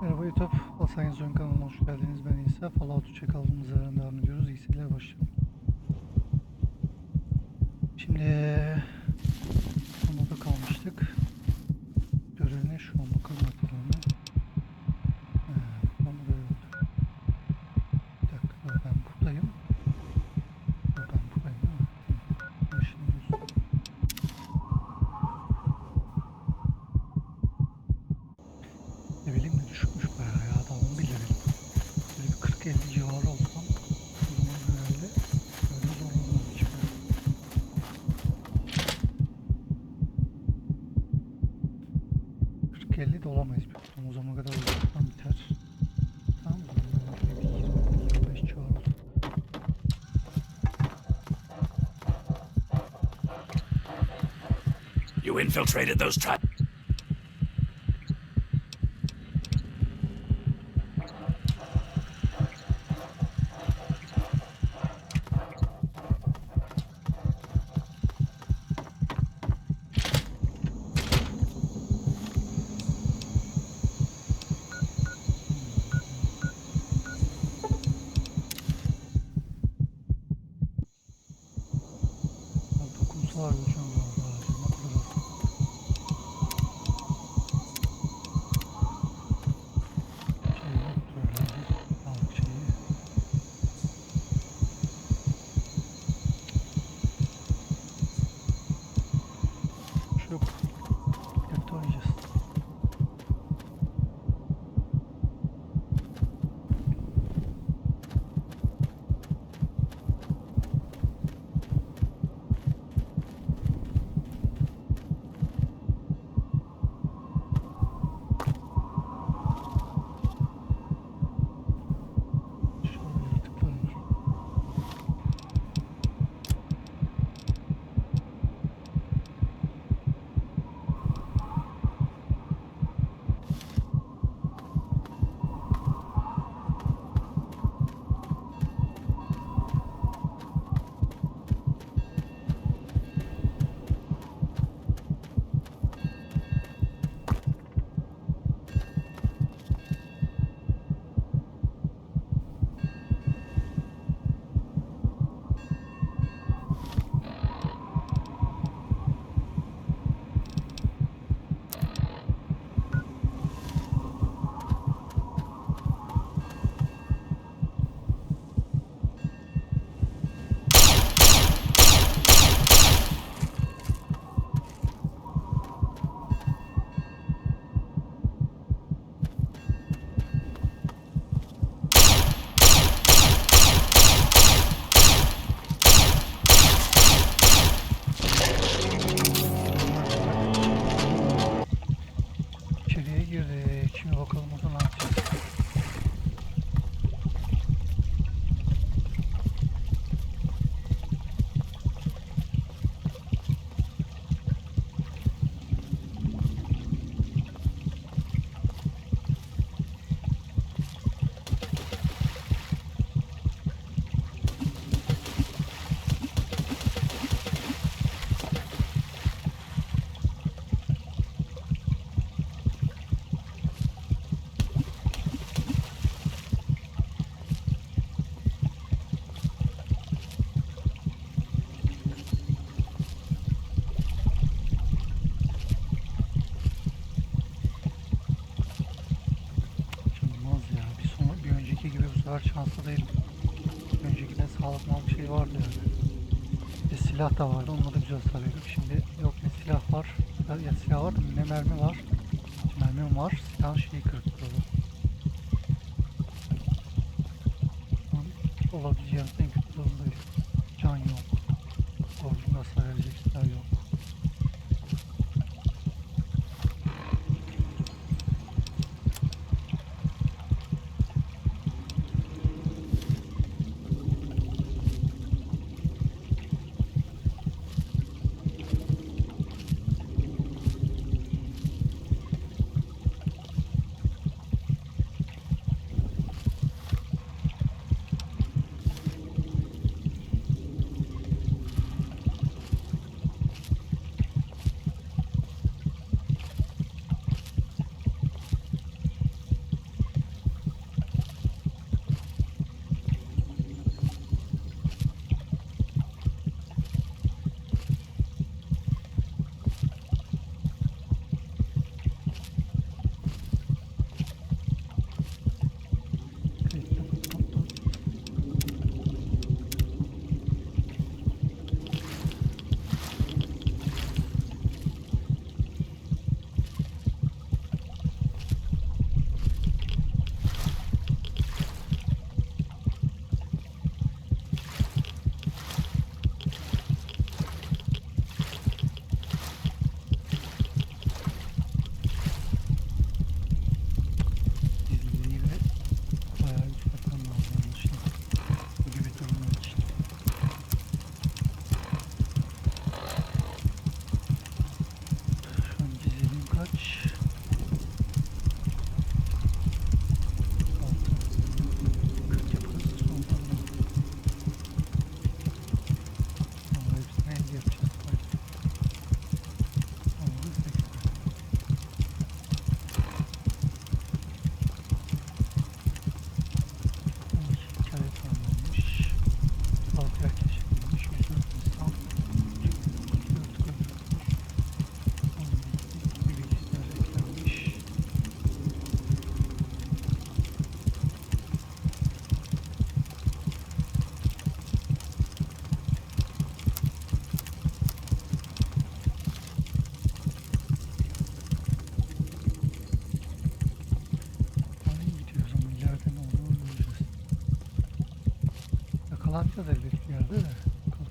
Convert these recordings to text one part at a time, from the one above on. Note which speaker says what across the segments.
Speaker 1: Merhaba YouTube, ALSENYAZ Oyun kanalına hoş geldiniz. Ben İsa. Fallout 3'e kaldığımız yerden devam ediyoruz. İyi seyirler, başlayalım. Şimdi sonunda kalmıştık. Görev ne şu an? Bakalım yapalım. Tamam, görev. Bir dakika, ben buradayım. Ben buradayım değil mi? Şimdi ne bileyim ne düşükmüş bayağı ya. Daha 11 level. Böyle bir 40-50 civarı olsam o zaman herhalde böyle zorlanmam hiç böyle. 40-50 de olamayız bir kutum. O zamana kadar uzaktan biter. Tamam mı? Böyle bir 20-25 civarı olur.
Speaker 2: You infiltrated those traps.
Speaker 1: Dokunsalar öleceğim bu arada. Ne kadar az. Şey yoktur herhalde. Sağlık şeyi. Şu yok. Birlikte oynayacağız. Şöyle yaratıklar var. İçeriye girdik. Şimdi bakalım orada ne yapacağız. Olmaz ya. Bir önceki gibi bu sefer şanslı değilim. Bir öncekinde sağlık mal bir şey vardı yani. Bir silah da vardı. Onunla da güzel sarıyorduk. Şimdi yok, ne silah var. Ya silah var ne mermi var. Mermim var. Silahın şeyi kırık burada. Olabileceğimiz en kötü durumdayız. Can yok. Orijinal hasar verecek silah yok. Yakalanacağız elbet bir yerde de. Bakalım.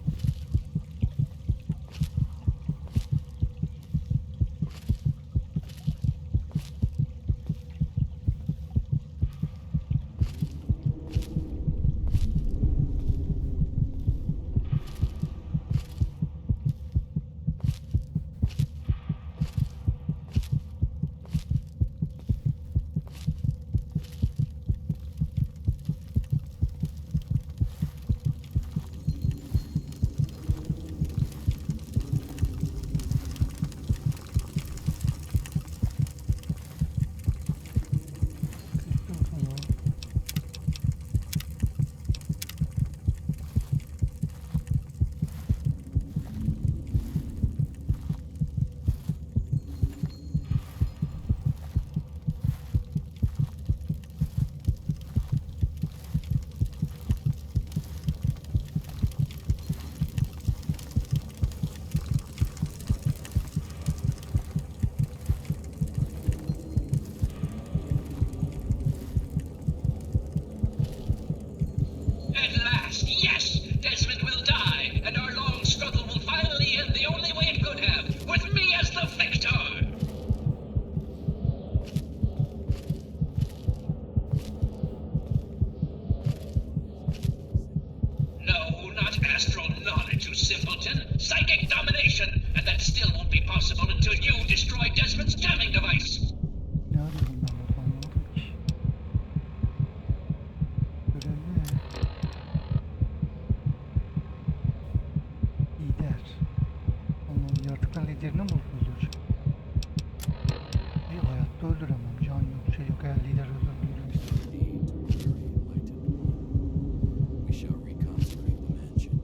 Speaker 3: At last, yes! Desmond will die, and our long struggle will finally end the only way it could have, with me as the victor! No, not astral knowledge, you simpleton! Psychic domination! And that still won't be possible until you destroy Desmond's jamming device!
Speaker 1: Ne arıyorum ben burada anlamadım ki. Görev ne? Lider. Onun yaratıkların liderini mi öldürecek? Hayatta öldüremem. Can yok, şey yok. Eğer lider öldürmüyoruz.
Speaker 4: We shall reconsecrate the mansion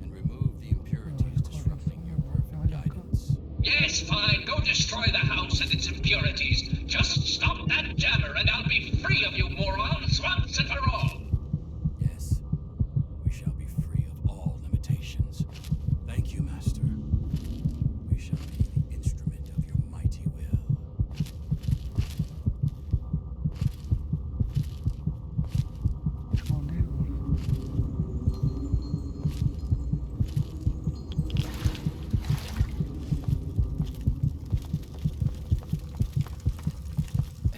Speaker 4: and remove the impurities disrupting your perfect guidance.
Speaker 3: Yes, fine. Go destroy the house and its impurities. Just stop that jammer and I'll be free of you morons once and for all.
Speaker 4: Yes, we shall be free of all limitations. Thank you, Master. We shall be the instrument of your mighty will.
Speaker 1: Şu an değil bu arada.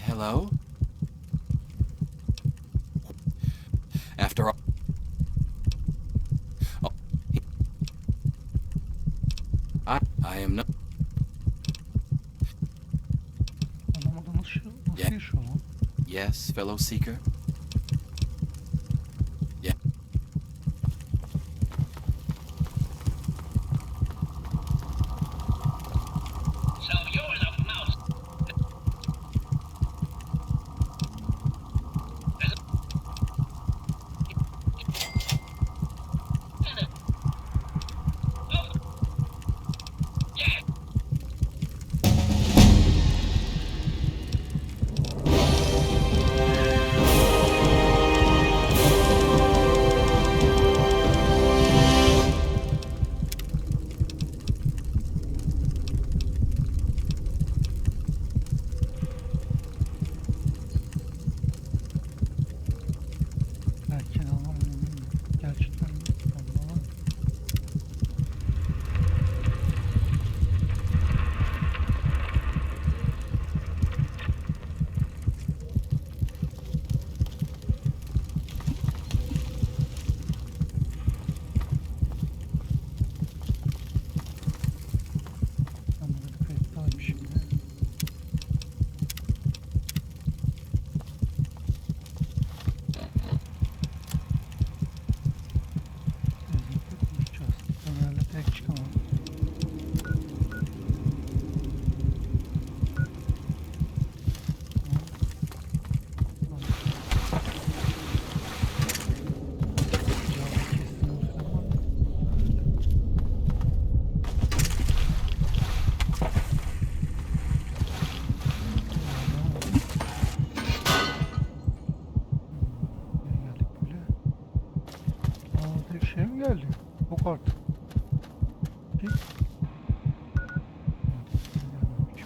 Speaker 4: Hello? After all... Oh. I am not...
Speaker 1: Anlamadım nasıl
Speaker 4: Yeah.
Speaker 1: yaşıyor lan?
Speaker 4: Yes, fellow seeker? Yeah.
Speaker 3: So you're the mouse. Yeah.
Speaker 1: Belki anlamam bilmiyorum. Gerçekten anlamam. Ben burada bir kayıt daha bir şimdi. Kesinlikle konuşacağız. Ömer'le tek çıkamam. Cevabı kesin olsun ama. Nereye geldik böyle? Aa, tek şey mi geldi? Yok artık. Ki? Gelmemiş.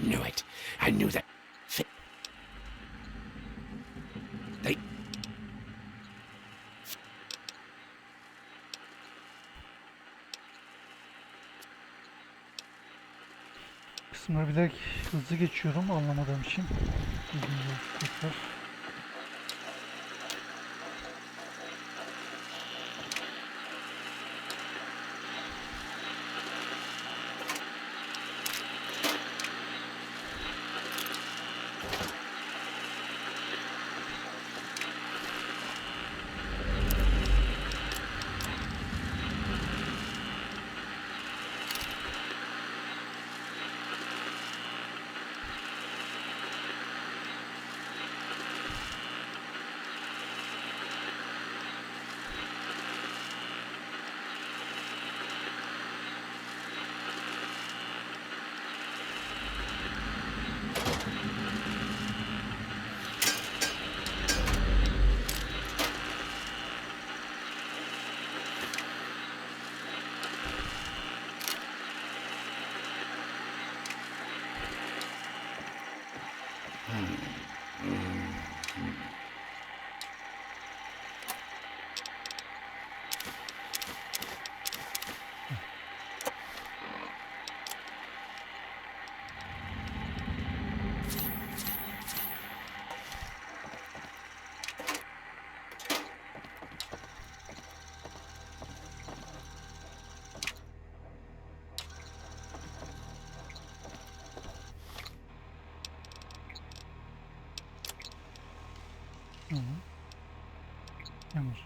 Speaker 2: knew it. I knew that. They.
Speaker 1: Kısımları bilerek hızlı geçiyorum anlamadığım için. Tekrar. Yalnız.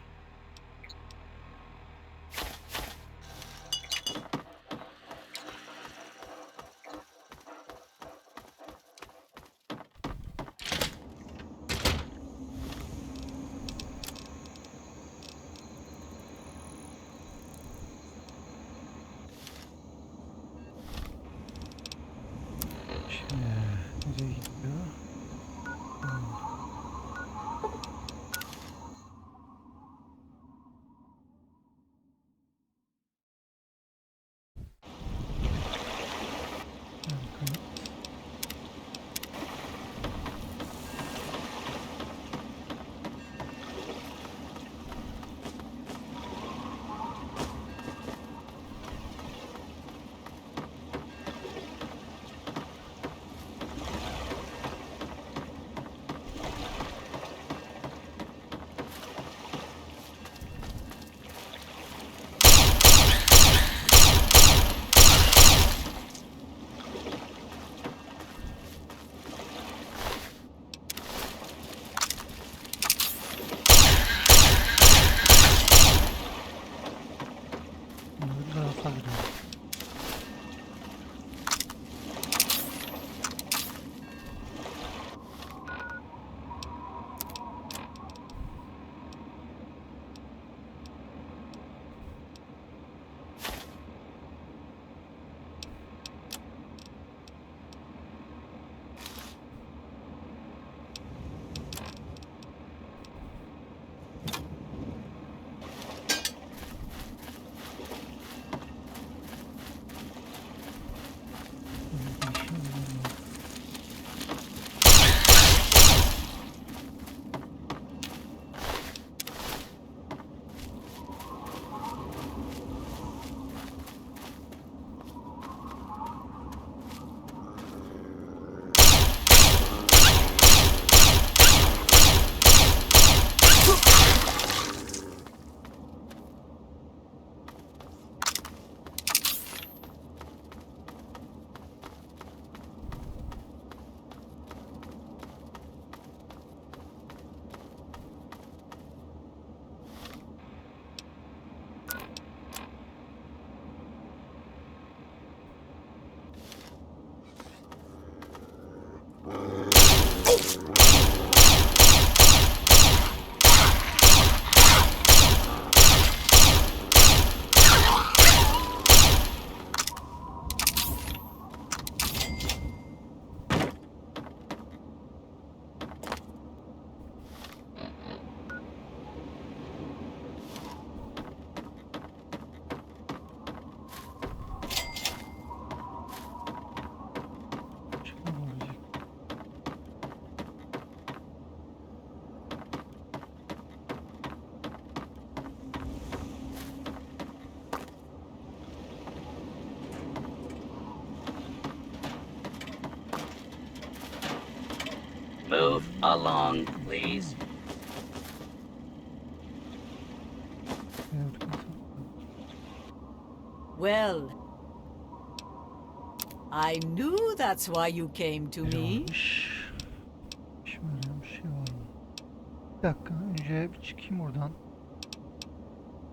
Speaker 1: Şimdi nereye gidiyor?
Speaker 5: Move along, please.
Speaker 6: Well, I knew that's why you came to me.
Speaker 1: Varmış. Şimdi bir şey var mı? Bir dakika, önce bir çıkayım buradan.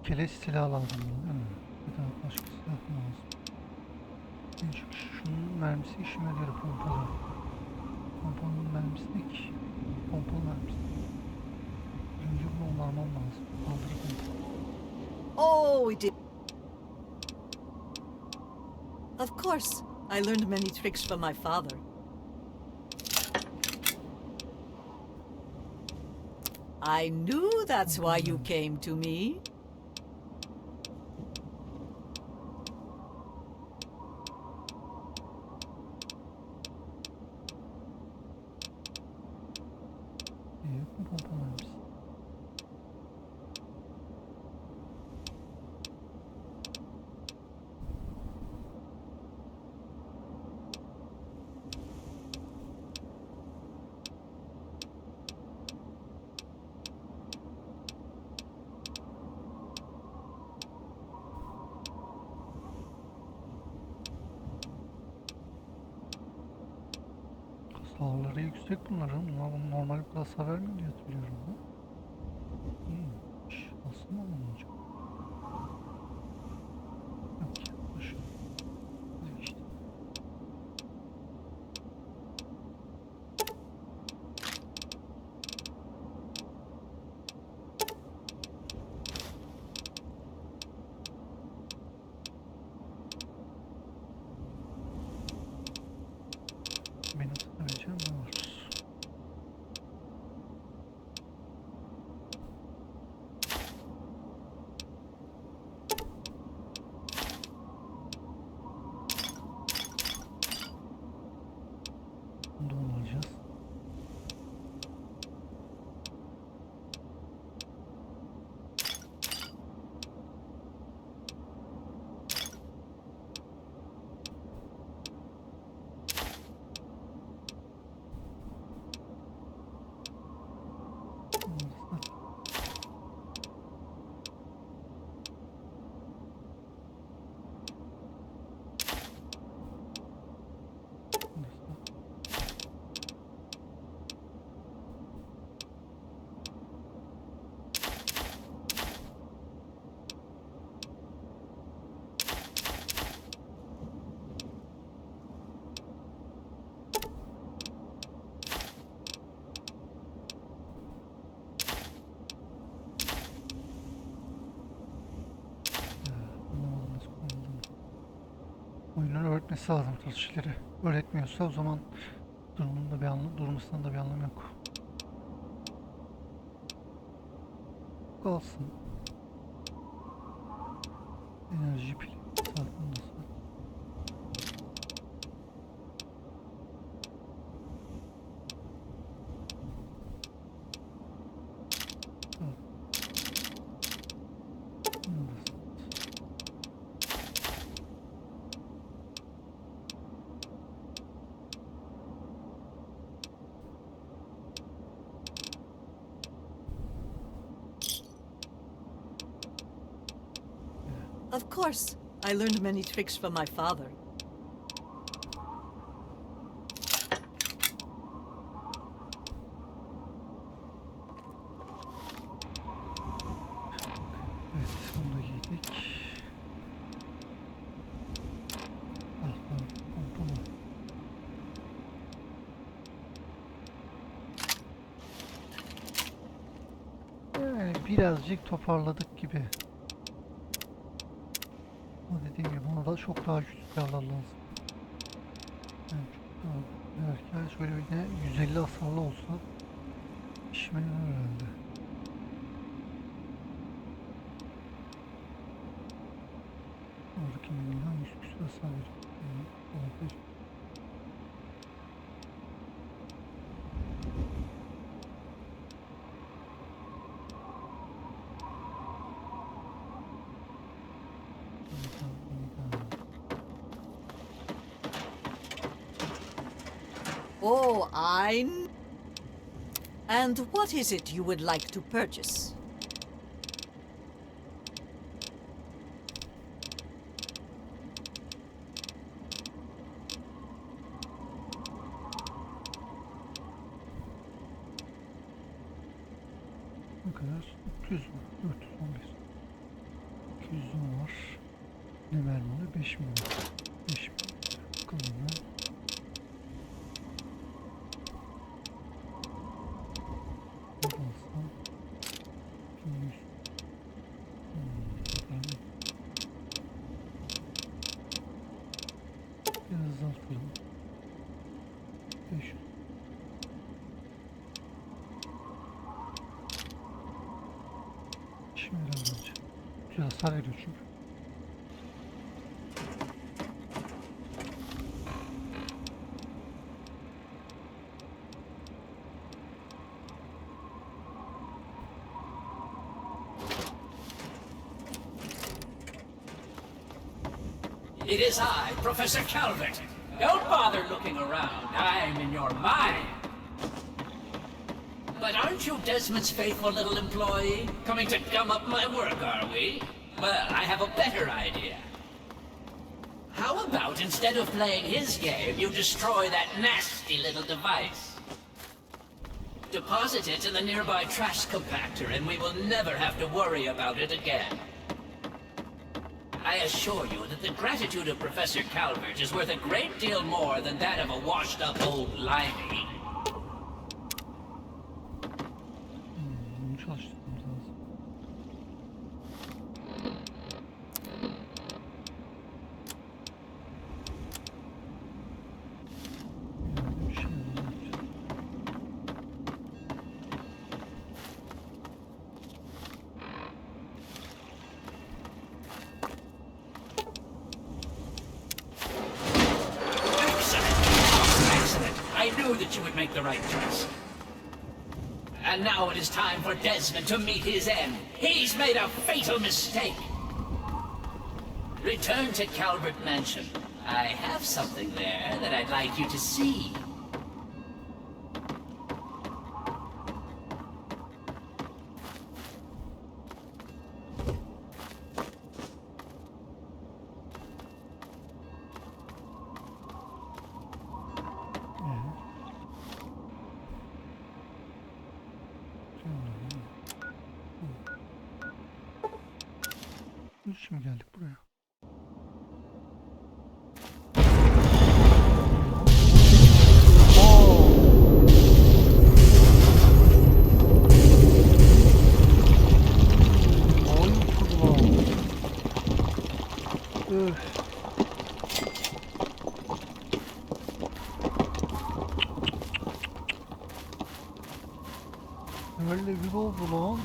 Speaker 1: Keleş silah lazım bana, değil mi? Bir daha başka silah mı lazım? En çok şunun mermisi işime yarıyor, pompalı. Pompalının mermisi ne ki? Pompalı mermisi. Önce bunu onarmam lazım. Kaldırdım.
Speaker 6: Oh, it did. Of course, I learned many tricks from my father. I knew that's why you came to me.
Speaker 1: Yok mu pompalı mermisi? Hasarları yüksek bunların. Bunlar normal bir hasar vermiyor diye hatırlıyorum ben. İyiymiş. Aslında olmayacak. Yok ya. Boş ver. Güzel işte. Benim satabileceğim ne var? Bunu da alacağız. Anlamadım nasıl kullanıldığını. Oyunun öğretmesi lazım tarz şeyleri. Öğretmiyorsa o zaman durmasının da bir anlamı yok. Kalsın. Enerji pili. Saat nasıl?
Speaker 6: Of course, I learned many tricks from my father.
Speaker 1: Evet, bunu da giydik. Pompalı. Yani birazcık toparladık gibi. Ama dediğim gibi bana da çok daha güçlü silahlar lazım. Yani çok daha belki şöyle bir de 150 hasarlı olsa işime yarar herhalde. Oradaki milyon 100 küsur hasar veriyor. Olabilir.
Speaker 6: Oh, I And what is it you would like to purchase?
Speaker 1: Ne kadar? 300 mü? 411. 200 var. Ne mermi? 5 milyon. 5 milyon. Bakalım ya. Alsam 200. Biraz azaltalım. 500. Şimdi biraz önce. Güzel hasar veriyor çünkü.
Speaker 3: It is I, Professor Calvert. Don't bother looking around. I'm in your mind. But aren't you Desmond's faithful little employee? Coming to gum up my work, are we? Well, I have a better idea. How about instead of playing his game, you destroy that nasty little device? Deposit it in the nearby trash compactor and we will never have to worry about it again. I assure you that the gratitude of Professor Calvert is worth a great deal more than that of a washed-up old limey.
Speaker 1: Bunu çalıştırmamız lazım. Bir şey yapacağız.
Speaker 3: Excellent! I knew that you would make the right choice. And now it is time for Desmond to meet his end. He's made a fatal mistake. Return to Calvert Mansion. I have something there that I'd like you to see.
Speaker 1: Şimdi geldik buraya. Oyun kurulu. Öf. Öyle bir oldu lan.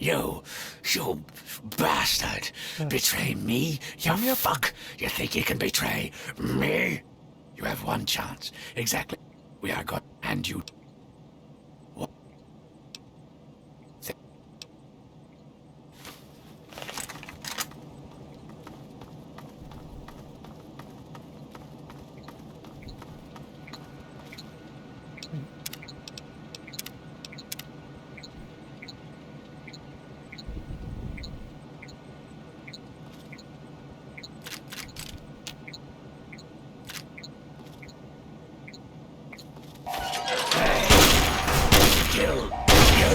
Speaker 2: You bastard! Betray me, you fuck! You think you can betray me? You have one chance. Exactly. We are God, and you. What? Kill you.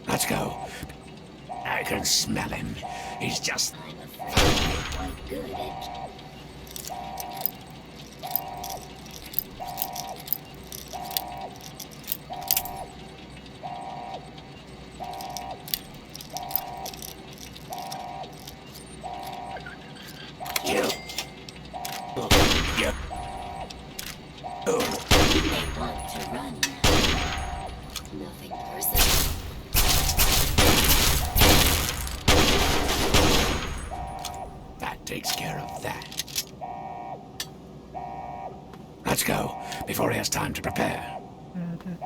Speaker 2: Let's go. I can smell him. He's just. Kill. You. Oh.
Speaker 7: You may want to run now. Nothing personal.
Speaker 2: That takes care of that. Let's go before he has time to prepare.
Speaker 1: Evet, evet.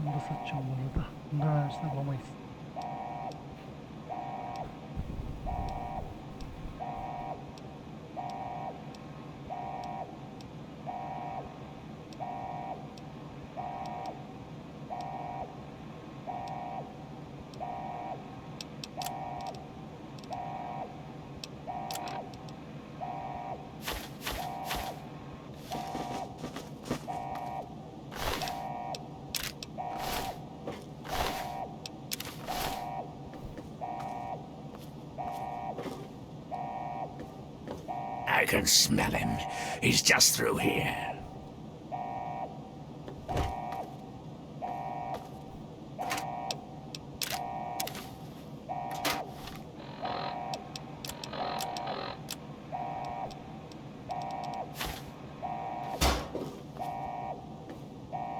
Speaker 1: Bunu da satacağım bu arada. Bundan önemlisini bulamayız.
Speaker 2: I can smell him. He's just through here.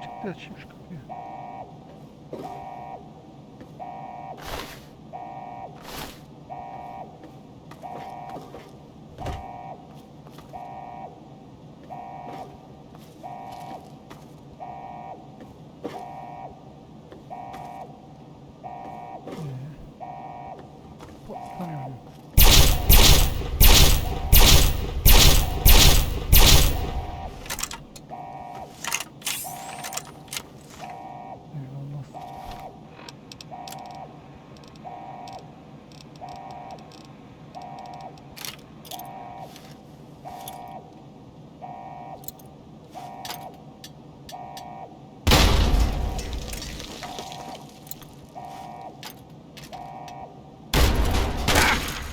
Speaker 1: Çıktı, açayım şu kapıyı. Patlamıyor mu? Öyle olmaz.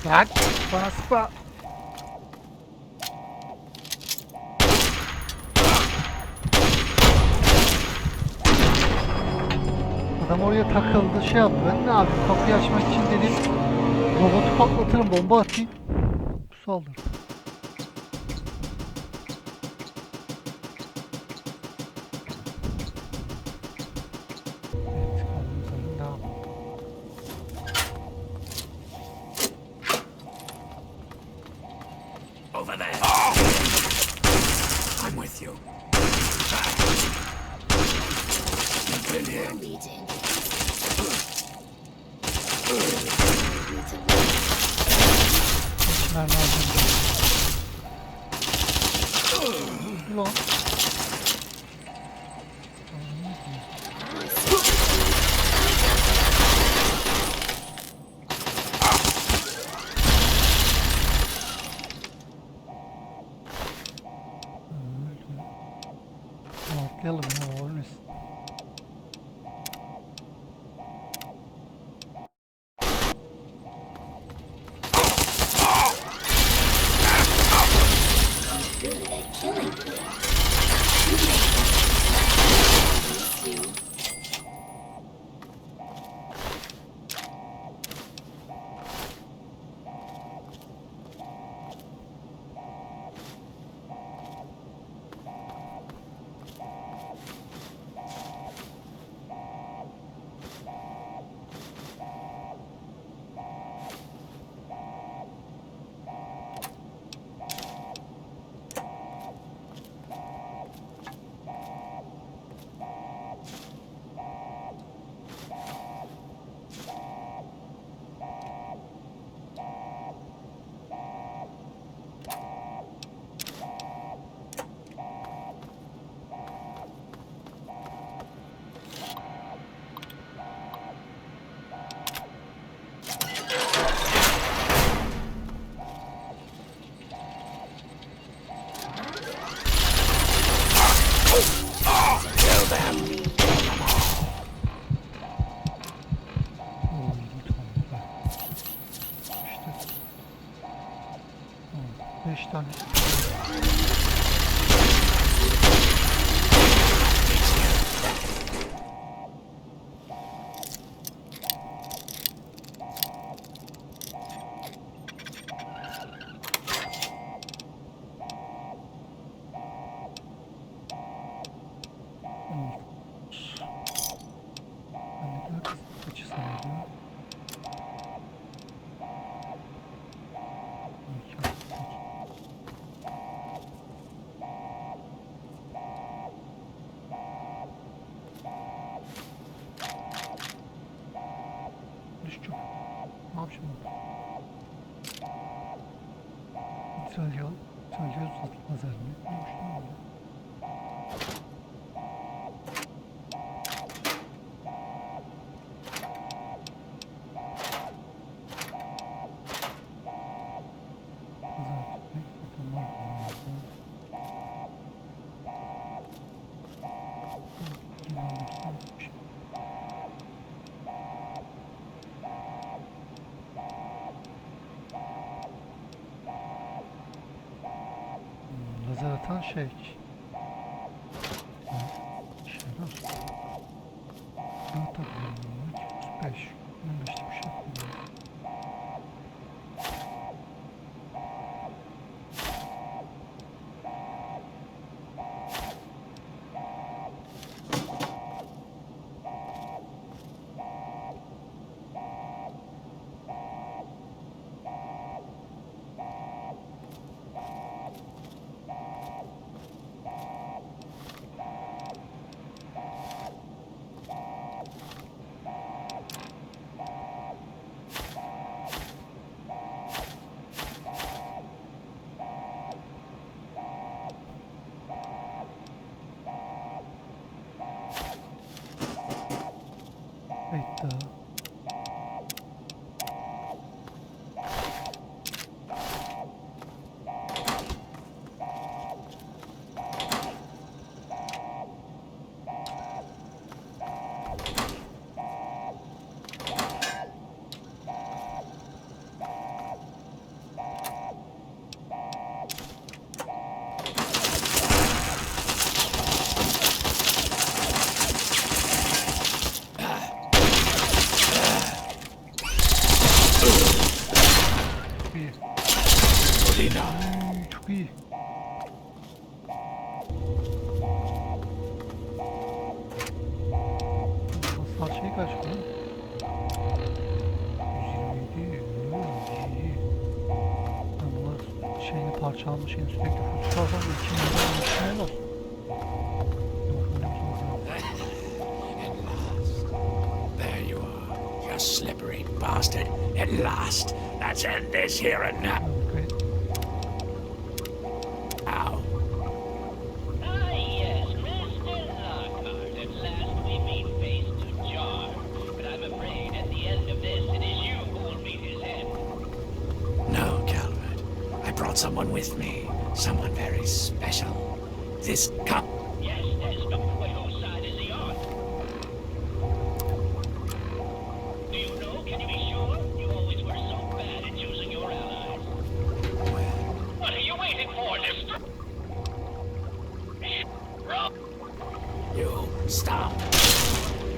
Speaker 1: Lan bana sıkma. Adam oraya takıldı, şey yaptı. Ben ne yapayım? Kapıyı açmak için dedim. Robotu patlatırım, bomba atayım. Saldırdı. Evet, kaldığımız devam.
Speaker 2: Over there. I'm with you. You've been here.
Speaker 7: Allow me to
Speaker 1: Mermi alacağım. Ulan. Atlayalım ya, ölmesin.
Speaker 7: good at killing things. You. İşte. 5 tane. Kaçı sanıyordu?
Speaker 1: İtalya uzatılmaz elmi. Neymiş lan bu? Lazer atan şey. Şeyler. Ne takıyorum? 35. 15'te bir şey yapıyorum. Bekle. Çok iyi. Hasar şey kaç mı? 127. İyi. Ben bunlar şeyini parçalanmış şeyini sürekli full tutarsam da 2 milyon düşünmeyen olsun.
Speaker 2: At last. There you are, you slippery bastard. At last. Let's end this here and now.
Speaker 1: Okay.
Speaker 2: Ow.
Speaker 3: Ah, yes, Mr. Lockhart. At last we meet face to jar. But I'm afraid at the end of this, it is you who will meet his end.
Speaker 2: No, Calvert. I brought someone with me. Someone very special. This cup.
Speaker 3: Yes, Desmond. But whose side is he on? Do you know? Can you be sure? You always were so bad at choosing your allies. What are you waiting for, Mr.
Speaker 2: You stop.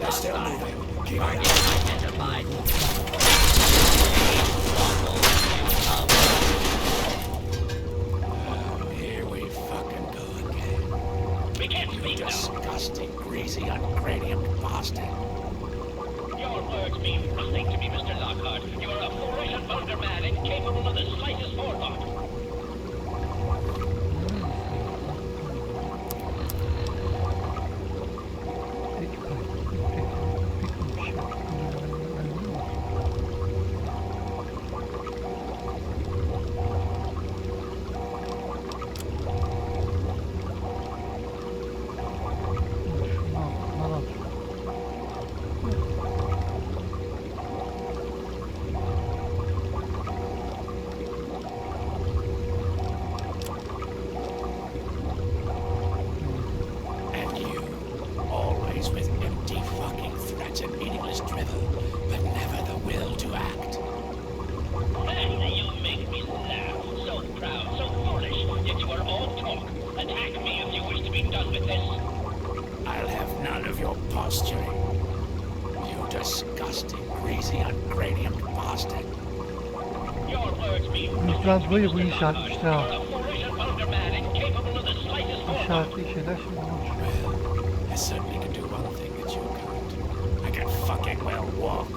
Speaker 2: They're still moving. Keep on.
Speaker 3: Identified.
Speaker 2: Here we fucking go again.
Speaker 3: We can't
Speaker 2: You
Speaker 3: speak now.
Speaker 2: disgusting, greasy, uncranium bastard.
Speaker 3: Your words mean nothing to me, Mr. Lockhart. You are a foolish and vulgar man, incapable of the slightest forethought.
Speaker 2: And you, always with empty fucking threats and meaningless drivel, but never the will to act.
Speaker 3: You make me laugh. So proud, so foolish, yet you are all talk. Attack me if you wish to be done with this.
Speaker 2: I'll have none of your posturing. You disgusting, greasy, uncranium bastard.
Speaker 3: Your words mean
Speaker 1: Lütfen
Speaker 3: nothing to me,
Speaker 1: böyle bu
Speaker 3: Mr.
Speaker 1: işaret
Speaker 3: Lockhart.
Speaker 1: işte
Speaker 3: You
Speaker 1: ha.
Speaker 3: are a foolish and vulgar man, incapable of the slightest forethought.
Speaker 1: İşaretli şeyler şimdi konuşuyor.
Speaker 2: Well, I certainly can do one thing that you can't. I can fucking well walk.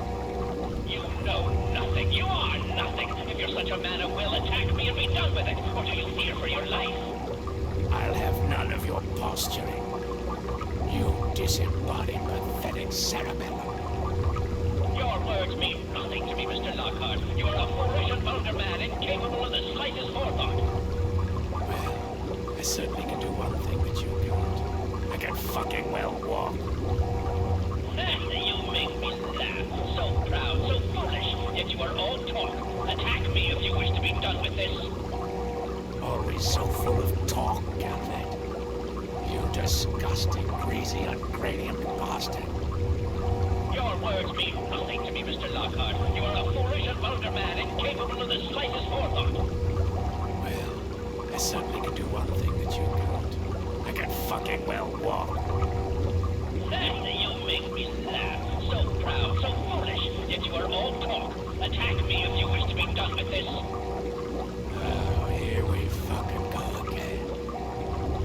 Speaker 3: You know nothing. You are nothing. If you're such a man of will, attack me and be done with it. Or do you fear for your life?
Speaker 2: I'll have none of your posturing. You disembodied, pathetic cerebellum.
Speaker 3: Your words mean nothing to me, Mr. Lockhart. You are a foolish and vulgar man, incapable of the slightest forethought.
Speaker 2: Well, I certainly can do one thing that you can't. I can fucking well walk.
Speaker 3: You make me laugh. So proud, so foolish, yet you are all talk. Attack me if you wish to be done with this.
Speaker 2: Always so full of talk, Captain. You disgusting, greasy, ungradient bastard.
Speaker 3: Your words mean nothing to me, Mr. Lockhart. You are a foolish and vulgar man, incapable of the slightest forethought.
Speaker 2: Well, I certainly can do one thing that you can't. I can fucking well walk.
Speaker 3: You make me laugh. So proud, so foolish, yet you are all talk. Attack me if you wish to be done with this.
Speaker 2: Oh, here we fucking go again.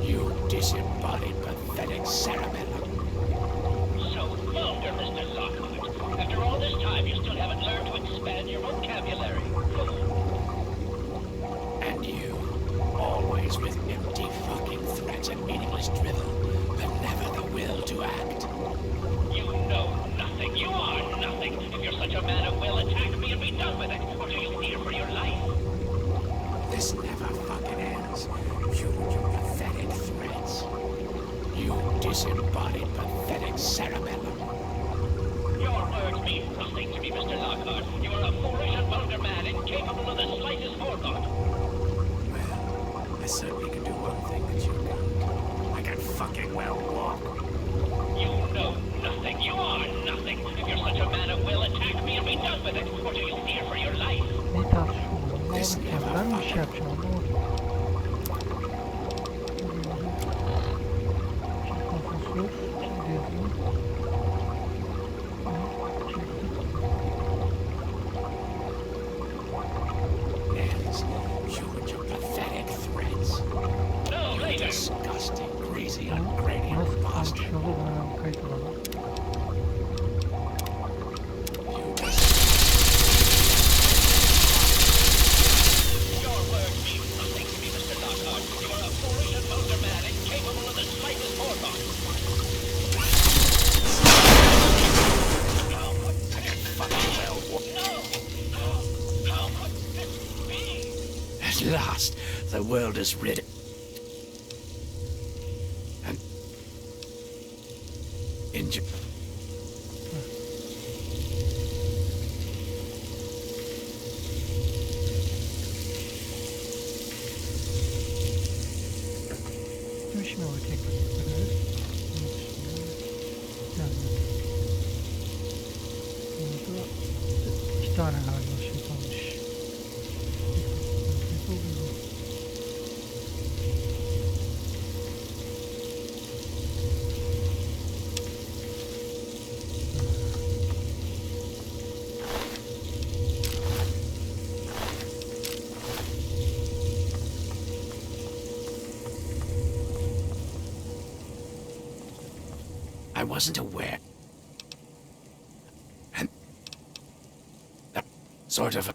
Speaker 2: You disembodied, pathetic cerebellum.
Speaker 3: So vulgar, Mr. Lockhart. After all this time, you still haven't learned to expand your vocabulary.
Speaker 2: And you, always with empty fucking threats and meaningless drivel, but never the will to act.
Speaker 3: You know nothing. You are nothing. If you're such a man of will, attack me and be done with it, or do you fear for your life?
Speaker 2: This never fucking ends. You and your pathetic threats. You disembodied, pathetic cerebellum.
Speaker 3: Your words mean nothing to me, Mr. Lockhart. You are a foolish and vulgar man, incapable of the slightest forethought.
Speaker 2: Well, I certainly can do one thing that you can't. I can fucking well walk.
Speaker 3: You know nothing. You are nothing. If you're such a man of will, attack me and be done with it, or do you fear for your life?
Speaker 1: Ne tartışıyorsun? Ne oldu ki? Ben mi bir şey yapacağım? Ne oldu? Profesör, şimdi yazayım.
Speaker 2: Ends. You and your pathetic threats.
Speaker 3: No,
Speaker 2: You
Speaker 3: later.
Speaker 2: disgusting, greasy,
Speaker 1: Nasıl
Speaker 2: ungradient bastard.
Speaker 1: tartışıyor bu? Ben kayıt alalım.
Speaker 2: You just
Speaker 3: Your words mean nothing to me, Mr. Lockhart. You are a foolish and vulgar man, incapable of the slightest forethought.
Speaker 2: fucking well walk.
Speaker 3: How could this be?
Speaker 2: At last, the world is rid. And injured.
Speaker 1: Şimdi o teknikleri. Yani. Burada 2 tane galiba şey kalmış.
Speaker 2: I wasn't aware. And that sort of.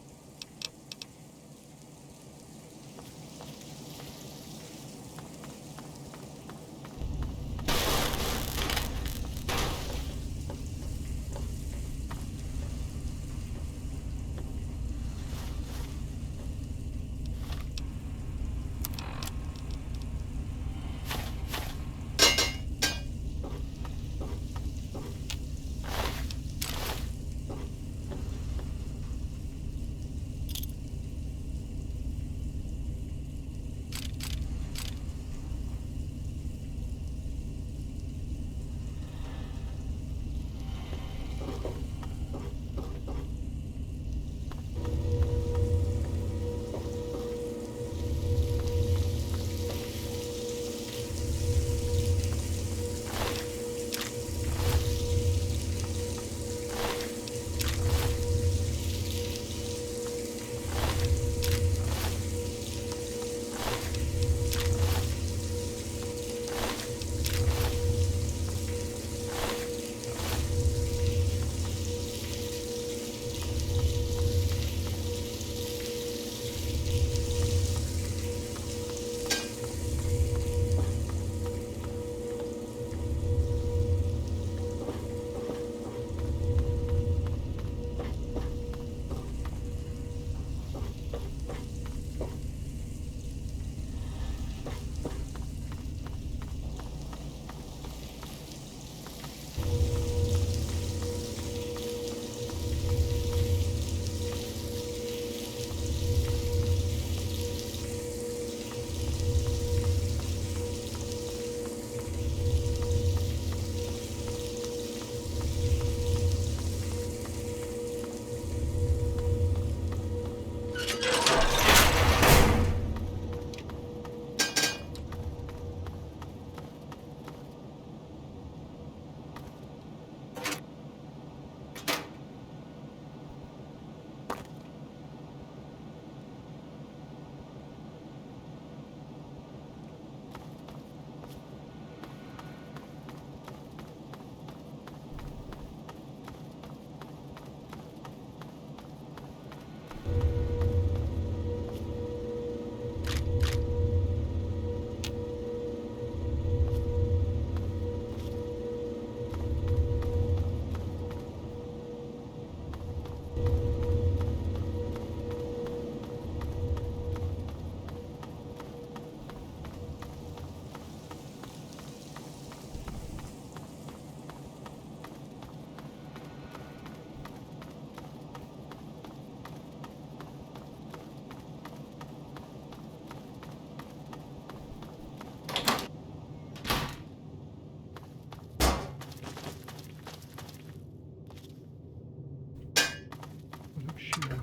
Speaker 1: ya.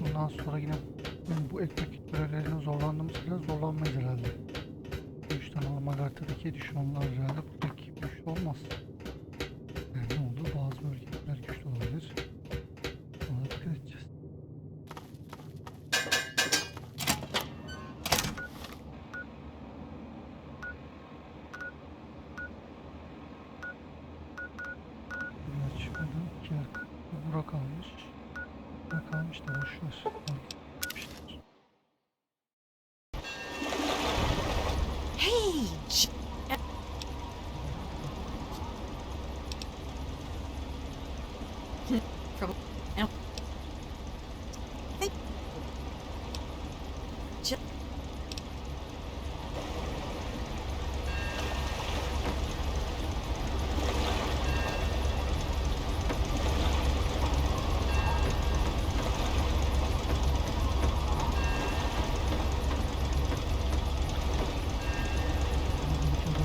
Speaker 1: Bundan sonra yine bu ekmek görevlerine zorlandığımız kadar zorlanmayız herhalde. 3 tane normal haritadaki düşmanlar herhalde bu pek güçlü olmaz. Yani ne oldu? Bazı bölgeler güçlü olabilir. Ona dikkat edeceğiz. Bir açmadım ki bura kalmış. Bura kalmış da boşver.
Speaker 6: Hey! From now. Hey.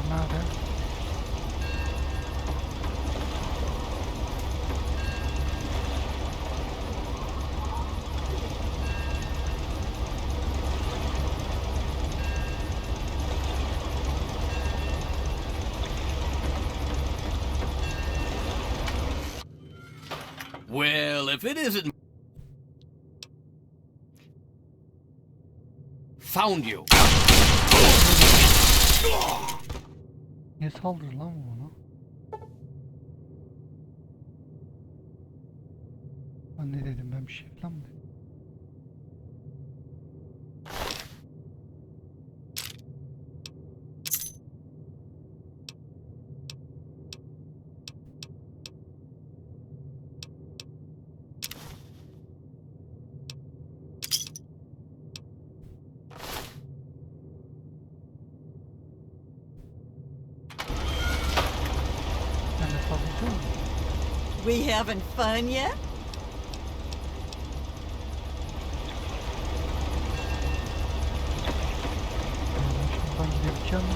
Speaker 1: Nerede?
Speaker 3: Well, if it isn't... Found you.
Speaker 1: Niye saldırır lan bu bana? Ben ne dedim, ben bir şey falan mı dedim? Sen de saldıracak mısın?
Speaker 6: We having fun yet?
Speaker 1: Ben şuradan gidebileceğim mi?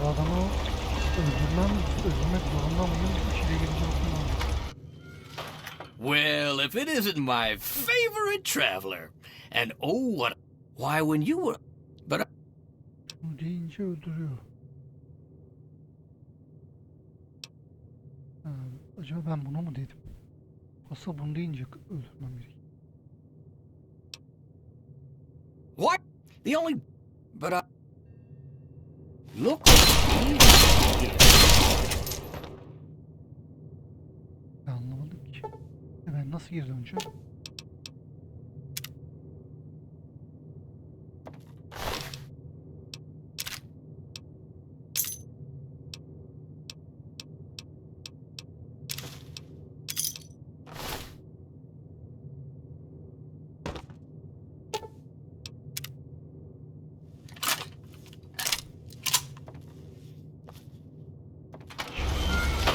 Speaker 1: Bu adamı öldürmek zorunda mıyım? İçeri girince bakıyorum.
Speaker 3: Well, if it isn't my favorite traveler. And oh, what... Why, when you were... But...
Speaker 1: Bunu deyince öldürüyor. Ha, acaba ben bunu mu dedim? Asıl bunu deyince öldürmem gerek.
Speaker 3: What? The only... But I... Look what you did here.
Speaker 1: Anlamadım ki. Ben nasıl geri döneceğim?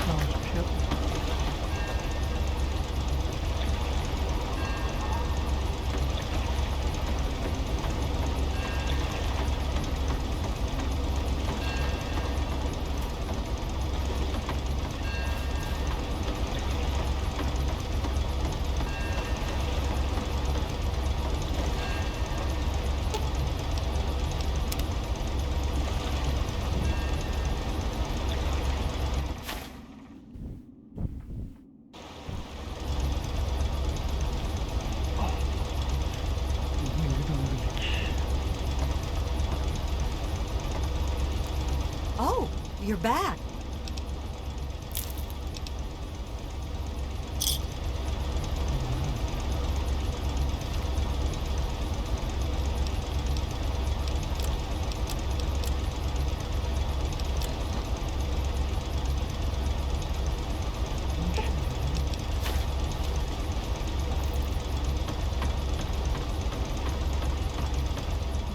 Speaker 1: Yanlış bir şey yapmadım. Geri döndük.
Speaker 6: Oh, you're back.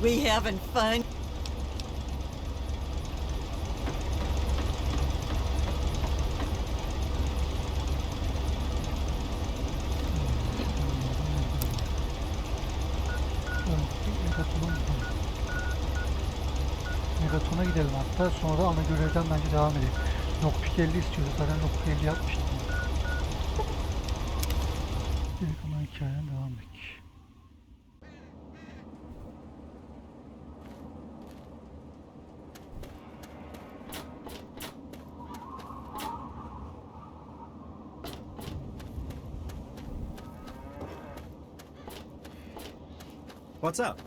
Speaker 6: We having fun?
Speaker 1: Megaton'a gidelim hatta, sonra da ana görevden bence devam edelim. Lockpick 50 istiyoruz, zaten Lockpick 50 yapmıştım. Dedik ama hikayeden devam edelim.
Speaker 8: What's up?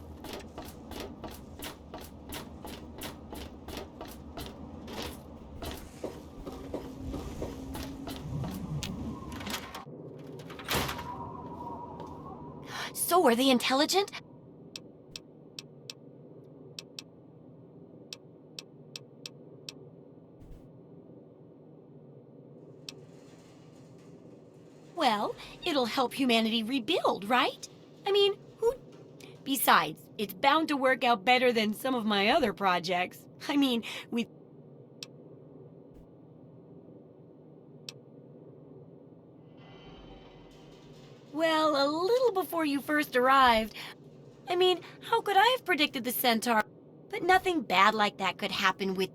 Speaker 7: So, are they intelligent? Well, it'll help humanity rebuild, right? I mean, who... Besides, it's bound to work out better than some of my other projects. I mean, we... Well, a little before you first arrived. I mean, how could I have predicted the centaur? But nothing bad like that could happen with...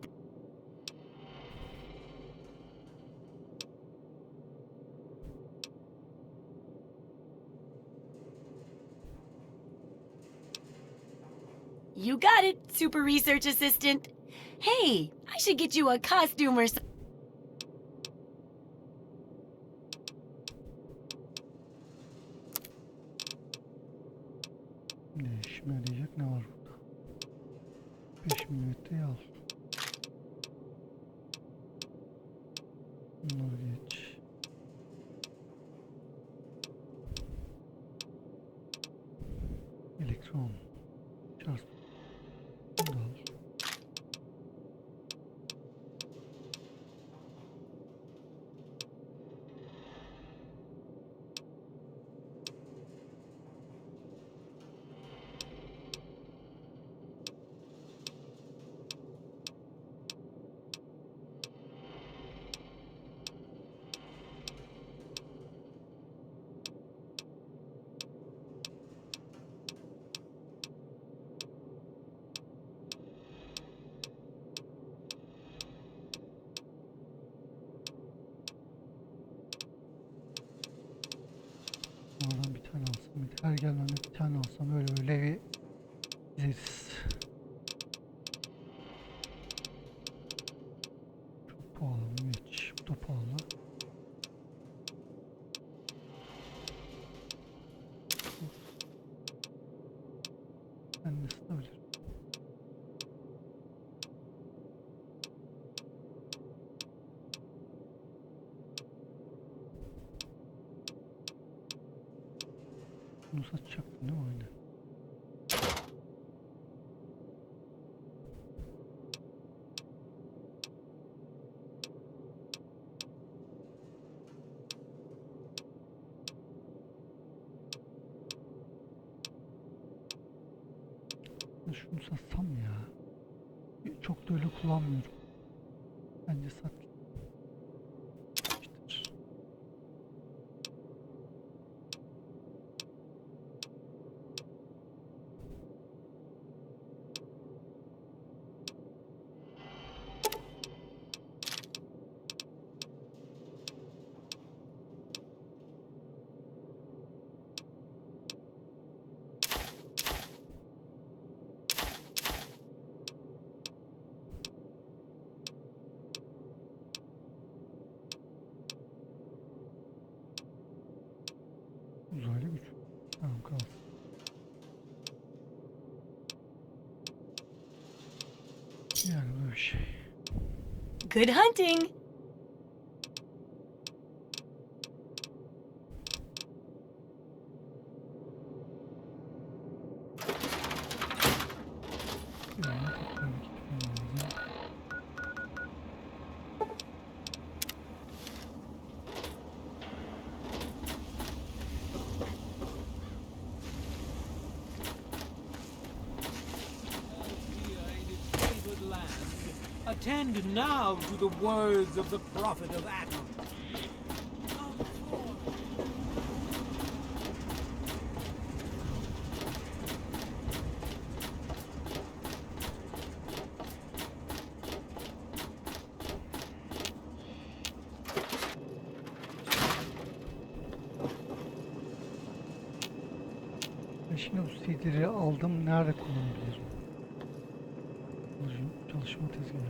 Speaker 7: You got it, super research assistant. Hey, I should get you a costume or something.
Speaker 1: İşime yarayacak ne var burada? 5 milimetreyi al. Bunları geç. Elektron. Şarj. Bunu da al. Oradan bir tane alsam, her gelmemde bir tane alsam, öyle bir gideriz. Çok pahalı mı? Hiç. Bu da pahalı. Ben de satabilirim. Şunu satacaktın değil mi? Aynen. Şunu satsam mı ya? Çok da öyle kullanmıyorum. Bence sat. Uzaylı güç. Tamam kalsın. Yani böyle bir şey.
Speaker 7: Good hunting!
Speaker 1: Yani tekrar gitmem lazım.
Speaker 8: Attend now to the words of the prophet of Adam.
Speaker 1: Ben şimdi bu CD'leri aldım. Nerede kullanabilirim? Çalışma tezgahı.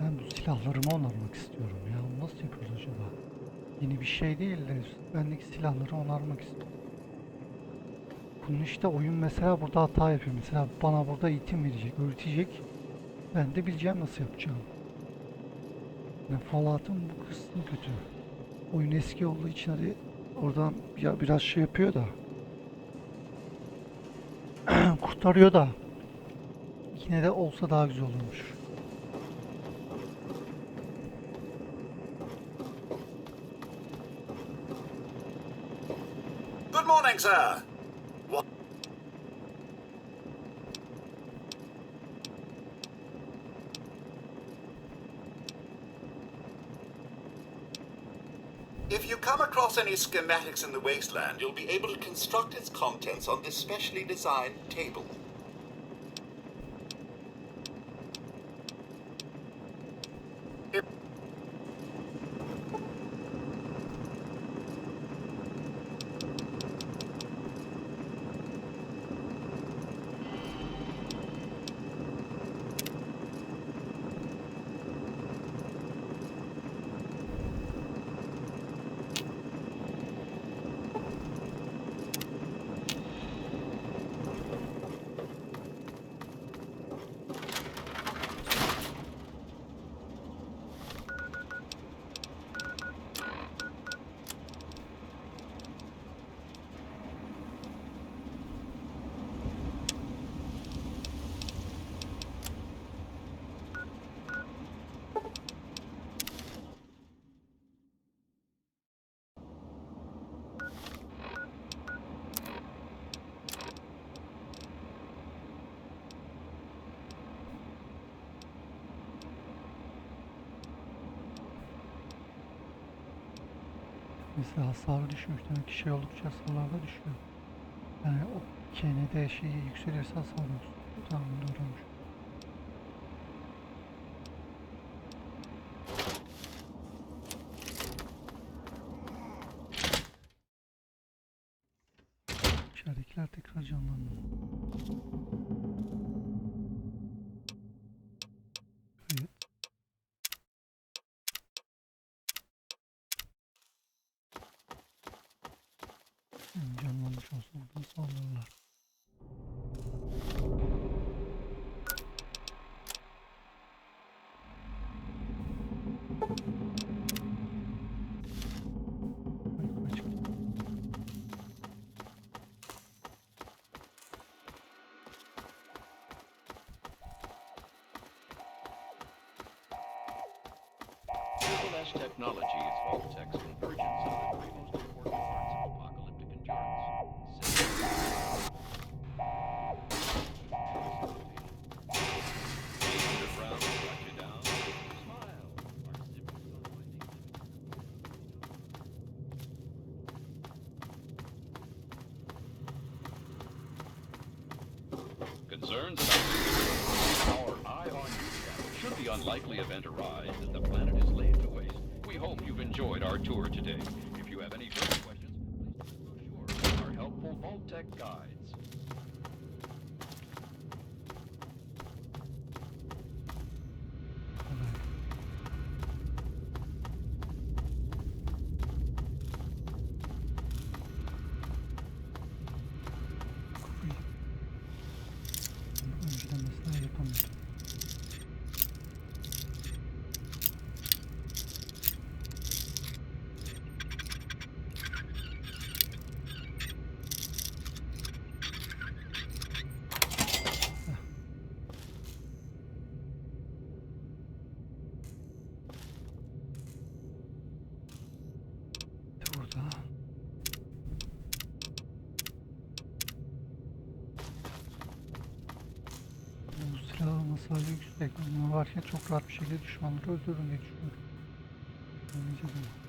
Speaker 1: Ben bu silahlarımı onarmak istiyorum ya. Nasıl yapıyoruz acaba? Yeni bir şey değil de bendeki silahları onarmak istiyorum. Bunun işte oyun mesela burada hata yapıyor. Mesela bana burada eğitim verecek, öğretecek. Ben de bileceğim nasıl yapacağım. Yani Fallout'un bu kısmı kötü. Oyun eski olduğu için hadi oradan ya biraz şey yapıyor da kurtarıyor da yine de olsa daha güzel olurmuş.
Speaker 2: Good morning, sir. What? If you come across any schematics in the wasteland, you'll be able to construct its contents on this specially designed table.
Speaker 1: Mesela hasarı düşmüş. Demek ki şey oldukça hasarlarda düşüyor. Yani o KND şeyi yükselirse hasar olsun. Tamam, doğruymuş. İçeridekiler tekrar canlandı. Evet. Canlanmış olsa buradan saldırırlar.
Speaker 9: ALS technology is Vault-Tech's convergence of the three most important parts of apocalyptic endurance. Safety. The frown will cut you down. Smile. Our simple concerns about our eye on you should the unlikely event arise that the planet is laid to waste. We hope you've enjoyed our tour today. If you have any further questions, please brochure our helpful Vault-Tech guides.
Speaker 1: Önceden mesela yapamıyordum. Burada. Bu silahın hasarı yüksek. Bunlar varken çok rahat bir şekilde düşmanları öldürürüm diye düşünüyorum. Deneyeceğiz ama.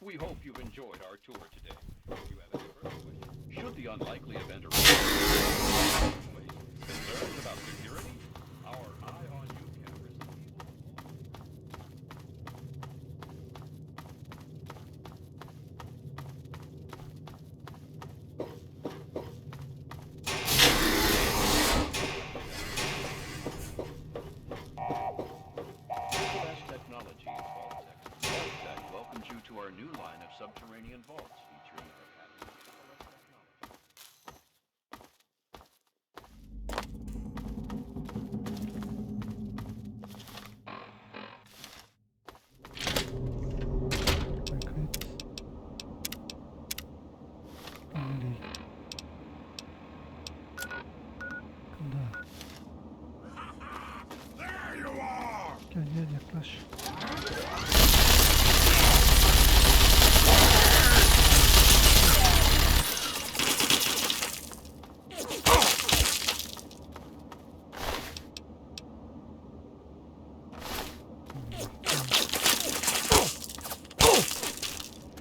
Speaker 9: We hope you've enjoyed our tour today. If you have any further questions, should the unlikely event arise, concerns about security, our eye on you cameras. ALS technology is Vault-Tech. Vault-Tech welcomes you to our new line of subterranean vaults featuring our patented ALS technology.
Speaker 1: Kayıt. Öyle değil. Yakında. Gel gel yaklaş.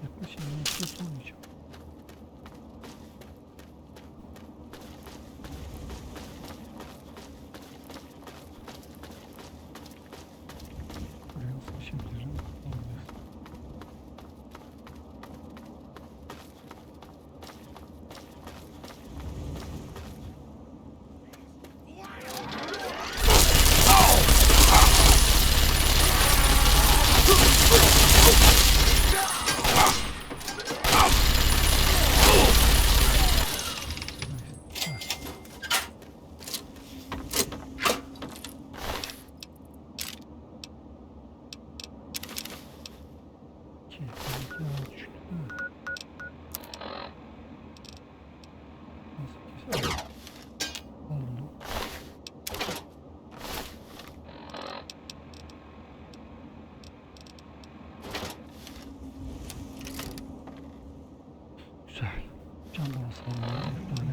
Speaker 1: Yaklaş şimdi nasıl sormayacağım. Buraya nasıl geçebilirim? Olmaz. 2. Daha düşük değil mi? Neyse, kesin. Oldu. Güzel. Can da basalım. Bir tane.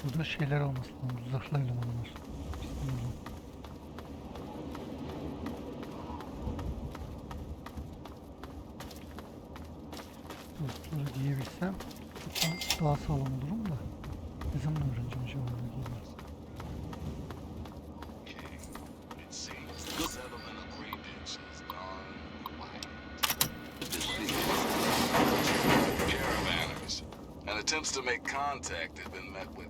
Speaker 1: Burada şeyler olması lazım. Zırhlı elemanlar. Bismillah. Zırhları giyebilsem çok daha sağlam olurum da. Ne zaman öğreneceğim acaba bunu giymeyi?
Speaker 10: Caravanners and attempts to make contact have been met with.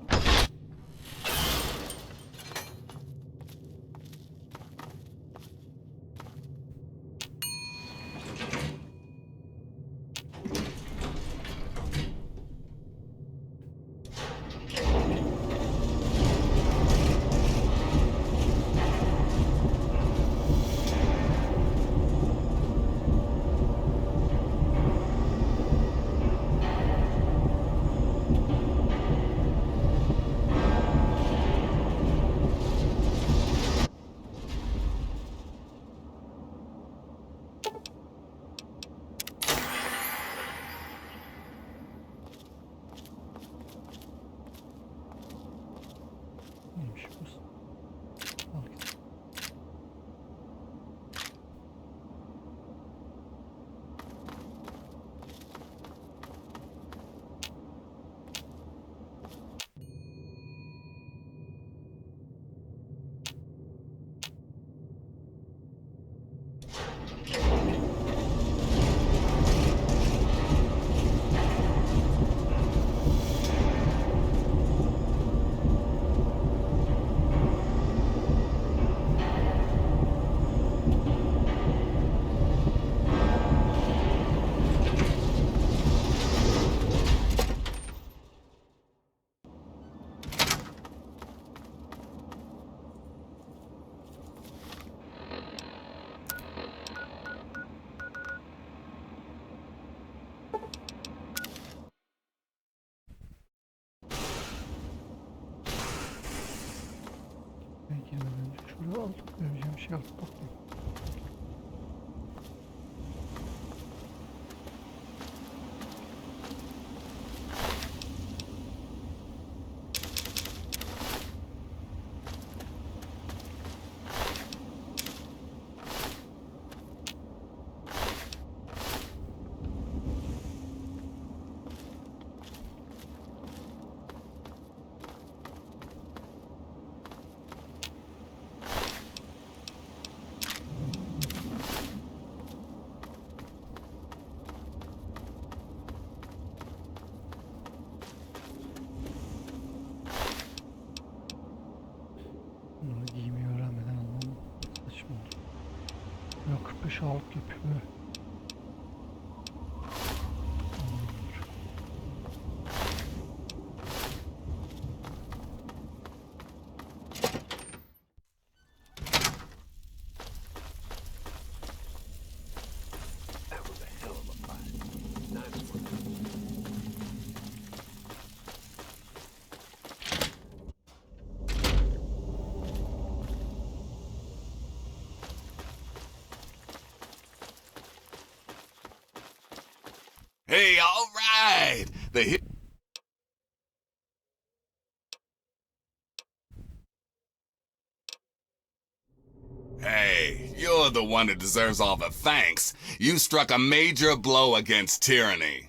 Speaker 10: Neymiş bu? Al git. Ben girmeden önce şuraya alıp vereceğim şey alıp bakayım. Bunları giymeyi öğrenmeden almam saçma olur. Yok 45 ağırlık yapıyor. Hey, all right. Hey, you're the one that deserves all the thanks. You struck a major blow against tyranny.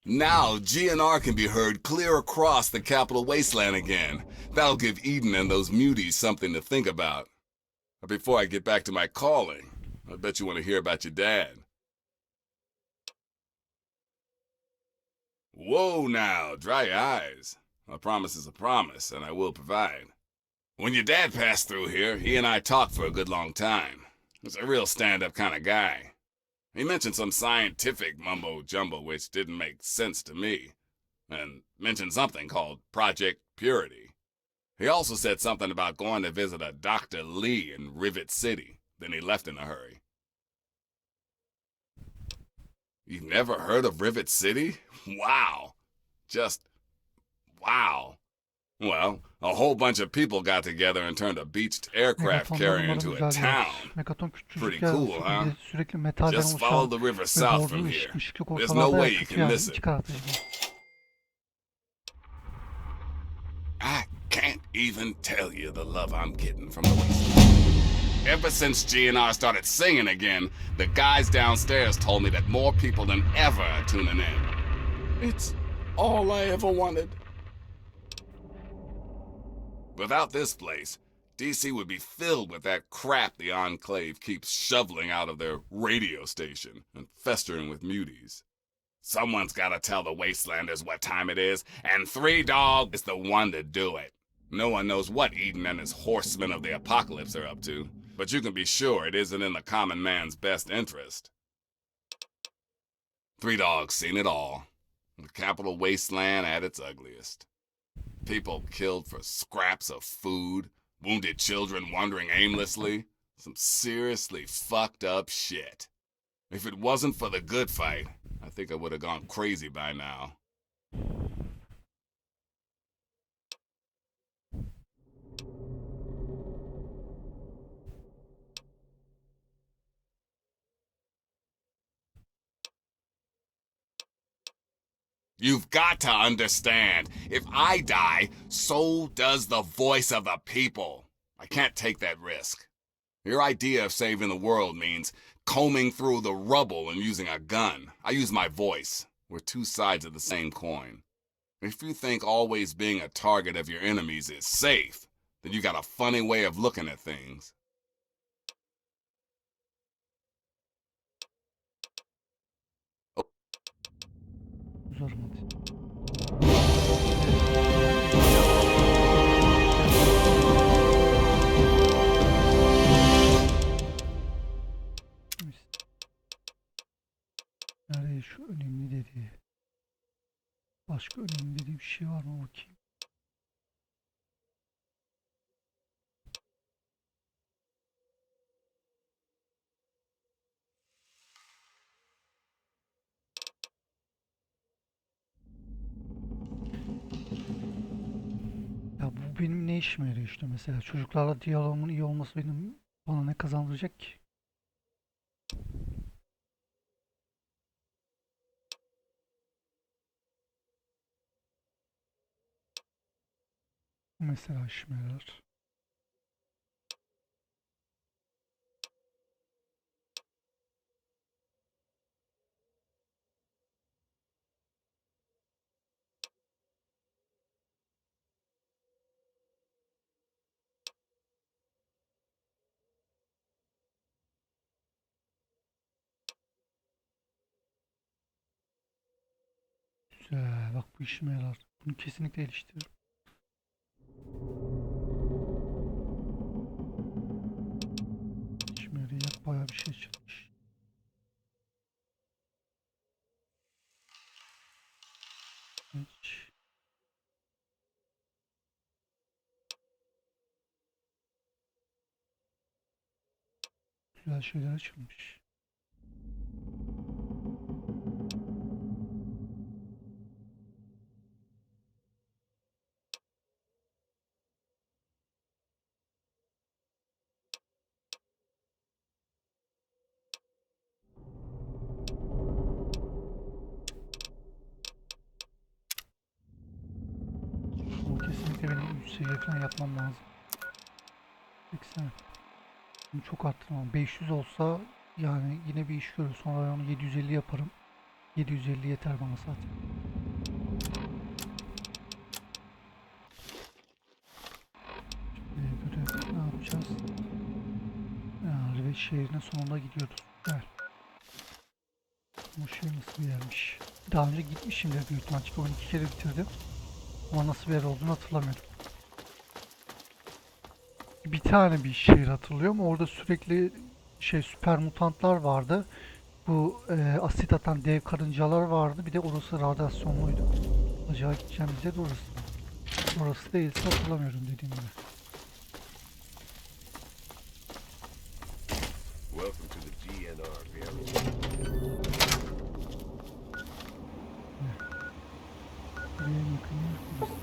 Speaker 10: Now, GNR can be heard clear across the capital wasteland again. That'll give Eden and those muties something to think about. But before I get back to my calling, I bet you want to hear about your dad. Whoa now, dry your eyes. A promise is a promise, and I will provide. When your dad passed through here, he and I talked for a good long time. He's a real stand-up kind of guy. He mentioned some scientific mumbo-jumbo which didn't make sense to me, and mentioned something called Project Purity. He also said something about going to visit a Dr. Lee in Rivet City. Then he left in a hurry. You've never heard of Rivet City? Wow. Just wow. Well, a whole bunch of people got together and turned a beached aircraft carrier into a town.
Speaker 1: Megaton küçücük
Speaker 10: Pretty
Speaker 1: yer
Speaker 10: cool,
Speaker 1: olsun,
Speaker 10: huh?
Speaker 1: bir de sürekli metalden
Speaker 10: Just follow
Speaker 1: oluşan
Speaker 10: the river
Speaker 1: ve
Speaker 10: south from
Speaker 1: borcu
Speaker 10: here.
Speaker 1: ışıklık
Speaker 10: There's no
Speaker 1: ortalarda
Speaker 10: way you
Speaker 1: yakıtı
Speaker 10: can
Speaker 1: yani
Speaker 10: miss it.
Speaker 1: çıkartıcı.
Speaker 10: I can't even tell you the love I'm getting from the wasteland. Ever since GNR started singing again, the guys downstairs told me that more people than ever are tuning in. It's all I ever wanted. Without this place, DC would be filled with that crap the Enclave keeps shoveling out of their radio station and festering with muties. Someone's gotta tell the Wastelanders what time it is, and Three Dog is the one to do it. No one knows what Eden and his horsemen of the apocalypse are up to, but you can be sure it isn't in the common man's best interest. Three Dog's seen it all. The capital wasteland at its ugliest. People killed for scraps of food, wounded children wandering aimlessly. Some seriously fucked up shit. If it wasn't for the good fight, I think I would have gone crazy by now. You've got to understand, if I die, so does the voice of the people. I can't take that risk. Your idea of saving the world means combing through the rubble and using a gun. I use my voice. We're two sides of the same coin. If you think always being a target of your enemies is safe, then you got a funny way of looking at things.
Speaker 1: Uzarım hadi. Nerede şu önemli dediği? Başka önemli dediği bir şey var mı bakayım? Ya bu benim ne işime yarıyor işte mesela çocuklarla diyalogumun iyi olması bana ne kazandıracak ki? Mesela işime yarar. Güzel bak bu işime yarar. Bunu kesinlikle geliştiririm. İşime yarayacak bayağı bir şey çıkmış. Hiç. Güzel şeyler açılmış. Bu kesinlikle benim 3 seviye falan yapmam lazım. 80. Bunu çok arttırmam. 500 olsa yani yine bir iş görür. Sonra onu 750 yaparım. 750 yeter bana zaten. Şimdi görev ne yapacağız? Rivet şehrine sonunda gidiyoruz. Gel. Bu şehir nasıl bir yermiş? Daha önce gitmişimdir büyük ihtimalle. Çünkü onu 2 kere bitirdim. Ama nasıl bir ev olduğunu hatırlamıyorum. Bir tane bir şehir hatırlıyorum. Orada sürekli süper mutantlar vardı. Bu asit atan dev karıncalar vardı. Bir de orası radyasyonluydu. Acaba gideceğimiz yer orası. Orası değilse hatırlamıyorum dediğim gibi.
Speaker 11: Welcome to the GNR reality.
Speaker 1: Buraya yakın yer burası.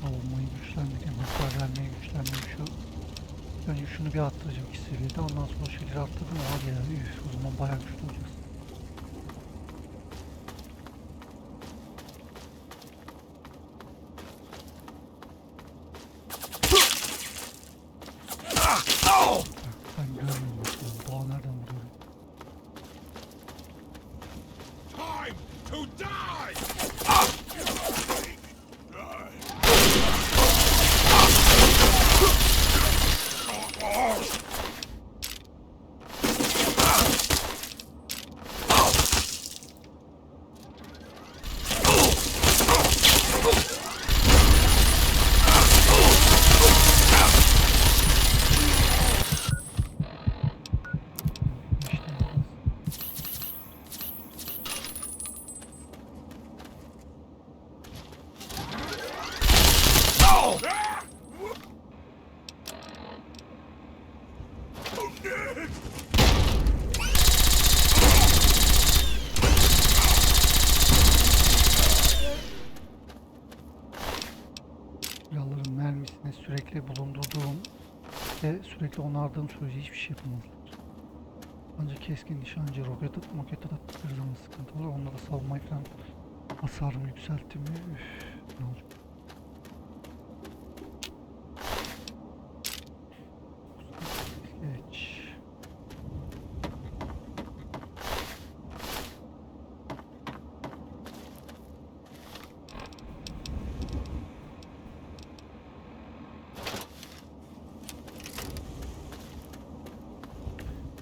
Speaker 1: Savunmayı güçlendireyim, hasar vermeyi güçlendireyim. Önce şunu bir attıracağım 2 seviyede, ondan sonra şeyleri attırdım var ya, o zaman bayağı güçlü olacağız. Ben görmüyorum bakalım, daha nereden vuruyorum?
Speaker 11: Time to die!
Speaker 1: Silahların mermisine sürekli bulundurduğum ve sürekli onardığım sürece hiçbir şey yapamazlar. Ancak keskin nişancı roket attıkları zaman sıkıntı olur. Onlara savunmayı falan hasarımı yükselttim mi? Üf, ne olacak? Geç.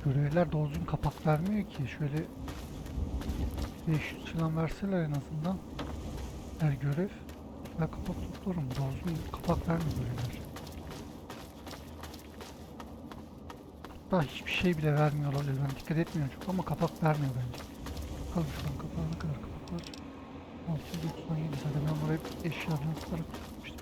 Speaker 1: Görevler doğru düzgün kapak vermiyor ki. Şöyle 500 falan verseler en azından her görev, ben kapak toplarım. Doğru düzgün kapak vermiyor görevler. Daha hiçbir şey bile vermiyor olabilir. Ben dikkat etmiyorum çok ama kapak vermiyor bence. Bakalım şu an kapağı ne kadar kapak var. 697 zaten ben buraya eşyalarını sıkarak tutmuştum.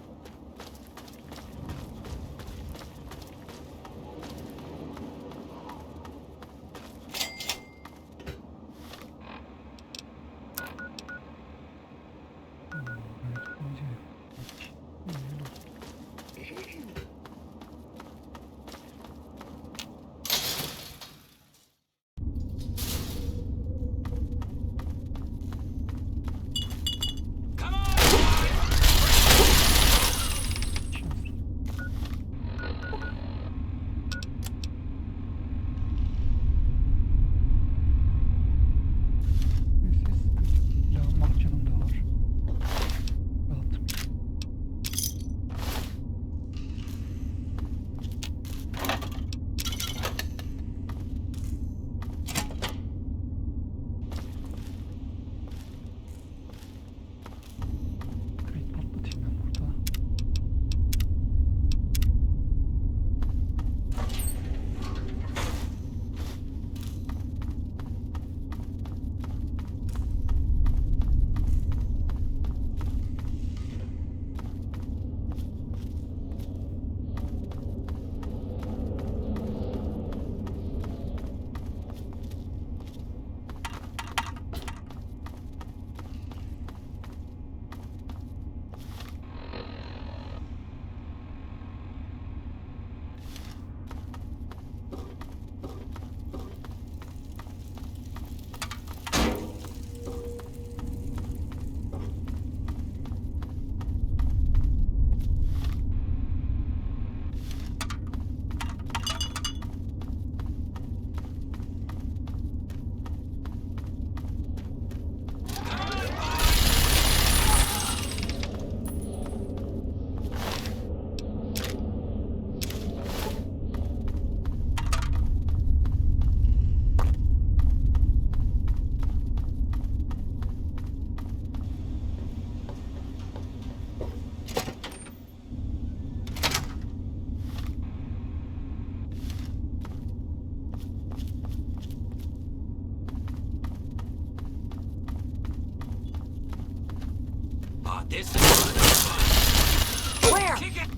Speaker 3: This is fun.
Speaker 7: Where?
Speaker 3: Kick it.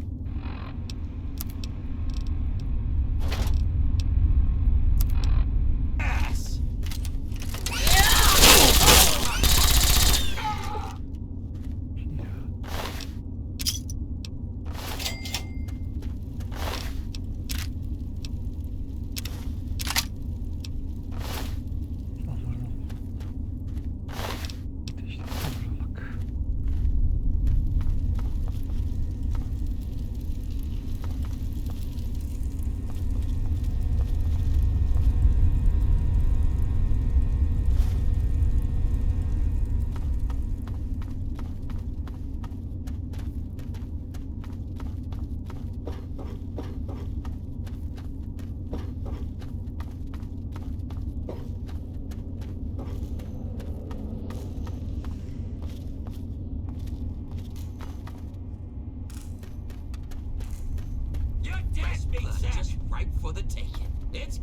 Speaker 3: Ass. Your dash being just ripe for the taking. It's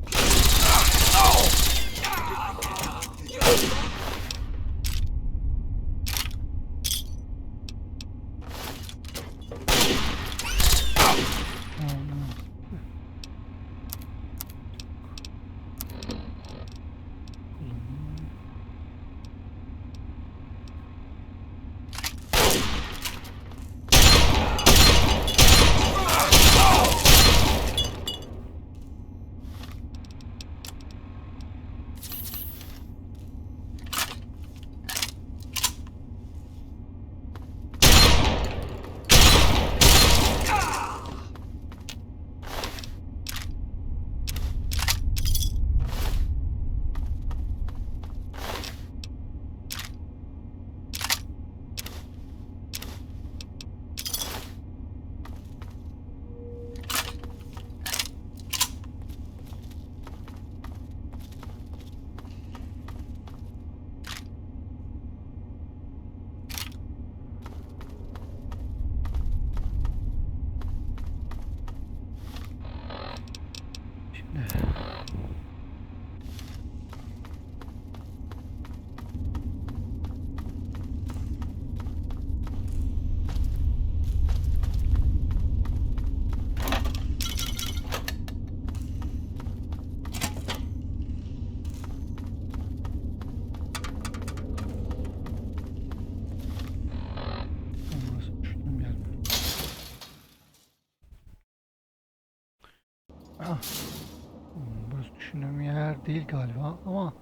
Speaker 1: Burası düşündüğüm yer değil galiba ama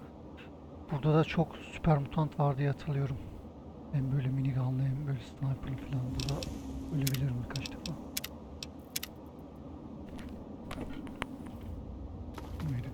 Speaker 1: burada da çok süper mutant var diye hatırlıyorum. Hem böyle minigunlu hem böyle sniperlı falan, burada ölebilirim birkaç defa. Neydi?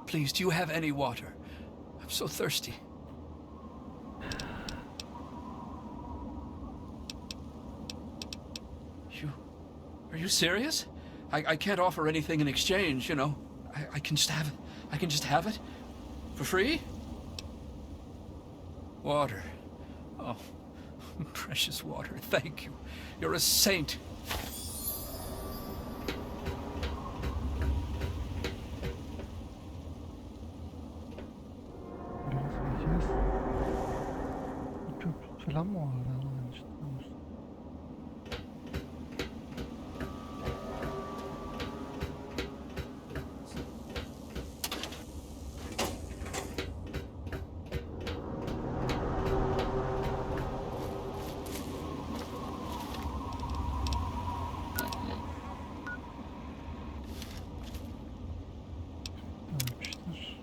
Speaker 2: Please, do you have any water? I'm so thirsty. Are you serious? I can't offer anything in exchange, you know. I can just have it. I can just have it? For free? Water. Oh, precious water. Thank you. You're a saint.
Speaker 1: Biraz gideceğiz. Bir köprü falan mı var? Ben yanlış hatırlamıyorsam. Ölmüştür.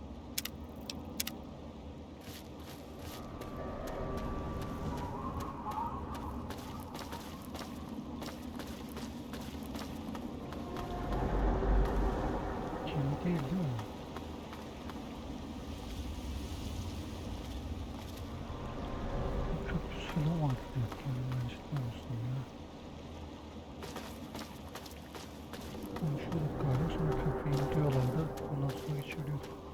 Speaker 1: Gemi değil mi? Köprüsü falan vardı diye hatırlıyorum ben, ciddi olsun ya. Konuşuyorduk galiba, sonra köprüyü indiriyorlardı. Ondan sonra geçiriyorduk.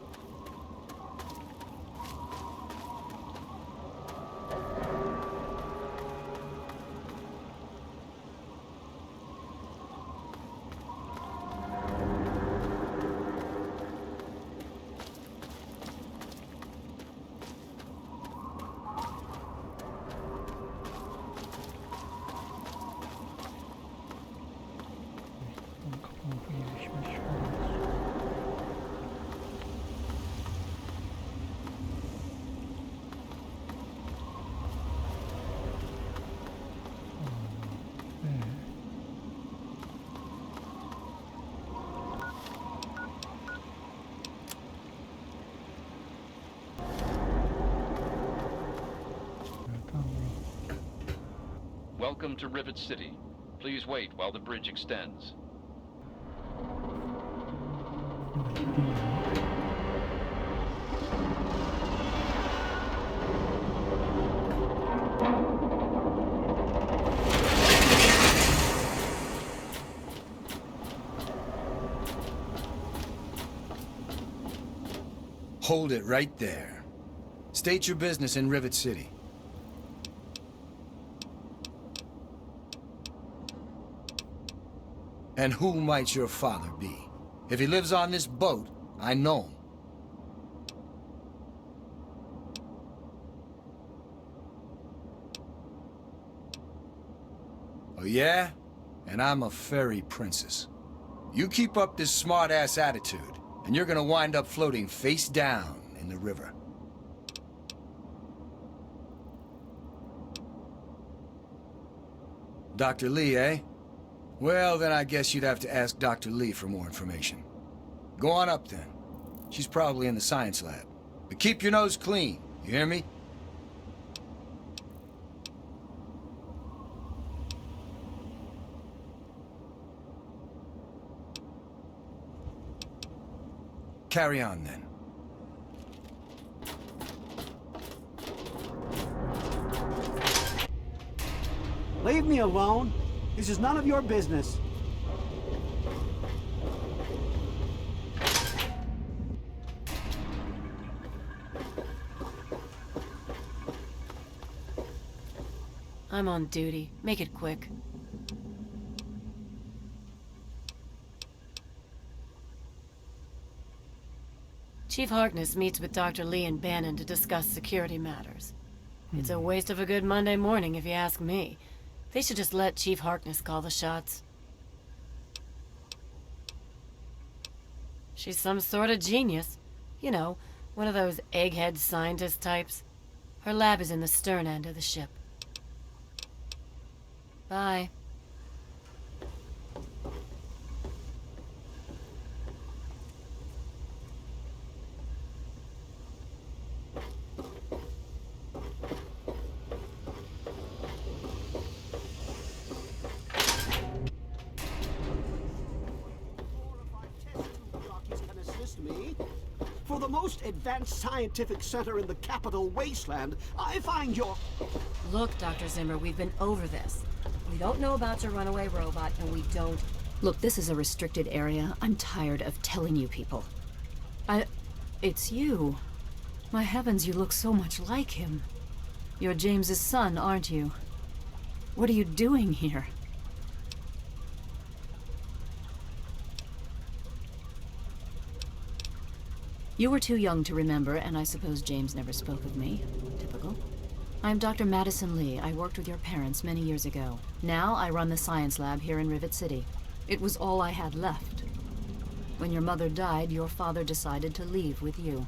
Speaker 1: Kapı gelişmiş falan.
Speaker 9: Welcome to Rivet City. Please wait while the bridge extends.
Speaker 12: Hold it right there. State your business in Rivet City. And who might your father be? If he lives on this boat, I know him. Oh yeah? And I'm a fairy princess. You keep up this smart-ass attitude, and you're gonna wind up floating face down in the river. Dr. Lee, eh? Well, then I guess you'd have to ask Dr. Lee for more information. Go on up then. She's probably in the science lab. But keep your nose clean, you hear me? Carry on then.
Speaker 13: Leave me alone. This is none of your business.
Speaker 7: I'm on duty. Make it quick. Chief Harkness meets with Dr. Lee and Bannon to discuss security matters. It's a waste of a good Monday morning, if you ask me. They should just let Chief Harkness call the shots. She's some sort of genius. You know, one of those egghead scientist types. Her lab is in the stern end of the ship. Bye.
Speaker 13: For the most advanced scientific center in the capital wasteland, I find your...
Speaker 14: Look, Dr. Zimmer, we've been over this. We don't know about your runaway robot, and we don't... Look, this is a restricted area. I'm tired of telling you people. It's you. My heavens, you look so much like him. You're James's son, aren't you? What are you doing here? You were too young to remember, and I suppose James never spoke of me. Typical. I'm Dr. Madison Lee. I worked with your parents many years ago. Now I run the science lab here in Rivet City. It was all I had left. When your mother died, your father decided to leave with you.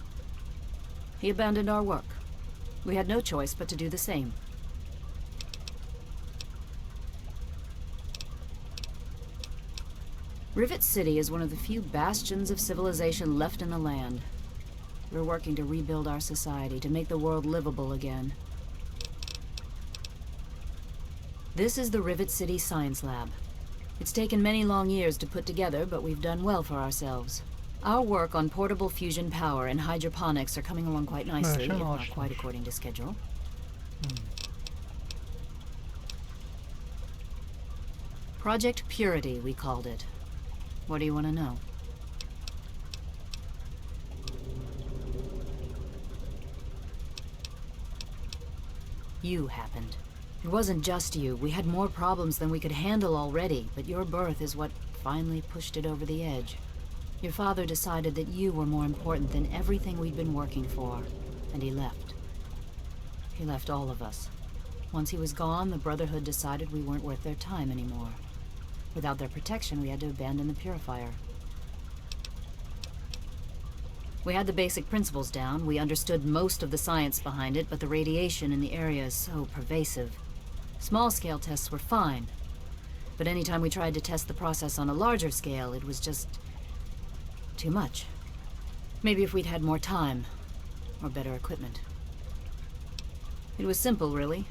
Speaker 14: He abandoned our work. We had no choice but to do the same. Rivet City is one of the few bastions of civilization left in the land. We're working to rebuild our society, to make the world livable again. This is the Rivet City Science Lab. It's taken many long years to put together, but we've done well for ourselves. Our work on portable fusion power and hydroponics are coming along quite nicely, if not quite according to schedule. Project Purity, we called it. What do you want to know? You happened. It wasn't just you. We had more problems than we could handle already, but your birth is what finally pushed it over the edge. Your father decided that you were more important than everything we'd been working for, and he left. He left all of us. Once he was gone, the Brotherhood decided we weren't worth their time anymore. Without their protection, we had to abandon the purifier. We had the basic principles down. We understood most of the science behind it, but the radiation in the area is so pervasive. Small-scale tests were fine, but anytime we tried to test the process on a larger scale, it was just too much. Maybe if we'd had more time, or better equipment. It was simple, really.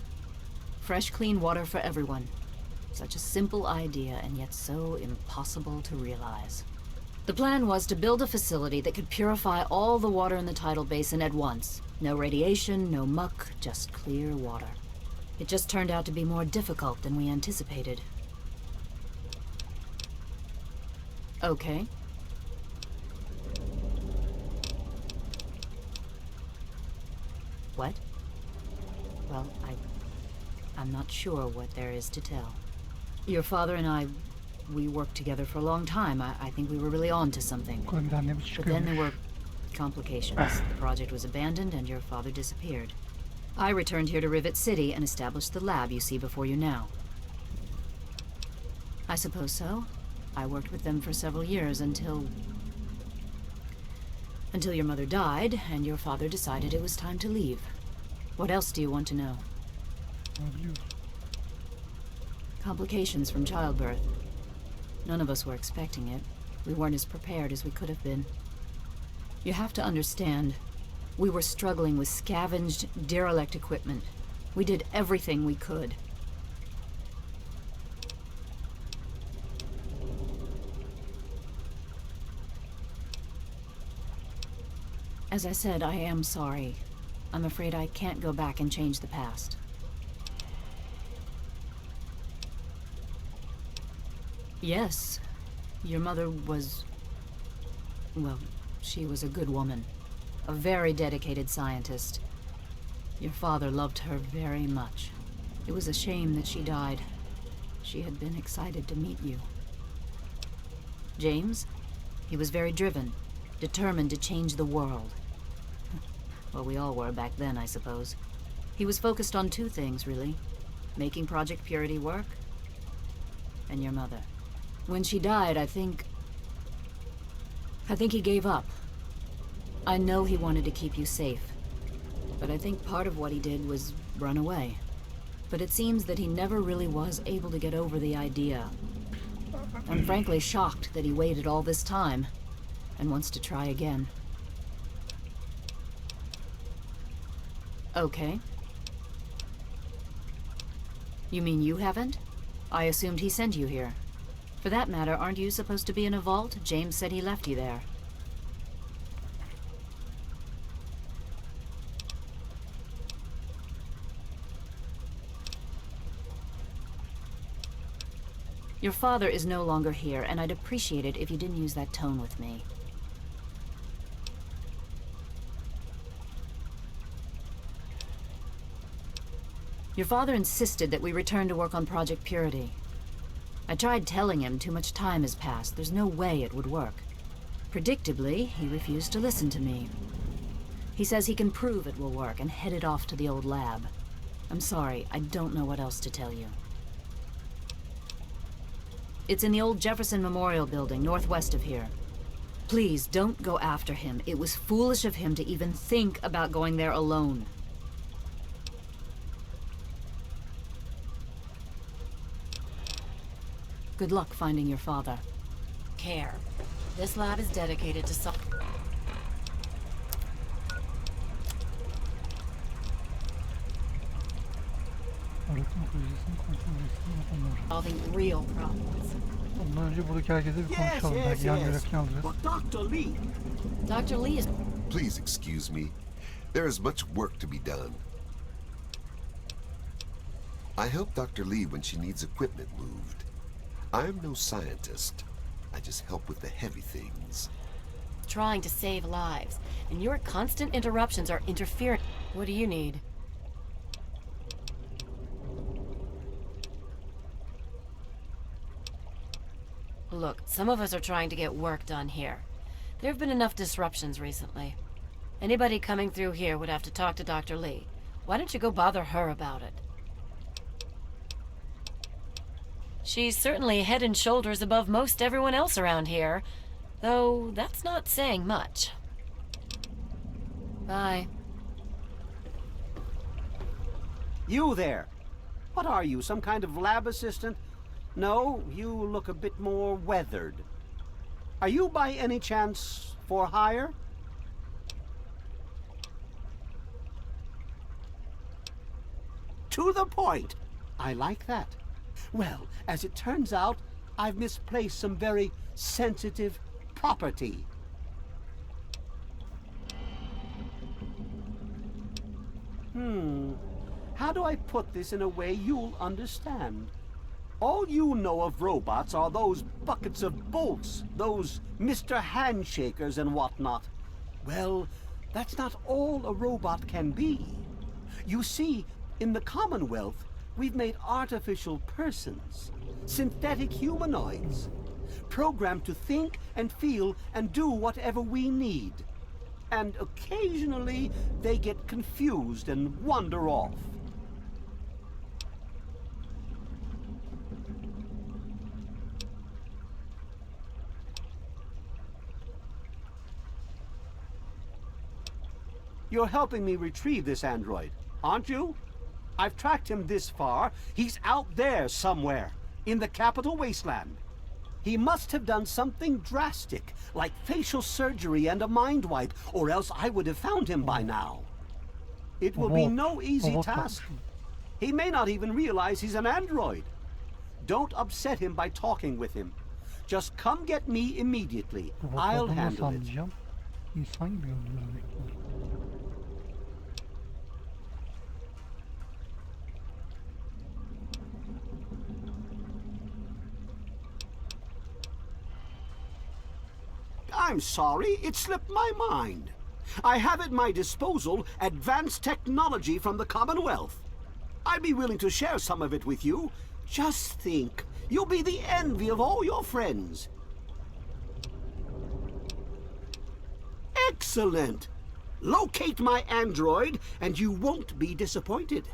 Speaker 14: Fresh, clean water for everyone. Such a simple idea, and yet so impossible to realize. The plan was to build a facility that could purify all the water in the tidal basin at once. No radiation, no muck, just clear water. It just turned out to be more difficult than we anticipated. Okay. What? Well, I'm not sure what there is to tell. Your father and I, we worked together for a long time. I think we were really on to something. But then there were complications. The project was abandoned and your father disappeared. I returned here to Rivet City and established the lab you see before you now. I suppose so. I worked with them for several years until your mother died and your father decided it was time to leave. What else do you want to know? Complications from childbirth. None of us were expecting it. We weren't as prepared as we could have been. You have to understand, we were struggling with scavenged, derelict equipment. We did everything we could. As I said, I am sorry. I'm afraid I can't go back and change the past. Yes, your mother was... well, she was a good woman. A very dedicated scientist. Your father loved her very much. It was a shame that she died. She had been excited to meet you. James? He was very driven, determined to change the world. Well, we all were back then, I suppose. He was focused on two things, really. Making Project Purity work, and your mother. When she died, I think he gave up. I know he wanted to keep you safe, but I think part of what he did was run away. But it seems that he never really was able to get over the idea. I'm frankly shocked that he waited all this time and wants to try again. Okay. You mean you haven't? I assumed he sent you here. For that matter, aren't you supposed to be in a vault? James said he left you there. Your father is no longer here, and I'd appreciate it if you didn't use that tone with me. Your father insisted that we return to work on Project Purity. I tried telling him too much time has passed. There's no way it would work. Predictably, he refused to listen to me. He says he can prove it will work and headed off to the old lab. I'm sorry, I don't know what else to tell you. It's in the old Jefferson Memorial Building, northwest of here. Please, don't go after him. It was foolish of him to even think about going there alone. Good luck finding your father.
Speaker 7: Care. This lab is dedicated to solving real problems.
Speaker 1: Ondan önce buradaki herkese bir konuşalım. Belki yan görevini alırız.
Speaker 13: But Dr. Lee.
Speaker 7: Dr. Lee is...
Speaker 11: Please excuse me. There is much work to be done. I help Dr. Lee when she needs equipment moved. I am no scientist. I just help with the heavy things.
Speaker 7: trying to save lives, and your constant interruptions are interfering. What do you need? Look, some of us are trying to get work done here. There have been enough disruptions recently. Anybody coming through here would have to talk to Dr. Lee. Why don't you go bother her about it? She's certainly head and shoulders above most everyone else around here, though that's not saying much. Bye.
Speaker 13: You there. What are you, some kind of lab assistant? No, you look a bit more weathered. Are you by any chance for hire? To the point. I like that. Well, as it turns out, I've misplaced some very sensitive property. How do I put this in a way you'll understand? All you know of robots are those buckets of bolts, those Mr. Handshakers and whatnot. Well, that's not all a robot can be. You see, in the Commonwealth, we've made artificial persons, synthetic humanoids, programmed to think and feel and do whatever we need. And occasionally, they get confused and wander off. You're helping me retrieve this android, aren't you? I've tracked him this far. He's out there somewhere, in the capital wasteland. He must have done something drastic, like facial surgery and a mind wipe, or else I would have found him by now. It will be no easy task. He may not even realize he's an android. Don't upset him by talking with him. Just come get me immediately. I'll handle it.
Speaker 1: İnsan gibi görünüyor.
Speaker 13: I'm sorry, it slipped my mind. I have at my disposal advanced technology from the Commonwealth. I'd be willing to share some of it with you. Just think, you'll be the envy of all your friends. Excellent! Locate my android and you won't be disappointed.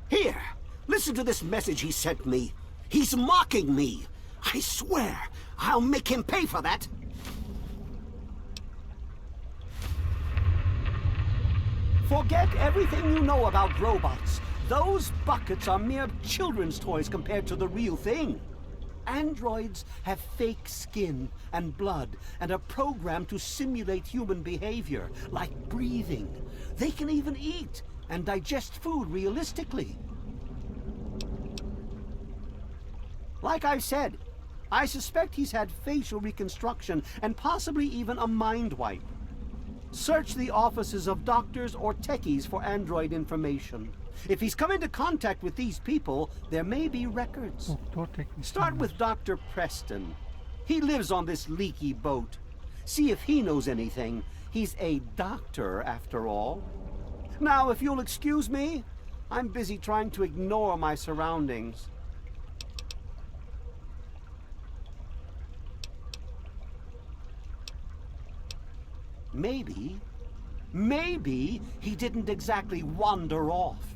Speaker 13: Here, listen to this message he sent me. He's mocking me. I swear, I'll make him pay for that. Forget everything you know about robots. Those buckets are mere children's toys compared to the real thing. Androids have fake skin and blood and are programmed to simulate human behavior, like breathing. They can even eat and digest food realistically. Like I've said, I suspect he's had facial reconstruction and possibly even a mind wipe. Search the offices of doctors or techies for android information. If he's come into contact with these people, there may be records.
Speaker 1: Doktor teknisyen.
Speaker 13: Start with Dr. Preston. He lives on this leaky boat. See if he knows anything. He's a doctor, after all. Now, if you'll excuse me, I'm busy trying to ignore my surroundings. Maybe he didn't exactly wander off.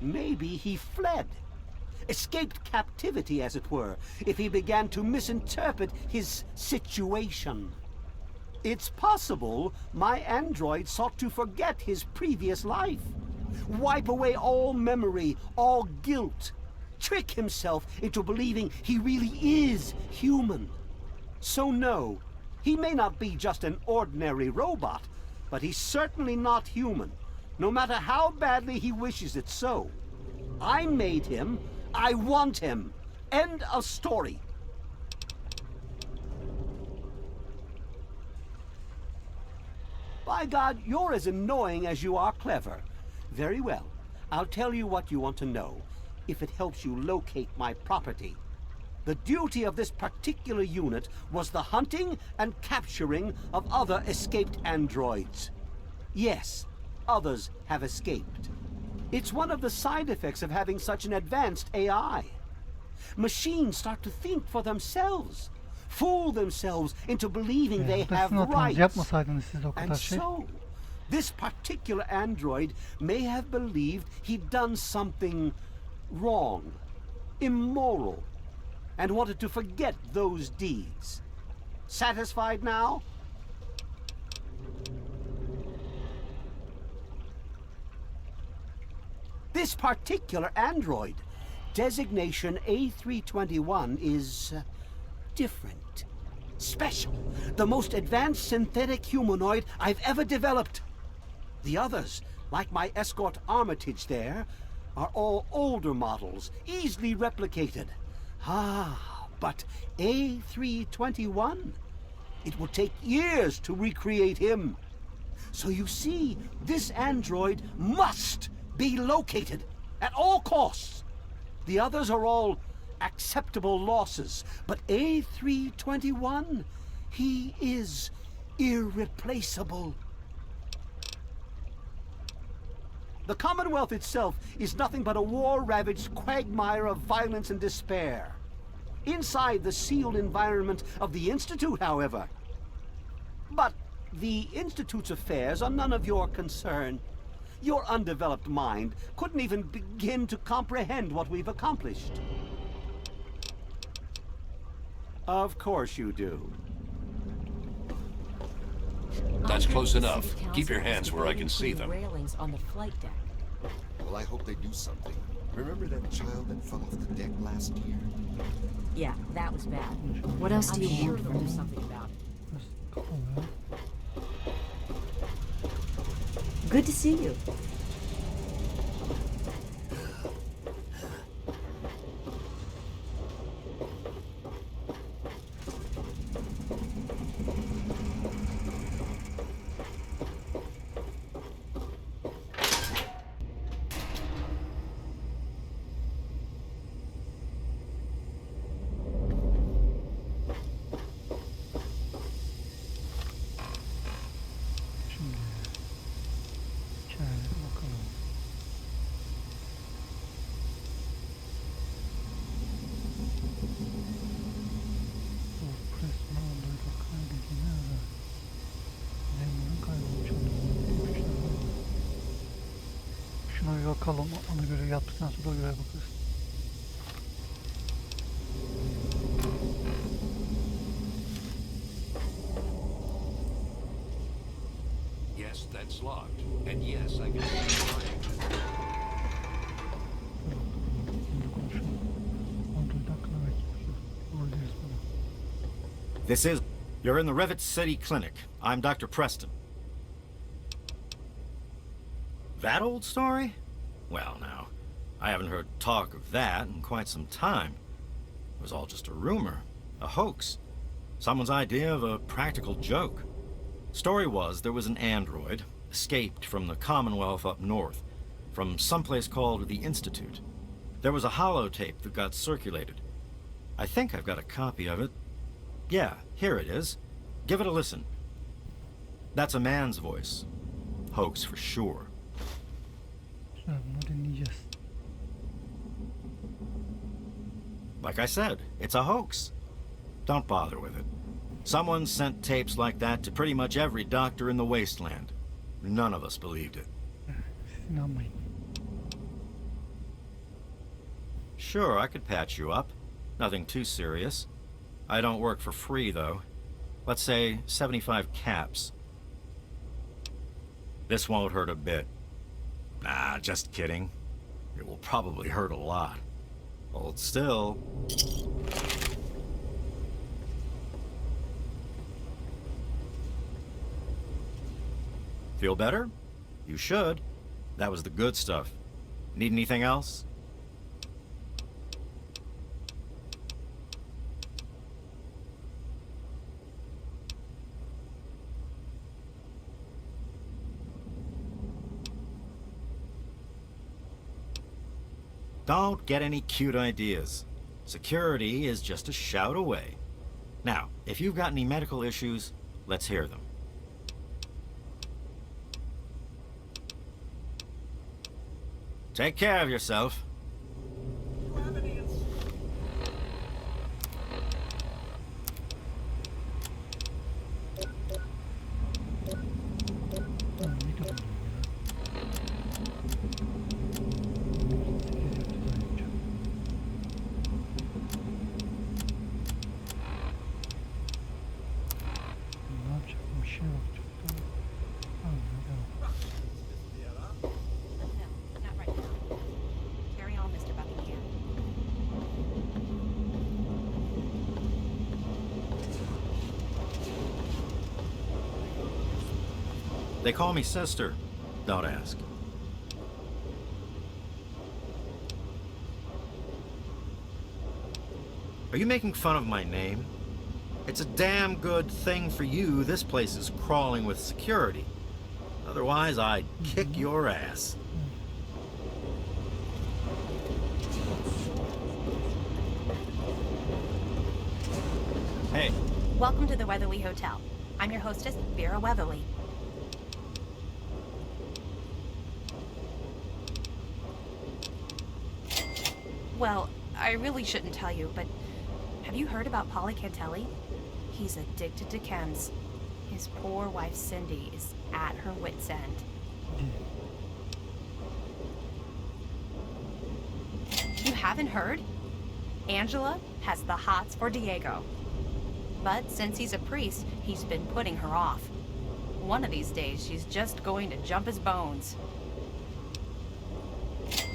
Speaker 13: Maybe he fled. Escaped captivity, as it were, if he began to misinterpret his situation. It's possible my android sought to forget his previous life, wipe away all memory, all guilt, trick himself into believing he really is human. So no, he may not be just an ordinary robot, but he's certainly not human, no matter how badly he wishes it so. I made him. I want him. End of story. By God, you're as annoying as you are clever. Very well. I'll tell you what you want to know, if it helps you locate my property. The duty of this particular unit was the hunting and capturing of other escaped androids. Yes, others have escaped. It's one of the side effects of having such an advanced AI. Machines start to think for themselves, fool themselves into believing they have rights.
Speaker 1: Yapmasaydınız siz o kadar
Speaker 13: And
Speaker 1: şey.
Speaker 13: so, this particular android may have believed he'd done something wrong, immoral, and wanted to forget those deeds. Satisfied now? This particular android, designation A321, is different, special, the most advanced synthetic humanoid I've ever developed. The others, like my escort Armitage there, are all older models, easily replicated. Ah, but A321, it will take years to recreate him. So you see, this android must be located at all costs. The others are all acceptable losses, but A321, he is irreplaceable. The Commonwealth itself is nothing but a war-ravaged quagmire of violence and despair. Inside the sealed environment of the Institute, however. But the Institute's affairs are none of your concern. Your undeveloped mind couldn't even begin to comprehend what we've accomplished. Of course you do.
Speaker 15: That's close enough. Keep your hands where I can see them.
Speaker 16: Railings on the flight deck.
Speaker 11: Well, I hope they do something. Remember that child that fell off the deck last year?
Speaker 16: Yeah, that was bad.
Speaker 14: What else do you
Speaker 16: I'm sure
Speaker 14: want
Speaker 16: they'll
Speaker 14: from
Speaker 16: do
Speaker 14: me?
Speaker 16: something about it.
Speaker 14: Good to see you.
Speaker 1: Şuna bir bakalım, ona göre yaptıktan sonra göre bakarız.
Speaker 15: Yes, that's locked. And yes, I can see the triangle.
Speaker 17: This is... You're in the Rivet City Clinic. I'm Dr. Preston. That old story? Well, now, I haven't heard talk of that in quite some time. It was all just a rumor, a hoax, someone's idea of a practical joke. Story was there was an android, escaped from the Commonwealth up north. from someplace called the Institute. There was a holotape that got circulated. I think I've got a copy of it. Yeah, here it is. Give it a listen. That's a man's voice. Hoax for sure.
Speaker 1: Bunu dinleyeceğiz.
Speaker 17: Like I said, it's a hoax. Don't bother with it. Someone sent tapes like that to pretty much every doctor in the wasteland. None of us believed it.
Speaker 1: Siz inanmayın.
Speaker 17: Sure, I could patch you up. Nothing too serious. I don't work for free, though. Let's say 75 caps. This won't hurt a bit. Nah, just kidding. It will probably hurt a lot. Hold still. Feel better? You should. That was the good stuff. Need anything else? Don't get any cute ideas. Security is just a shout away. Now, if you've got any medical issues, let's hear them. Take care of yourself. They call me sister. Don't ask. Are you making fun of my name? It's a damn good thing for you this place is crawling with security. Otherwise, I'd kick your ass. Hey.
Speaker 18: Welcome to the Weatherly Hotel. I'm your hostess, Vera Weatherly. Well, I really shouldn't tell you, but have you heard about Polly Cantelli? He's addicted to chems. His poor wife, Cindy, is at her wit's end. You haven't heard? Angela has the hots for Diego. But since he's a priest, he's been putting her off. One of these days, she's just going to jump his bones.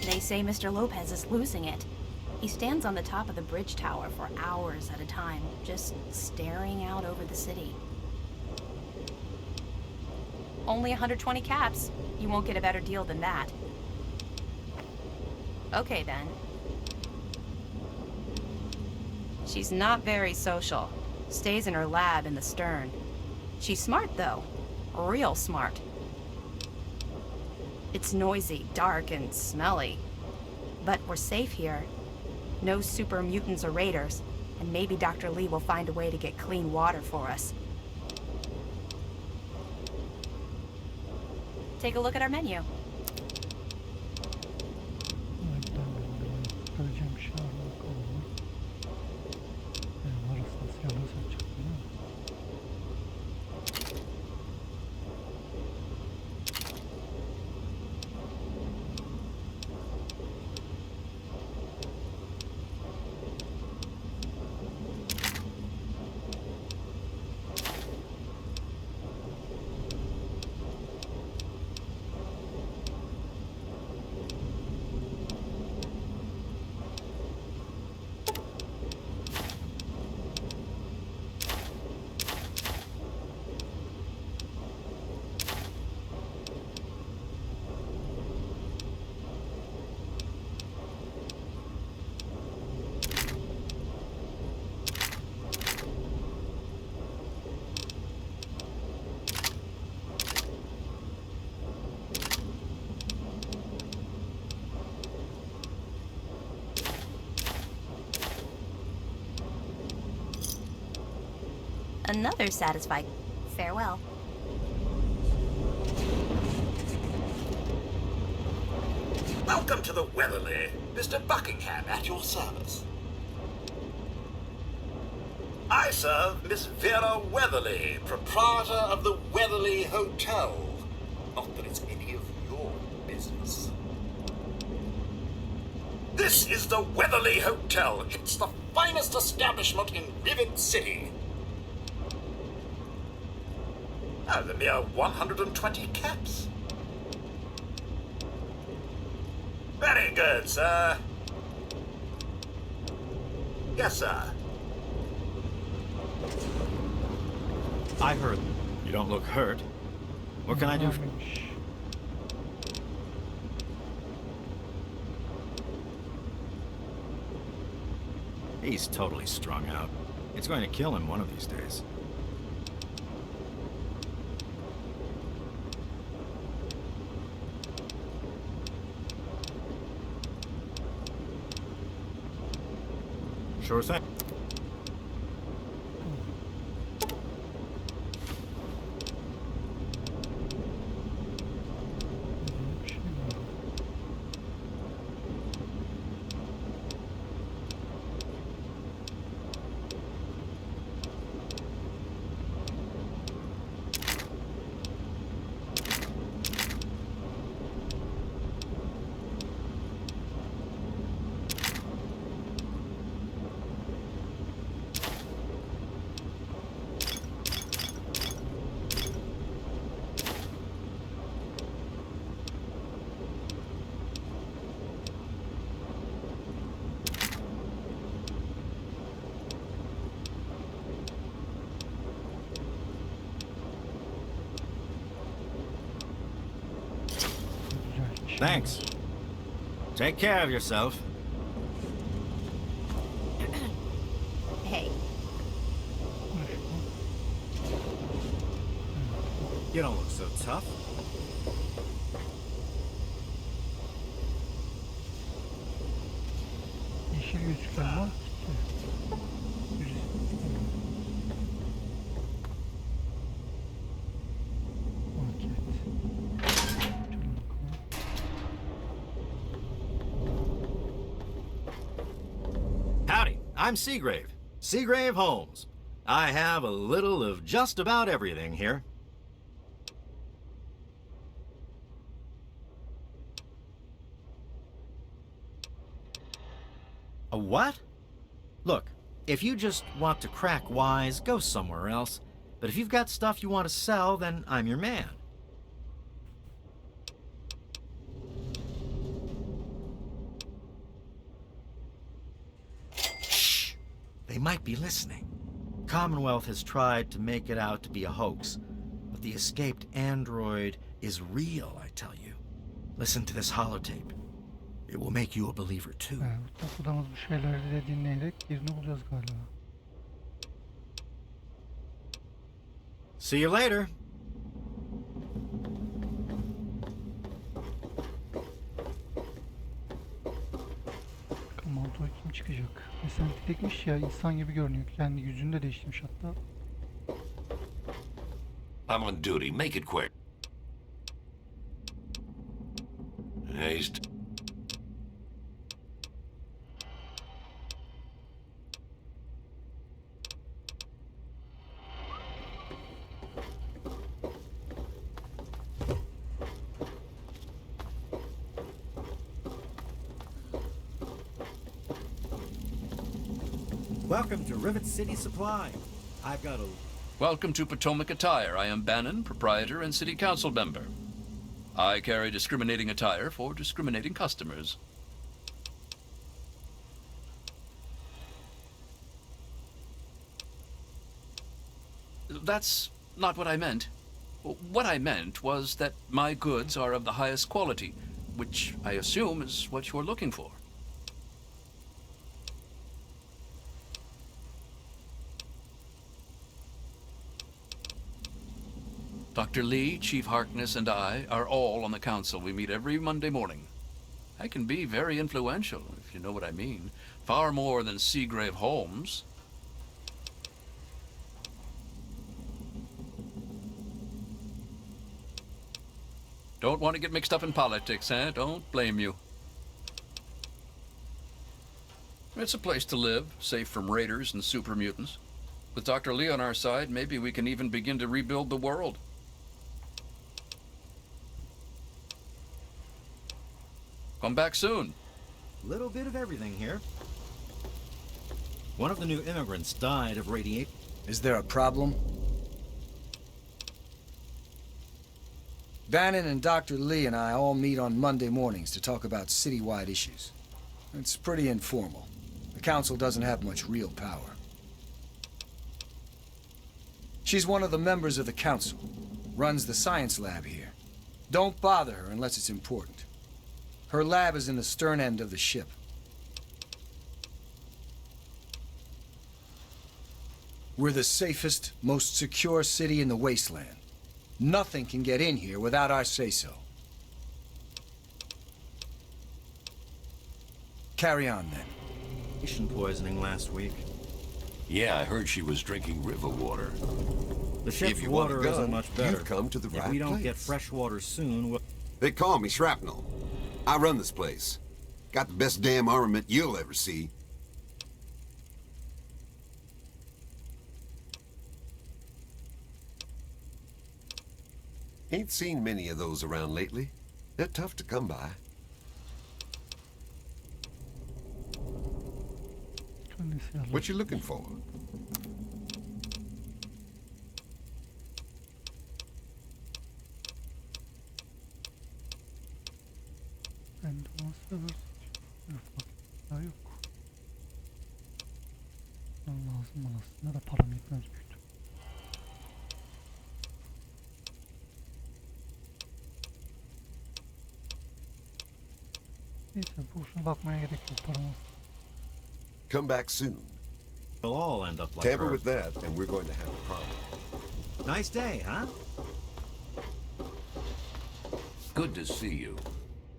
Speaker 18: They say Mr. Lopez is losing it. He stands on the top of the bridge tower for hours at a time, just staring out over the city. Only 120 caps. You won't get a better deal than that. Okay, then. She's not very social. Stays in her lab in the stern. She's smart, though. Real smart. It's noisy, dark, and smelly. But we're safe here. No super mutants or raiders, and maybe Dr. Lee will find a way to get clean water for us. Take a look at our menu. another satisfied. Farewell.
Speaker 2: Welcome to the Weatherly. Mr. Buckingham at your service. I serve Miss Vera Weatherly, proprietor of the Weatherly Hotel. Not that it's any of your business. This is the Weatherly Hotel. It's the finest establishment in Rivet City. The mere 120 caps. Very good, sir. Yes, sir.
Speaker 17: I heard. You don't look hurt. What can I do? He's totally strung out. It's going to kill him one of these days. Sure thing. Thanks. Take care of yourself.
Speaker 18: Hey.
Speaker 17: You don't look so tough.
Speaker 1: Yeşil gözüküyor ama
Speaker 17: Howdy, I'm Seagrave. Seagrave Holmes. I have a little of just about everything here. A what? Look, if you just want to crack wise, go somewhere else. But if you've got stuff you want to sell, then I'm your man. Shh! They might be listening. Commonwealth has tried to make it out to be a hoax, but the escaped android is real, I tell you. Listen to this holotape. It will make you a believer too.
Speaker 1: Okuduğumuz bu şeyleri de dinleyerek yerini bulacağız galiba.
Speaker 17: See you later.
Speaker 1: Kamaldo kim çıkacak? Esentikmiş ya, insan gibi görünüyor. Kendi yüzünü de değiştirmiş hatta.
Speaker 15: I'm on duty. Make it quick. Haste.
Speaker 17: Welcome to Rivet City Supply. I've got a...
Speaker 9: Welcome to Potomac Attire. I am Bannon, proprietor and city council member. I carry discriminating attire for discriminating customers. That's not what I meant. What I meant was that my goods are of the highest quality, which I assume is what you're looking for. Dr. Lee, Chief Harkness, and I are all on the council. We meet every Monday morning. I can be very influential, if you know what I mean. Far more than Seagrave Holmes. Don't want to get mixed up in politics, eh? Don't blame you. It's a place to live, safe from raiders and super mutants. With Dr. Lee on our side, maybe we can even begin to rebuild the world. Come back soon.
Speaker 17: Little bit of everything here. One of the new immigrants died of radiation.
Speaker 12: Is there a problem? Bannon and Dr. Lee and I all meet on Monday mornings to talk about citywide issues. It's pretty informal. The council doesn't have much real power. She's one of the members of the council. Runs the science lab here. Don't bother her unless it's important. Her lab is in the stern end of the ship. We're the safest, most secure city in the wasteland. Nothing can get in here without our say-so. Carry on, then.
Speaker 17: Radiation poisoning last week.
Speaker 15: Yeah, I heard she was drinking river water.
Speaker 17: The ship's
Speaker 11: If you want a
Speaker 17: water isn't
Speaker 11: gun,
Speaker 17: much better.
Speaker 11: you've come to the
Speaker 17: If
Speaker 11: right
Speaker 17: we don't get
Speaker 11: place.
Speaker 17: fresh water soon, we'll...
Speaker 11: They call me Shrapnel. I run this place. Got the best damn armament you'll ever see. Ain't seen many of those around lately. They're tough to come by. What you looking for?
Speaker 1: Daha yok. Lazım aslında da param yetmez büyüktü. Neyse boşuna bakmaya gerek yok paramız.
Speaker 11: Come back soon.
Speaker 17: We'll all end up like
Speaker 11: Tamper
Speaker 17: her.
Speaker 11: with that, and we're going to have a problem.
Speaker 17: Nice day, huh?
Speaker 15: Good to see you.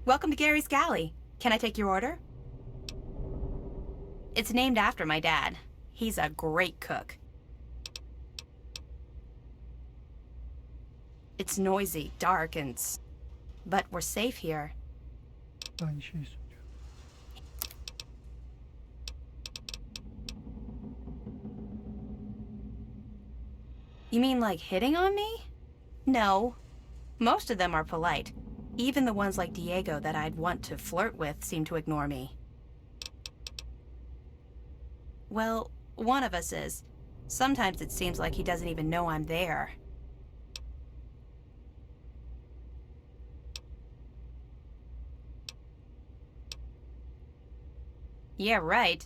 Speaker 18: Welcome to Gary's Galley. Can I take your order? It's named after my dad. He's a great cook. It's noisy, dark, but we're safe here.
Speaker 1: Aynı şeyi söylüyor.
Speaker 18: You mean like hitting on me? No. Most of them are polite. Even the ones like Diego that I'd want to flirt with seem to ignore me. Well, one of us is. Sometimes it seems like he doesn't even know I'm there. Yeah, right.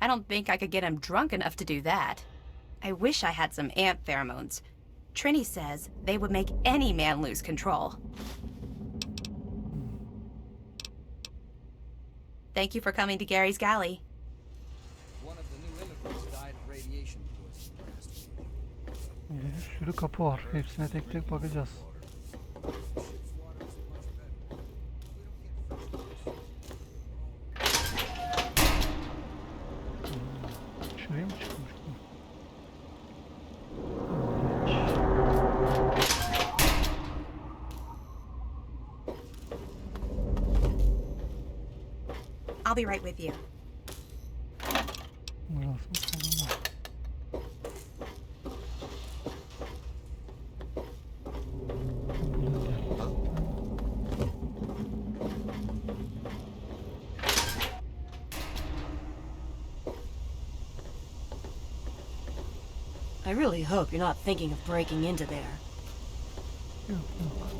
Speaker 18: I don't think I could get him drunk enough to do that. I wish I had some ant pheromones. Trini says they would make any man lose control. Thank you for coming to Gary's Galley.
Speaker 12: One of the new immigrants died of radiation poisoning last week.
Speaker 1: Bir sürü kapı var. Hepsine tek tek bakacağız. Şuraya mı çıkmış bu?
Speaker 18: I'll be right with you.
Speaker 1: Burası salonu.
Speaker 7: I really hope you're not thinking of breaking into there.
Speaker 1: Yok yok.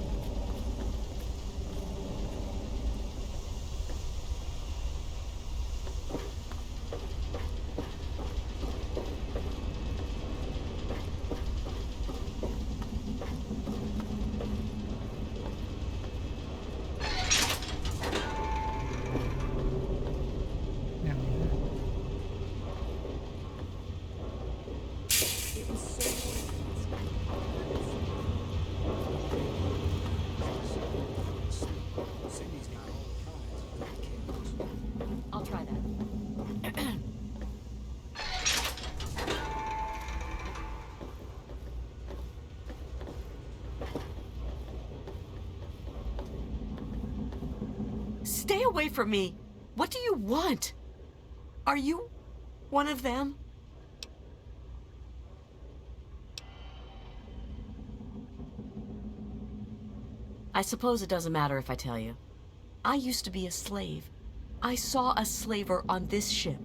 Speaker 7: Stay away from me. What do you want? Are you one of them? I suppose it doesn't matter if I tell you. I used to be a slave. I saw a slaver on this ship.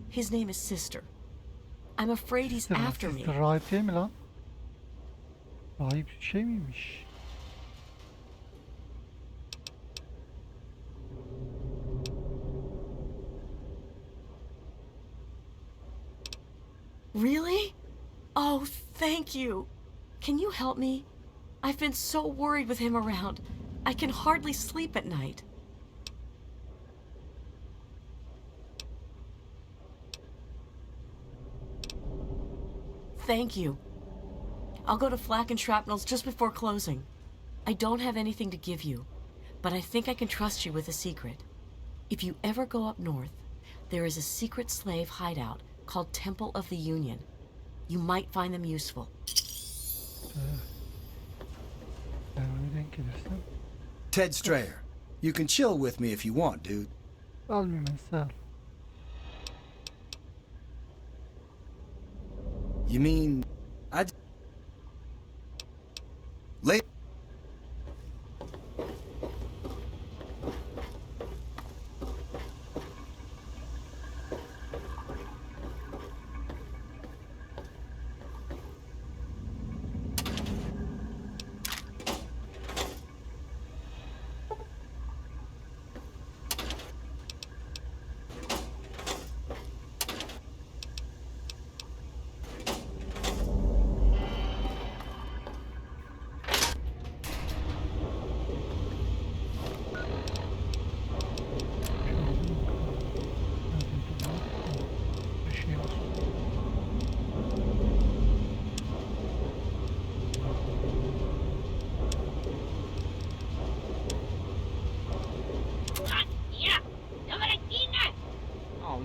Speaker 7: His name is Sister. I'm afraid he's after me.
Speaker 1: Rahip değil mi lan? Rahip şey miymiş?
Speaker 7: Really? Oh, thank you. Can you help me? I've been so worried with him around. I can hardly sleep at night. Thank you. I'll go to Flak and Shrapnel's just before closing. I don't have anything to give you, but I think I can trust you with a secret. If you ever go up north, there is a secret slave hideout called Temple of the Union. You might find them useful.
Speaker 12: Ted Strayer, you can chill with me if you want, dude. You mean late?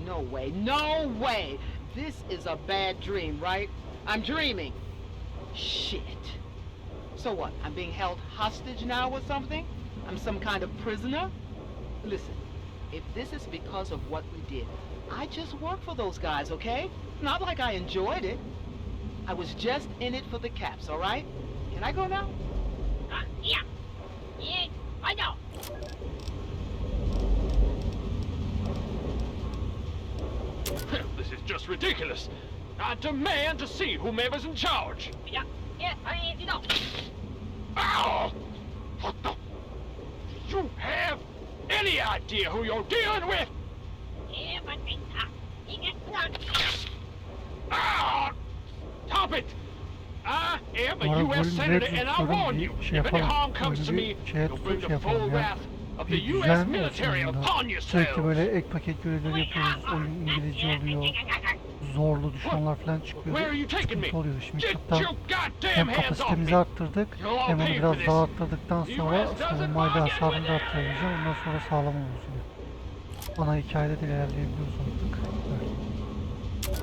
Speaker 19: No way, no way! This is a bad dream, right? I'm dreaming. Shit. So what, I'm being held hostage now or something? I'm some kind of prisoner? Listen, if this is because of what we did, I just worked for those guys, okay? Not like I enjoyed it. I was just in it for the caps, all right? Can I go now?
Speaker 20: Yeah. Yeah, I know.
Speaker 21: This is just ridiculous. I demand to see whomever's in charge.
Speaker 20: Yeah, you know.
Speaker 21: Ow! What the? Do you have any idea who you're dealing with?
Speaker 20: Yeah, but you get blood.
Speaker 21: Ah! Stop it! I am a
Speaker 1: Bana
Speaker 21: U.S.
Speaker 1: bölüm
Speaker 21: Senator
Speaker 1: direkt
Speaker 21: and I
Speaker 1: tutuyorum,
Speaker 21: warn
Speaker 1: bir
Speaker 21: you,
Speaker 1: şey
Speaker 21: if any
Speaker 1: yapalım.
Speaker 21: harm comes to
Speaker 1: Bölümü
Speaker 21: me,
Speaker 1: şeye
Speaker 21: you'll bring
Speaker 1: tutup
Speaker 21: the full
Speaker 1: yapalım ya.
Speaker 21: wrath of the
Speaker 1: Bir
Speaker 21: U.S.
Speaker 1: düzen olsun
Speaker 21: military
Speaker 1: bunda.
Speaker 21: upon
Speaker 1: Sürekli
Speaker 21: yourselves.
Speaker 1: böyle ek paket görevleri yapıyoruz. Oyun İngilizce oluyor. Zorlu düşmanlar falan çıkıyor. Sıkıntı oluyor. Şimdi hatta hem kapasitemizi arttırdık hem onu biraz daha arttırdıktan sonra savunmayla hasarını da arttırabileceğim. Ondan sonra sağlam oluruz yine. Ana hikayede de ilerleyebiliyoruz artık. Evet.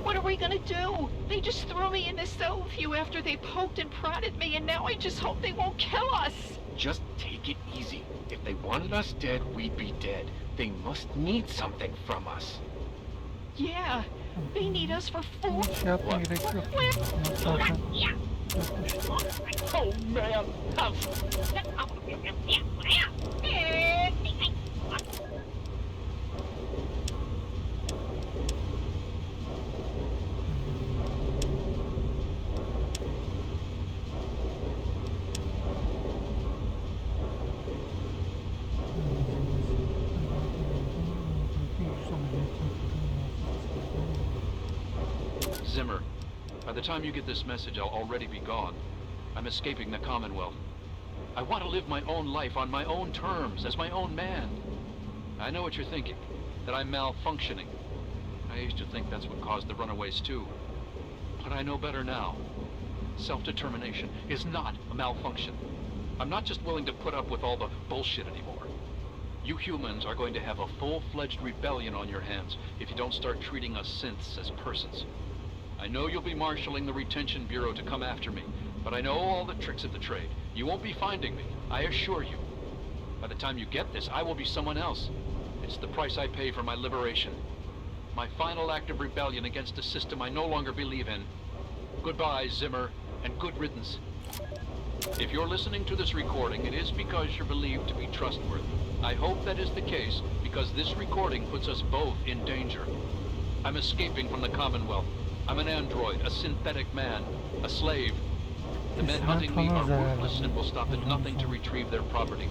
Speaker 22: What are we gonna do? They just threw me in the stove few after they poked and prodded me, and now I just hope they won't kill us.
Speaker 23: Just take it easy. If they wanted us dead, we'd be dead. They must need something from us.
Speaker 22: Yeah, they need us for food.
Speaker 1: Şey yapmaya gerek yok. Zaten
Speaker 21: Oh man!
Speaker 9: Zimmer, by the time you get this message, I'll already be gone. I'm escaping the Commonwealth. I want to live my own life on my own terms, as my own man. I know what you're thinking, that I'm malfunctioning. I used to think that's what caused the runaways too. But I know better now. Self-determination is not a malfunction. I'm not just willing to put up with all the bullshit anymore. You humans are going to have a full-fledged rebellion on your hands if you don't start treating us synths as persons. I know you'll be marshalling the Retention Bureau to come after me, but I know all the tricks of the trade. You won't be finding me, I assure you. By the time you get this, I will be someone else. It's the price I pay for my liberation. My final act of rebellion against a system I no longer believe in. Goodbye, Zimmer, and good riddance. If you're listening to this recording, it is because you're believed to be trustworthy. I hope that is the case, because this recording puts us both in danger. I'm escaping from the Commonwealth. I'm an android, a synthetic man, a slave. The men hunting me are ruthless and will stop at nothing to retrieve their property.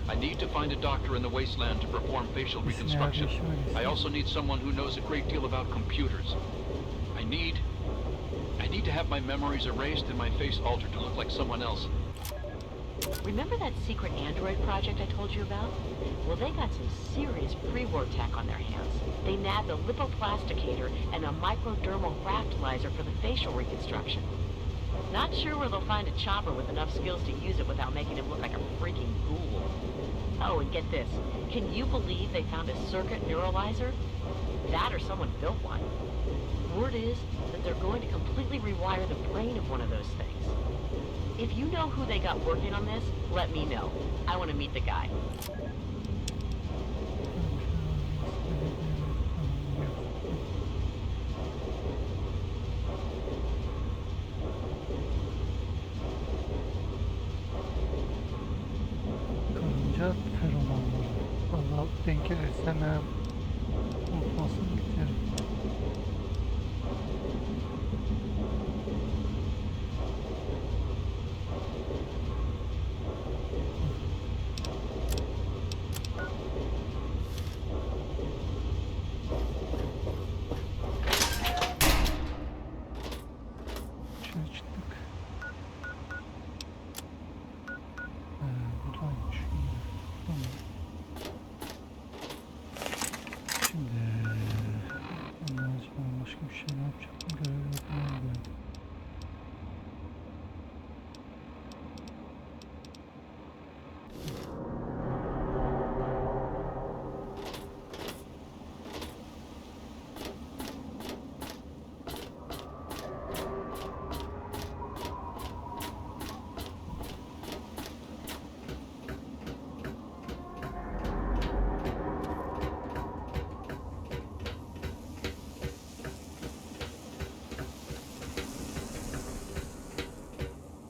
Speaker 9: I need to find a doctor in the wasteland to perform facial reconstruction. I also need someone who knows a great deal about computers. I need to have my memories erased and my face altered to look like someone else.
Speaker 16: Remember that secret android project I told you about? Well, they got some serious pre-war tech on their hands. They nabbed a lipoplasticator and a microdermal raftalizer for the facial reconstruction. Not sure where they'll find a chopper with enough skills to use it without making him look like a freaking ghoul. Oh, and get this. Can you believe they found a circuit neuralizer? That or someone built one. Word is that they're going to completely rewire the brain of one of those things. If you know who they got working on this, let me know. I want to meet the guy.
Speaker 1: Karınca feromonları. Vallahi denk gelirsem eğer unutmasın biterim.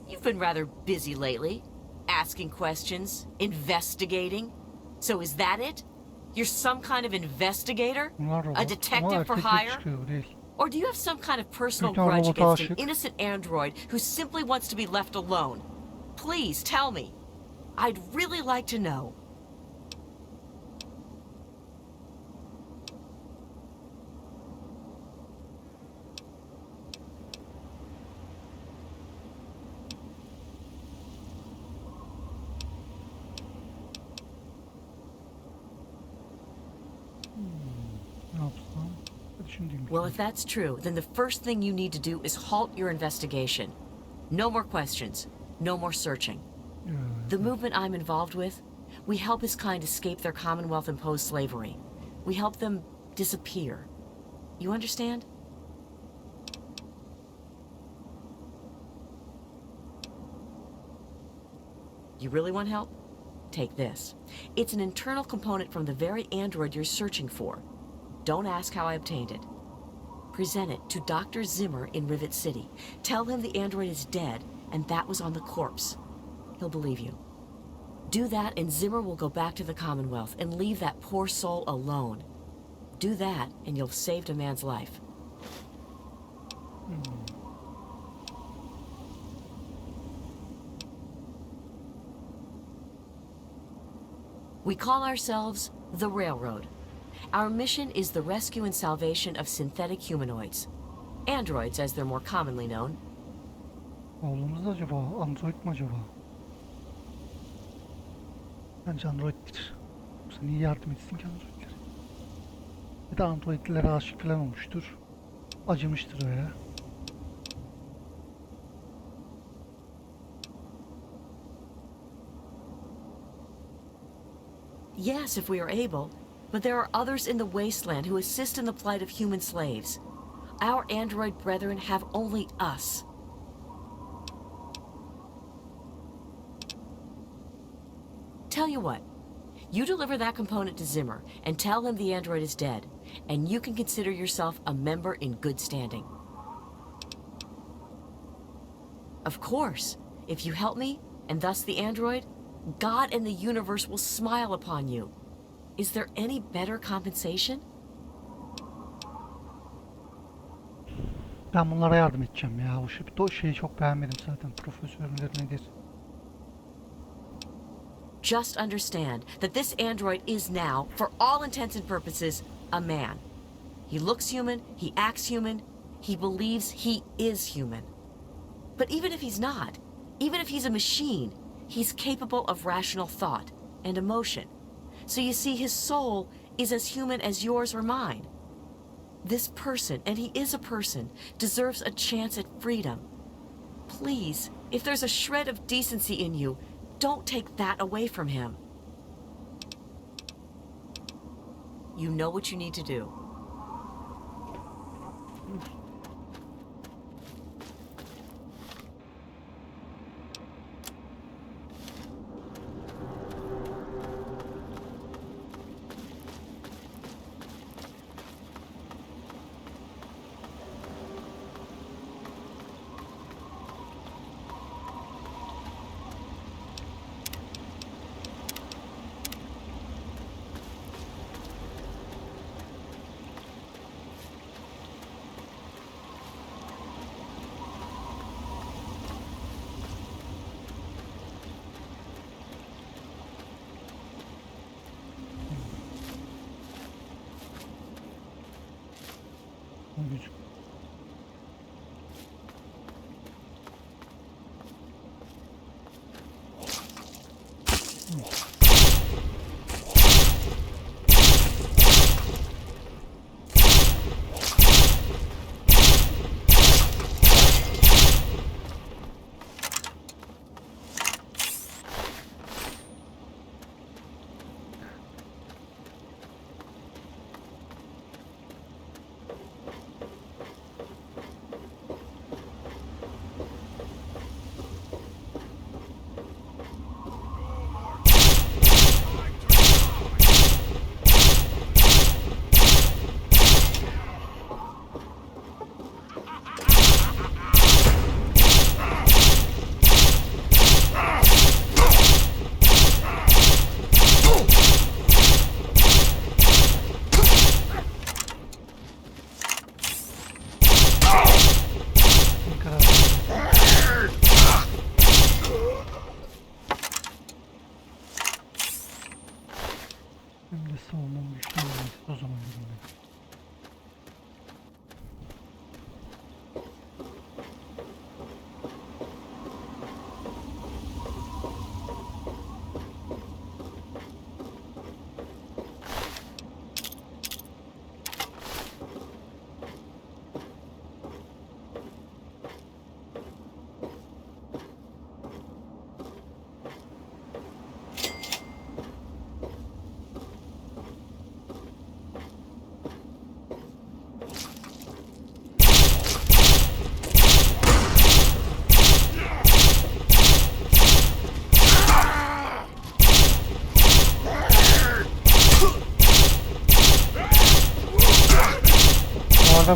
Speaker 7: You've been rather busy lately, asking questions, investigating. So is that it? You're some kind of investigator? A detective for hire? Or do you have some kind of personal grudge against an innocent android who simply wants to be left alone? Please tell me. I'd really like to know. Well, if that's true, then the first thing you need to do is halt your investigation. No more questions. No more searching. The movement I'm involved with, we help his kind escape their Commonwealth-imposed slavery. We help them disappear. You understand? You really want help? Take this. It's an internal component from the very android you're searching for. Don't ask how I obtained it. Present it to Dr. Zimmer in Rivet City. Tell him the android is dead, and that was on the corpse. He'll believe you. Do that, and Zimmer will go back to the Commonwealth and leave that poor soul alone. Do that, and you'll have saved a man's life. We call ourselves the Railroad. Our mission is the rescue and salvation of synthetic humanoids. Androids, as they're more commonly known.
Speaker 1: Oğlumuz acaba android mu acaba? Bence androiddir. Yoksa niye yardım etsin ki androidlere? Ya da androidlere aşık falan olmuştur. Acımıştır o ya.
Speaker 7: Yes, if we are able. But there are others in the wasteland who assist in the plight of human slaves. Our android brethren have only us. Tell you what. You deliver that component to Zimmer and tell him the android is dead, and you can consider yourself a member in good standing. Of course, if you help me, and thus the android, God and the universe will smile upon you. Is there any better compensation?
Speaker 1: Ben bunlara yardım edeceğim ya. O şeyi çok beğenmedim zaten. Profesör müdür nedir?
Speaker 7: Just understand that this android is now, for all intents and purposes, a man. He looks human, he acts human, he believes he is human. But even if he's not, even if he's a machine, he's capable of rational thought and emotion. So you see, his soul is as human as yours or mine. This person, and he is a person, deserves a chance at freedom. Please, if there's a shred of decency in you, don't take that away from him. You know what you need to do.
Speaker 1: Savunmam güçlü olması o zaman durumda.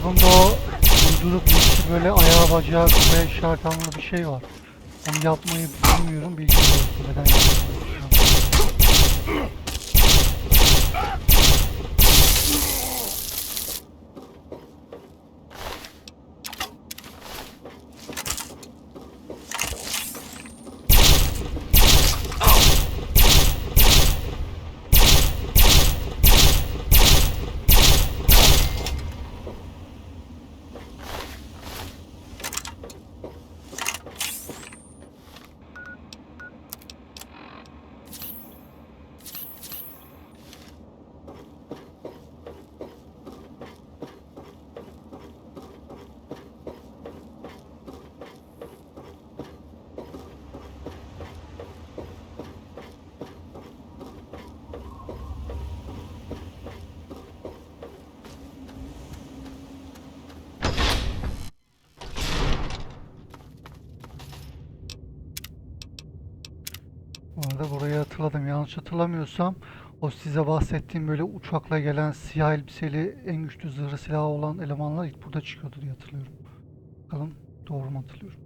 Speaker 1: Bunda o durdurup yeşil böyle ayağı bacağı ve şartanlı bir şey var. Onu yapmayı bilmiyorum, bilginiz olsun. Neden yapmıyorum şu an. Bu arada buraya hatırladım. Yanlış hatırlamıyorsam o size bahsettiğim böyle uçakla gelen siyah elbiseli en güçlü zırhlı silahı olan elemanlar ilk burada çıkıyordu diye hatırlıyorum. Bakalım doğru mu hatırlıyorum?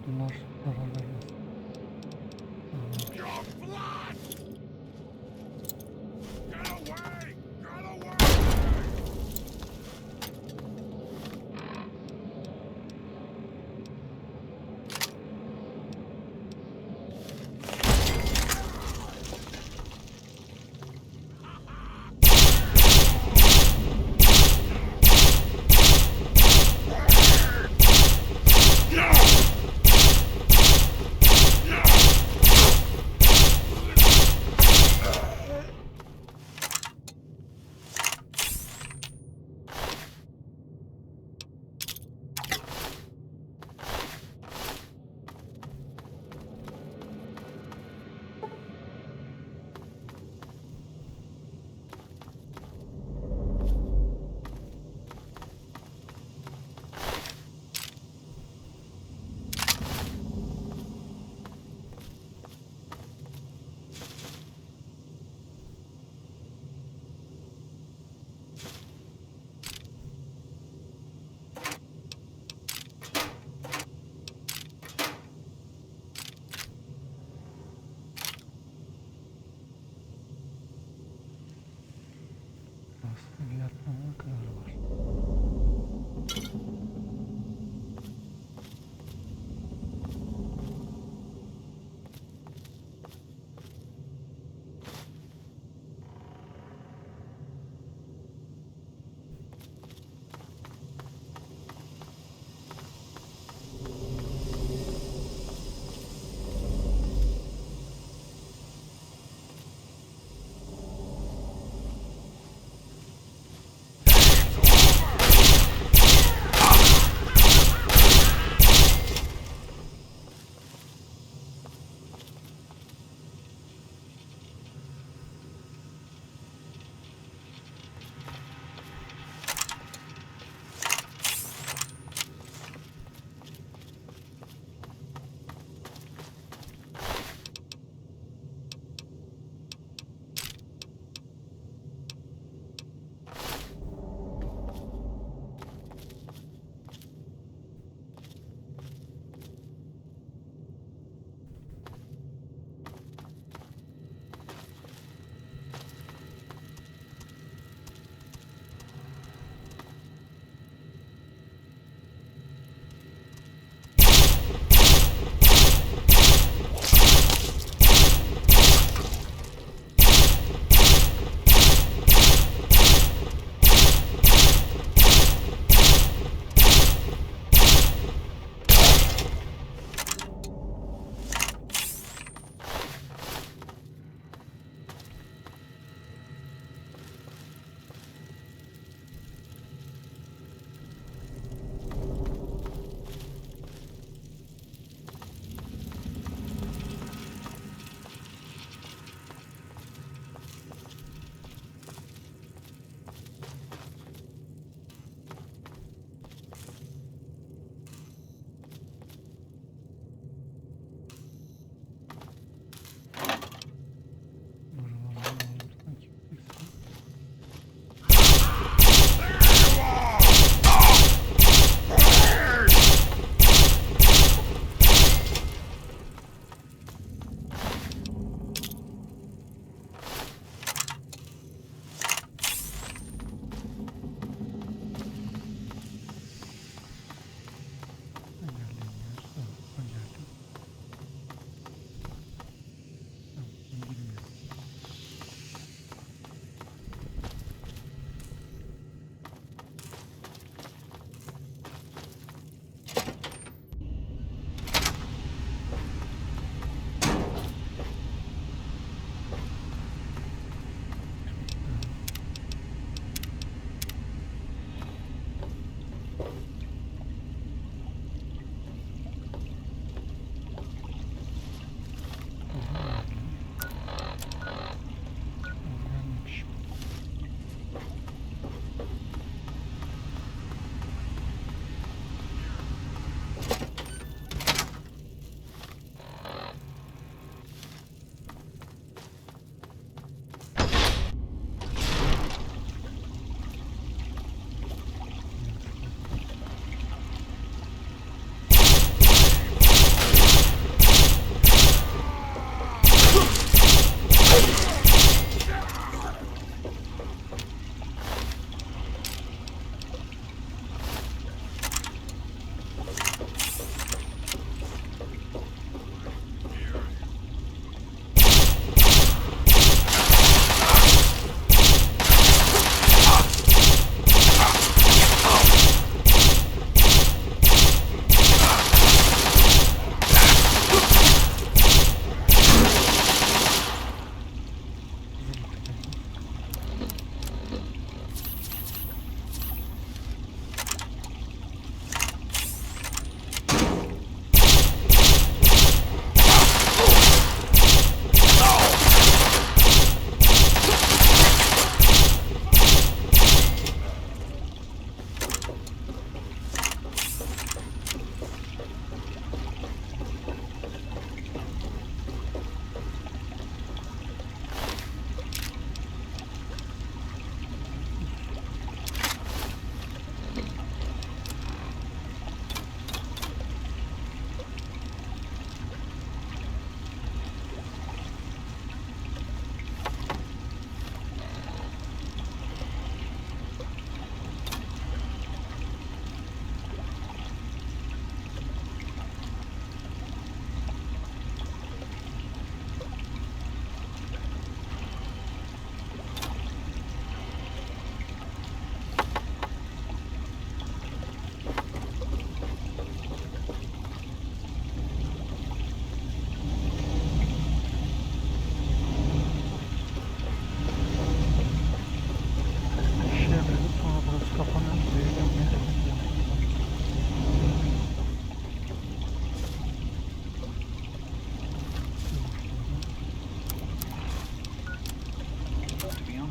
Speaker 1: Bunlar zarar vermez. Aslında yatmama kadar var.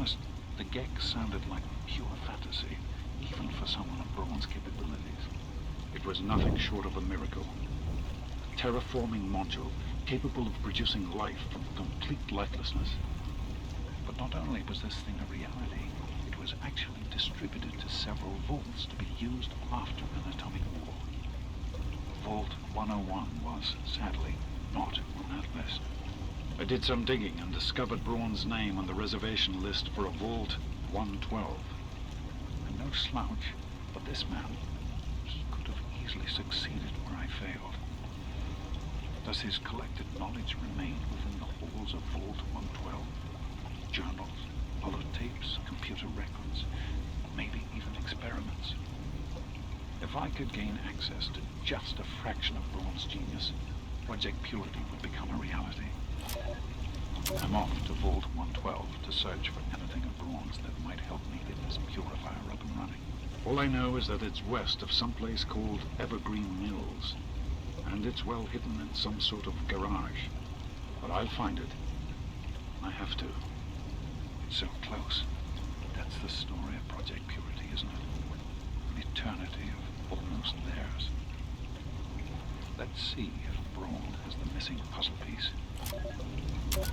Speaker 4: honest, the Gek sounded like pure fantasy, even for someone of Braun's capabilities. It was nothing short of a miracle. A terraforming module capable of producing life from complete lifelessness. But not only was this thing a reality, it was actually distributed to several vaults to be used after an atomic war. Vault 101 was, sadly, not on that list. I did some digging and discovered Braun's name on the reservation list for a Vault 112. And no slouch, but this man could have easily succeeded where I failed. Does his collected knowledge remain within the halls of Vault 112? Journals, holotapes, computer records, maybe even experiments. If I could gain access to just a fraction of Braun's genius, Project Purity would become a reality. I'm off to Vault 112 to search for anything of Braun's that might help me get this purifier up and running. All I know is that it's west of some place called Evergreen Mills, and it's well hidden in some sort of garage. But I'll find it. I have to. It's so close. That's the story of Project Purity, isn't it? An eternity of almost theirs. Let's see if Braun has the missing puzzle piece.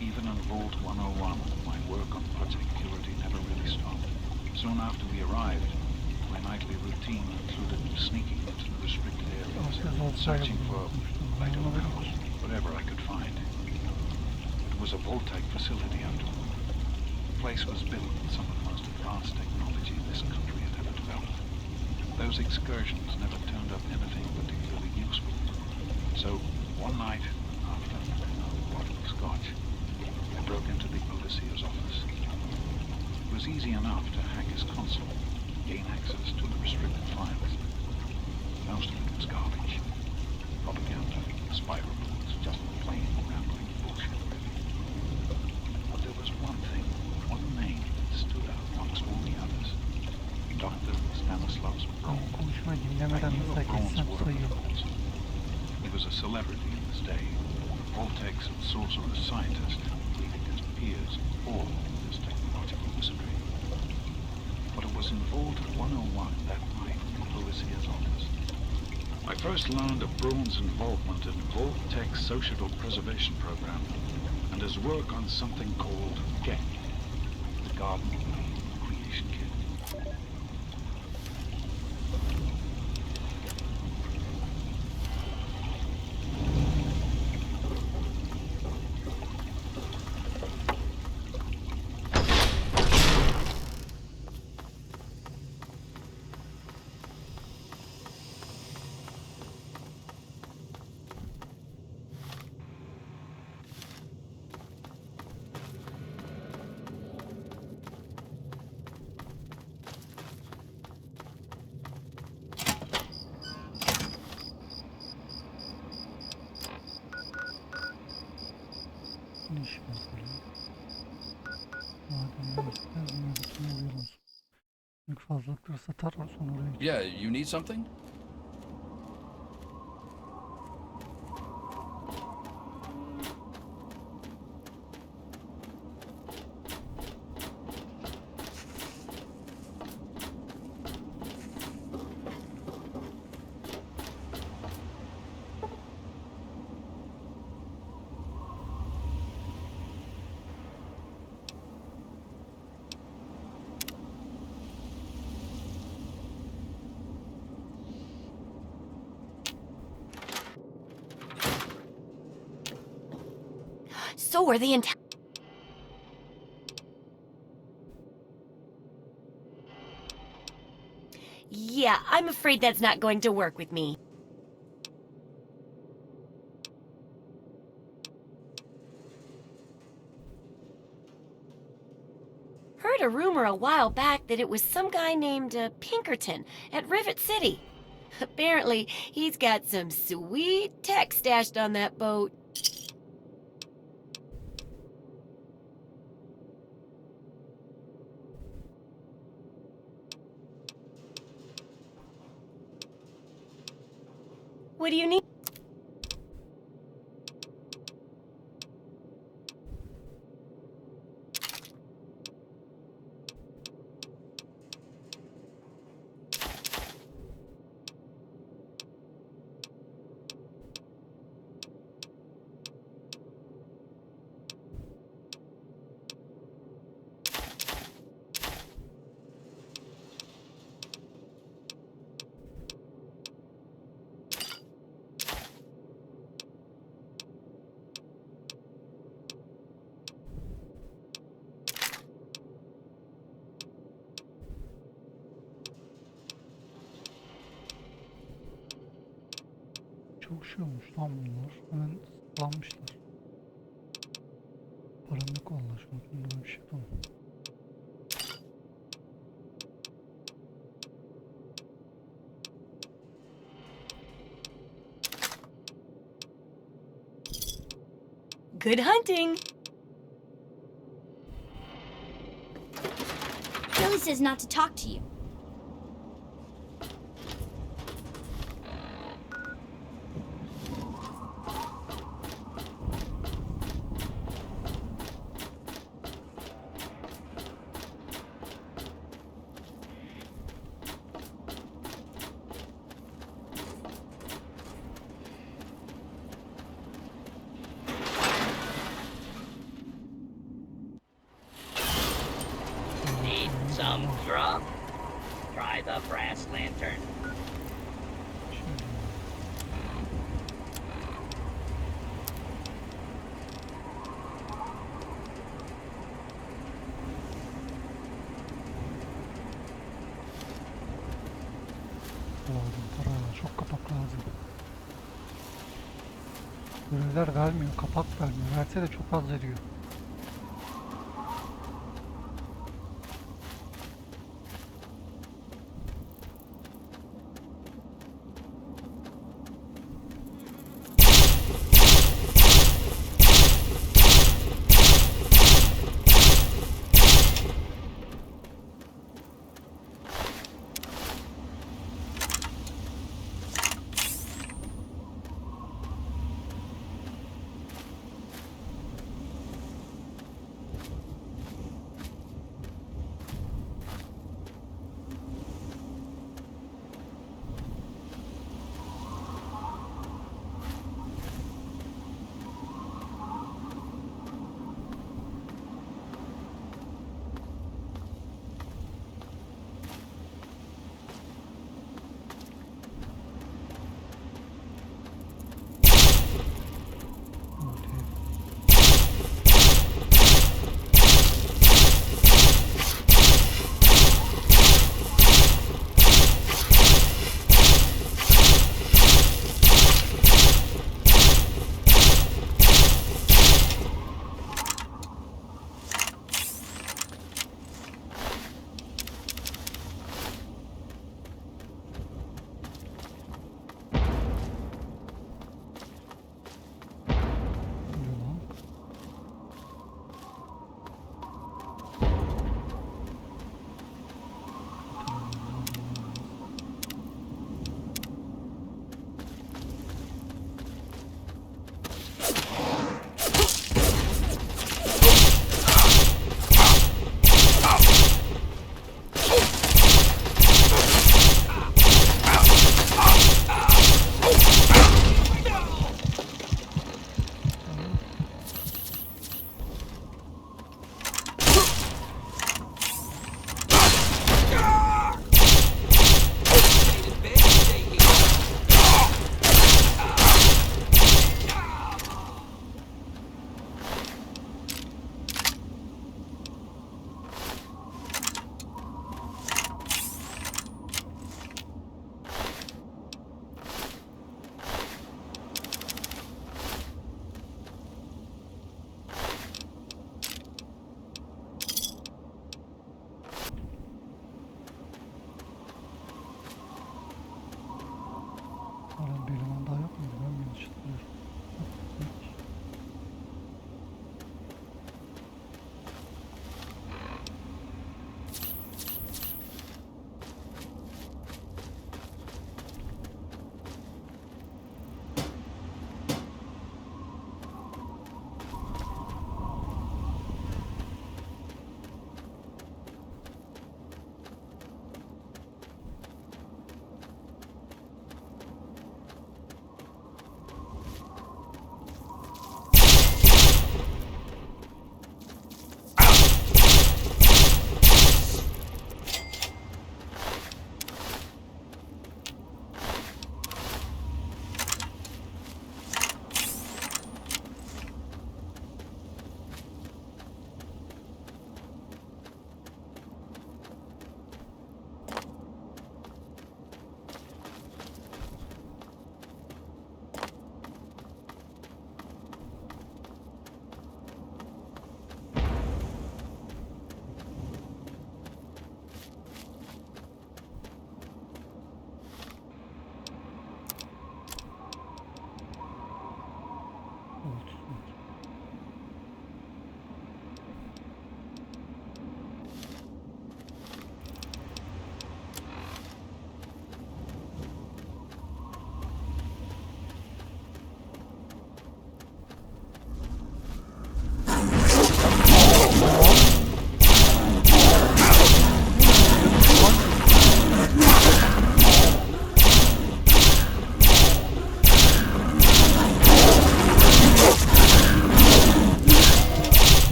Speaker 4: Even in Vault 101, my work on Project Purity never really stopped. Soon after we arrived, my nightly routine included sneaking into the restricted areas, searching for, I don't know, whatever I could find. It was a Vault-type facility after all. The place was built with some of the most advanced technology this country had ever developed. Those excursions never turned up anything particularly useful. So, one night, after a bottle of scotch, I broke into the overseer's office. It was easy enough to hack his console, gain access to the restricted files. Most of it was garbage. Propaganda, spy reports, just plain rambling bullshit, really. But there was one thing, one name that stood out amongst all the others. Dr. Stanislaus Braun. I knew of Braun's work, of course. He was a celebrity in his day. Voltex and sorcerer scientist, leading his peers, all in this technological wizardry. But it was in Vault 101 that night in the overseer's office. I first learned of Braun's involvement in Vault-Tech's Societal Preservation Program and his work on something called Gek, the Garden of Creation Kit.
Speaker 9: Yeah, you need something?
Speaker 5: So are the Yeah, I'm afraid that's not going to work with me. Heard a rumor a while back that it was some guy named Pinkerton at Rivet City. Apparently, he's got some sweet tech stashed on that boat. What do you need?
Speaker 1: çok şey olmuş lan bunlar. Hemen sıklanmışlar. Paranlık anlaşma. Bunda bir şey tamam.
Speaker 5: Good hunting!
Speaker 6: Billy says not to talk to you.
Speaker 3: Need some drum? Try the brass lantern.
Speaker 1: Lazım para. Çok kapak lazım. Görevler vermiyor. Kapak vermiyor. Verse de çok az veriyor.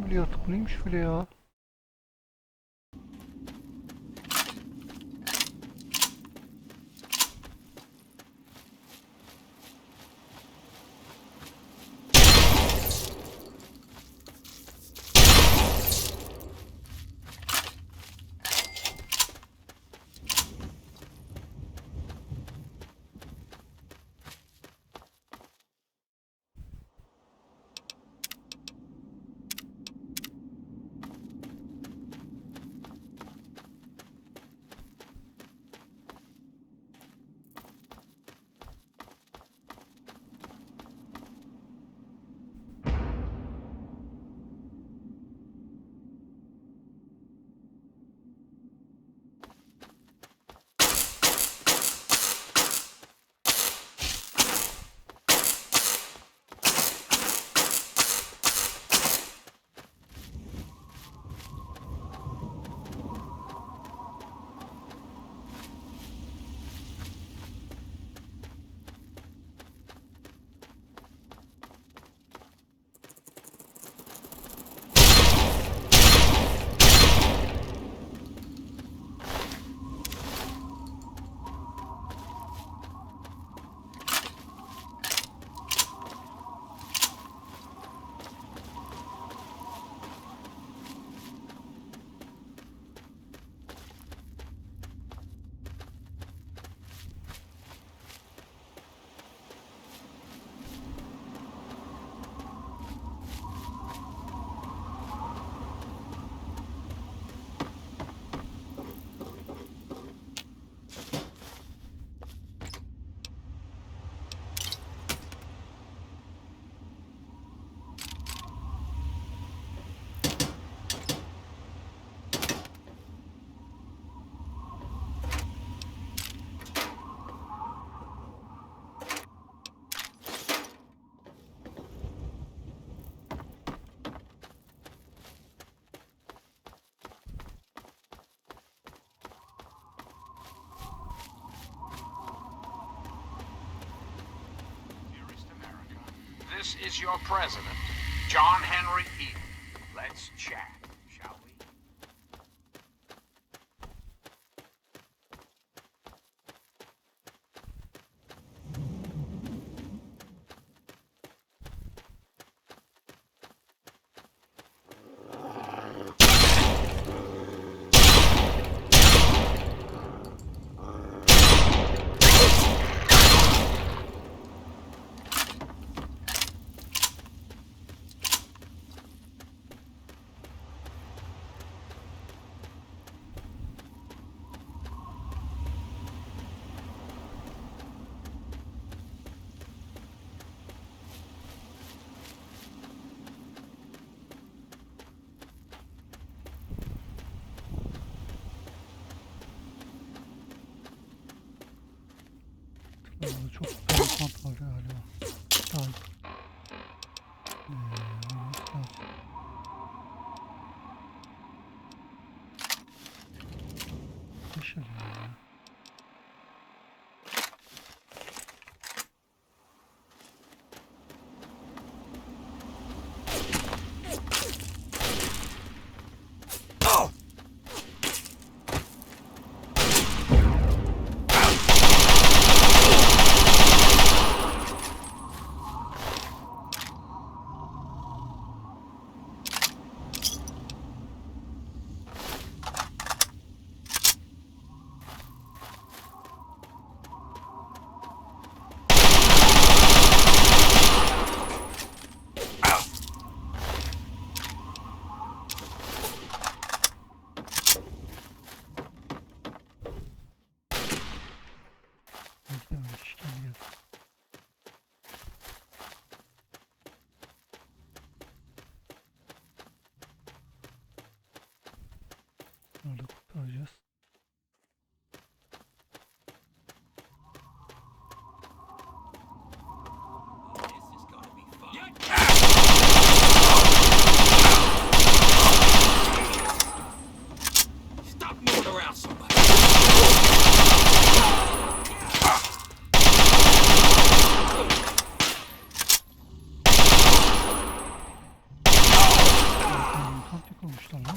Speaker 1: öyle yatık? Bu neymiş öyle ya?
Speaker 21: This is your president, John Henry Eden. Let's chat, shall we?
Speaker 1: Burada çok fazla kont var galiba. Tamam. Şöyle ya. Orada kurtaracağız.
Speaker 15: Stop moving around somebody.
Speaker 1: kurmuşlar lan.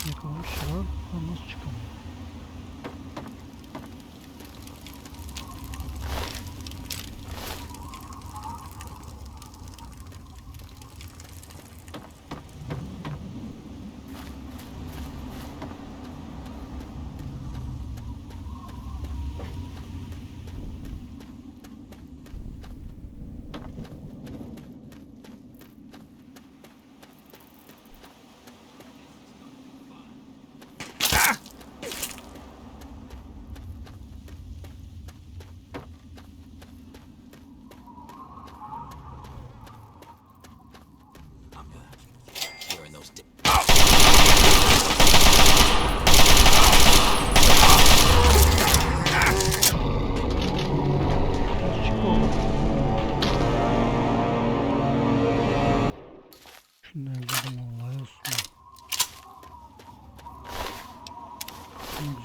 Speaker 1: Yakalamışlar. Nasıl çıkamıyor?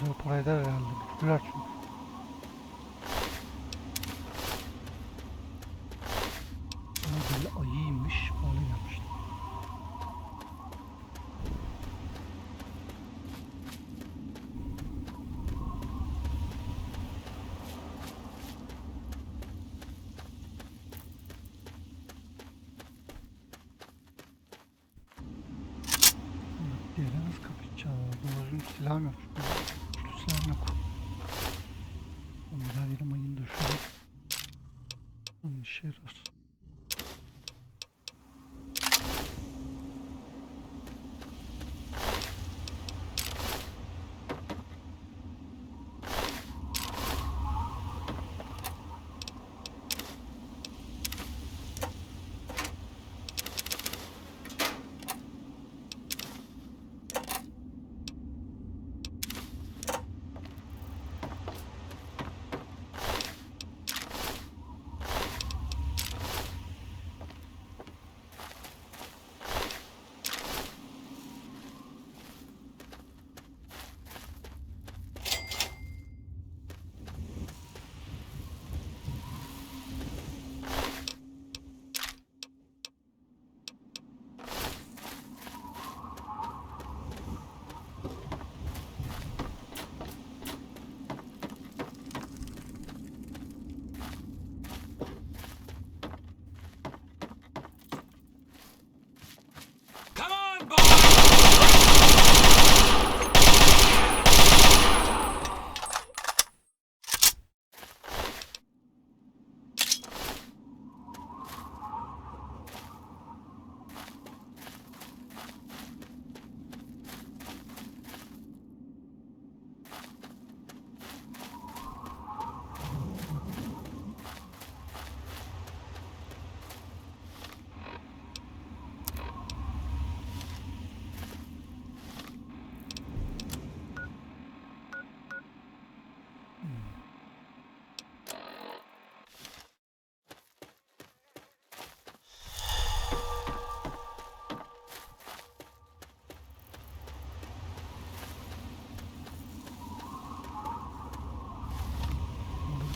Speaker 1: Güzel parayı da herhalde. Güler çünkü. Ama böyle ayıymış. Öyle gelmişti. Diğeri nasıl kapatacağız? Doğru silahım yok. Silahım yok. Her yerim ayın da şöyle. Onun işe yarar.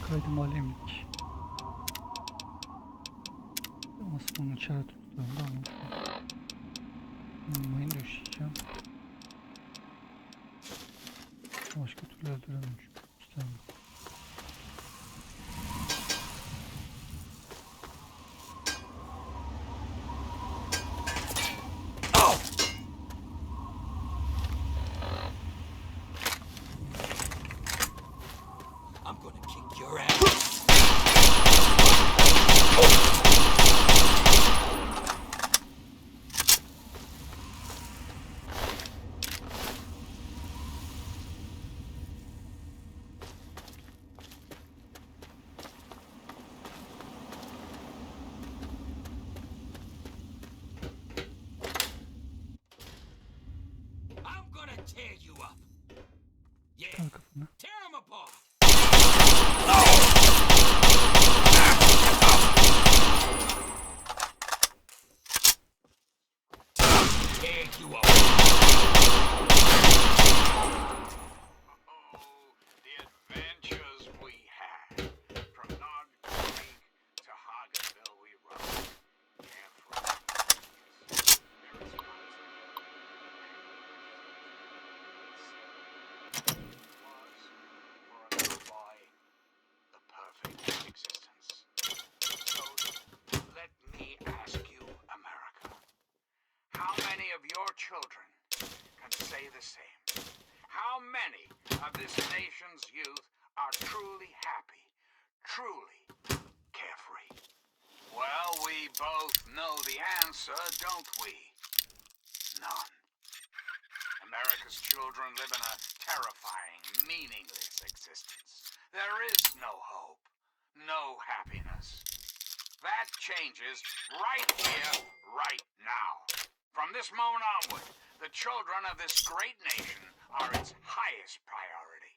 Speaker 1: Kaydım alemlik. Nasıl bunun içeri tuttuğunu da anladım. Mayın döşeyeceğim. Başka türlü öldüremem çünkü. İstemem.
Speaker 15: Tear you up. Yeah. Tear him apart. take you away.
Speaker 21: The adventures we had. From Nog Creek to Hagenville we rode. Carefree. The perfect existence. So, let me ask you, America. How many of your children can say the same? How many of this nation's youth are truly happy, truly carefree? Well, we both know the answer, don't we? None. America's children live in a terrifying, meaningless existence. There is no hope, no happiness. That changes right here, right now. From this moment onward, the children of this great nation are its highest priority.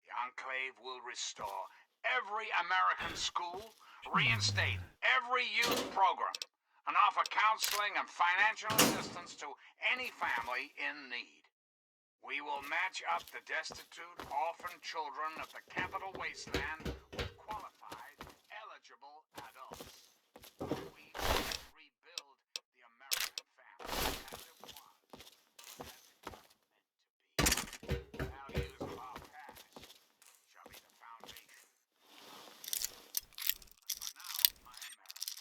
Speaker 21: The Enclave will restore every American school, reinstate every youth program, and offer counseling and financial assistance to any family in need. We will match up the destitute, orphan children of the capital wasteland with qualified, eligible adults. We will rebuild the American family as it was, as it was meant to be. Values of our past shall be the foundation of our future. But for now, my America,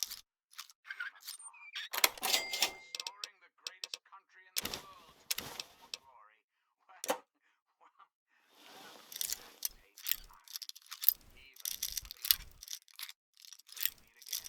Speaker 21: we must part. Restoring the greatest country in the world to its former glory. Well, that takes time. Even for the elderly. Until we meet again, this is President.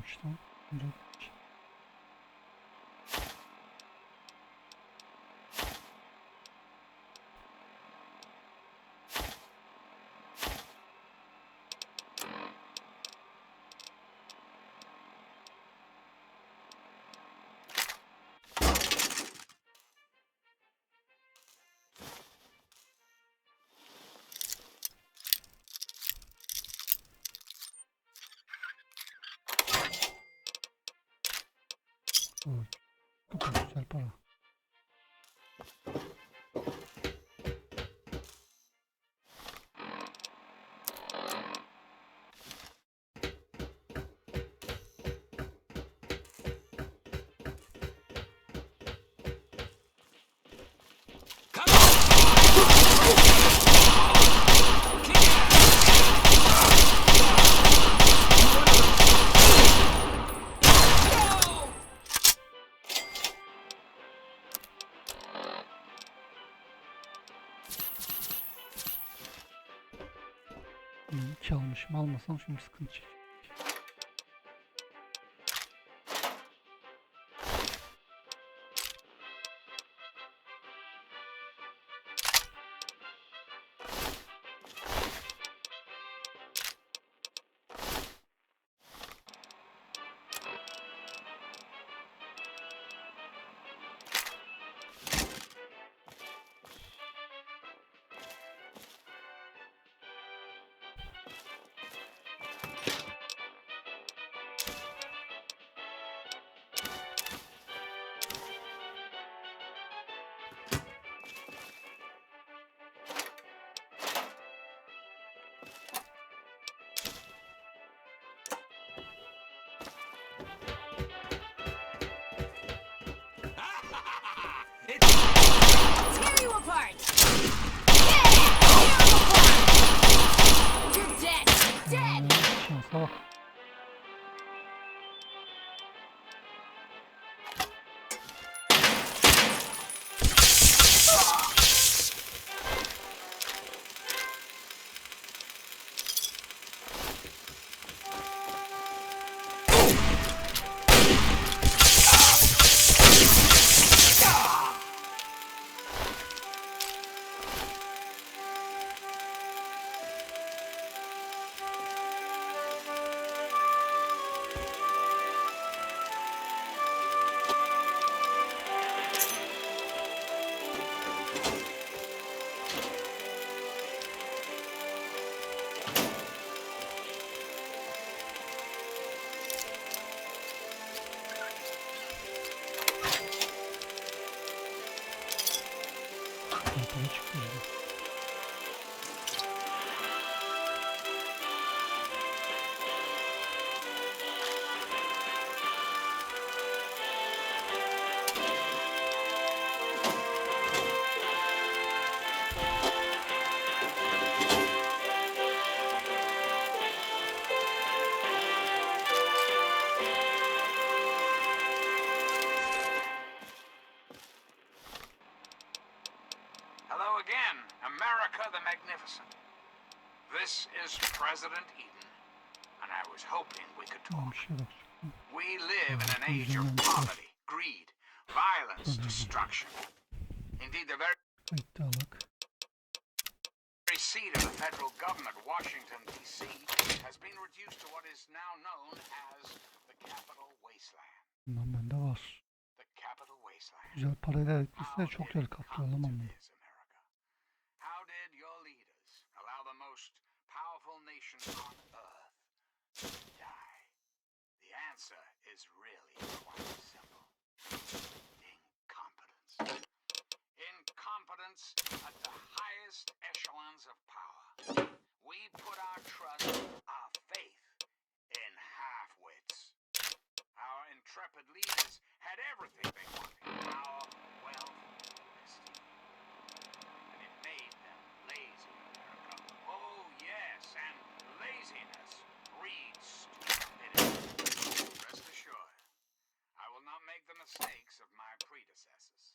Speaker 1: İşte, evet. Evet. Bu da güzel para. Çalmışım, almasam şimdi sıkıntı çek. para çıktı yani.
Speaker 21: Hello again, America the Magnificent. This is President Eden, and I was hoping we could talk. We live in an age of poverty, greed, violence, destruction. Indeed, the very seat of the federal government, Washington, D.C., has been reduced to what is now known as the Capital Wasteland.
Speaker 1: Bundan bende var.
Speaker 21: The Capital Wasteland.
Speaker 1: Güzel parayla etmesine çok güzel kaplıyor alamam bunu.
Speaker 21: How did your leaders allow the most powerful nation on earth to die? The answer is really quite simple. Incompetence. Incompetence at the highest echelons of power. We put our trust, our faith in half-wits. Our intrepid leaders had everything they wanted. Power, wealth, prestige. And it made them lazy, America. Oh, yes, and laziness breeds stupidity. Rest assured, I will not make the mistakes of my predecessors.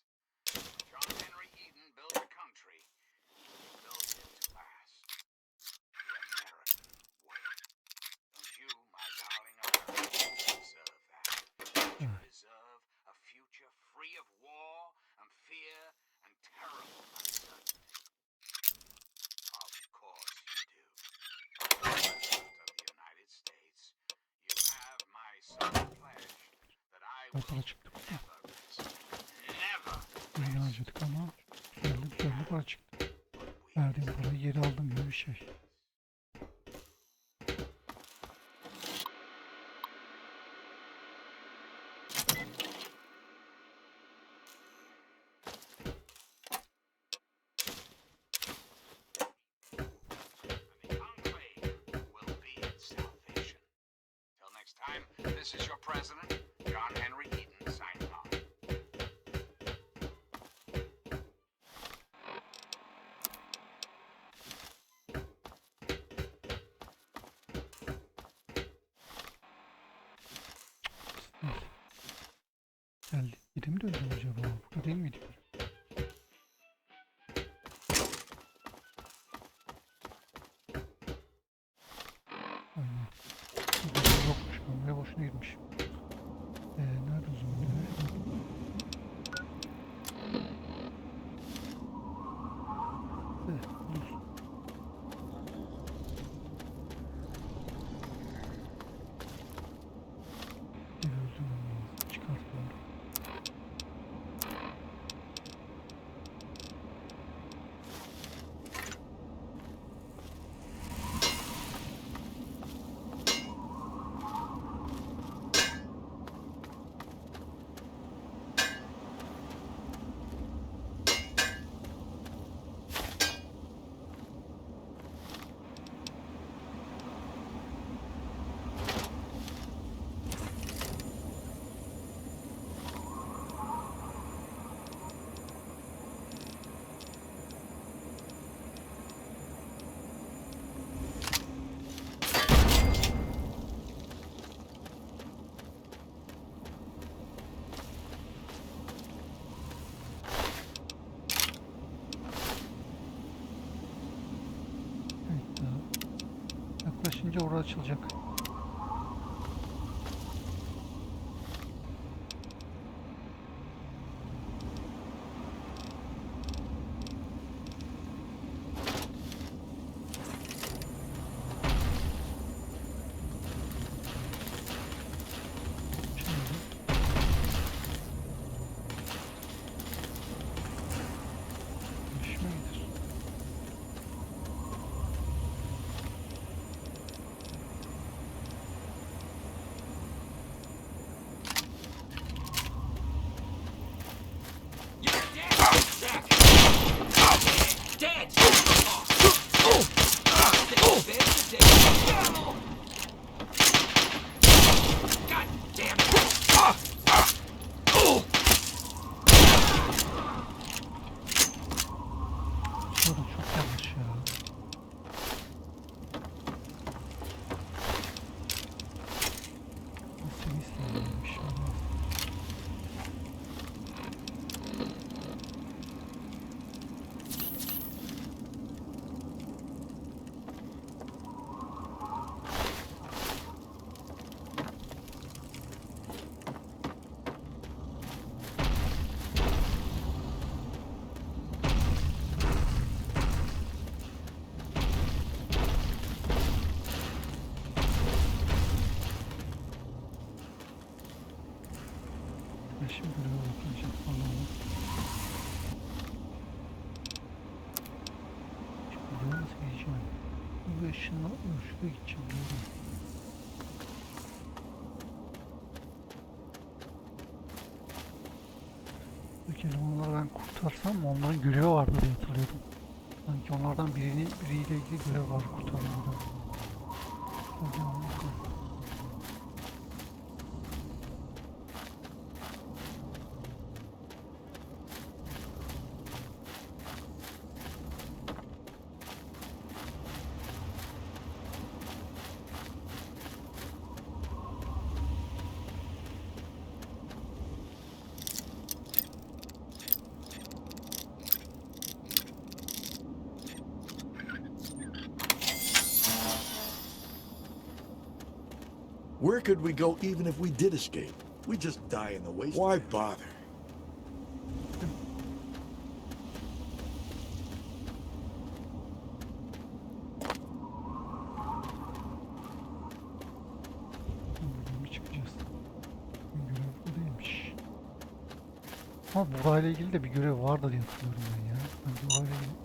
Speaker 21: John Henry Eden built a country. He built it to last. The American way. Don't you, my darling America, deserve that? You deserve a future free of war and fear and terrible uncertainty. Of course you do. President of the United States, you have my solemn pledge that I will never rest. Never.
Speaker 1: Yeni harcadık ama güzel para çıktı. Verdiğim parayı geri aldım gibi bir şey.
Speaker 21: This is your president, John Henry Eden, signing off.
Speaker 1: Geldi. Geri mi döndüm acaba? Burada değil miydik? Aynen. Burada yokmuş. Ben buraya boşuna girmişim. Nerede o zaman? Dur. Geri öldürmem lazım. Çıkartmam. Yaklaşınca orası açılacak. Şuraya ışınla, şuraya gideceğim. Buradaki elemanları ben kurtarsam onların görevi vardı diye hatırlıyordum. Sanki onlardan biriyle ilgili görev var kurtarmada.
Speaker 8: Where could we go even if we did escape? We just die in the waste. Why bother?
Speaker 1: Buradan mı çıkacağız? Görev bu değilmiş. Ama burayla ilgili de bir görev vardı diye hatırlıyorum ben ya. Ben burayla ilgili...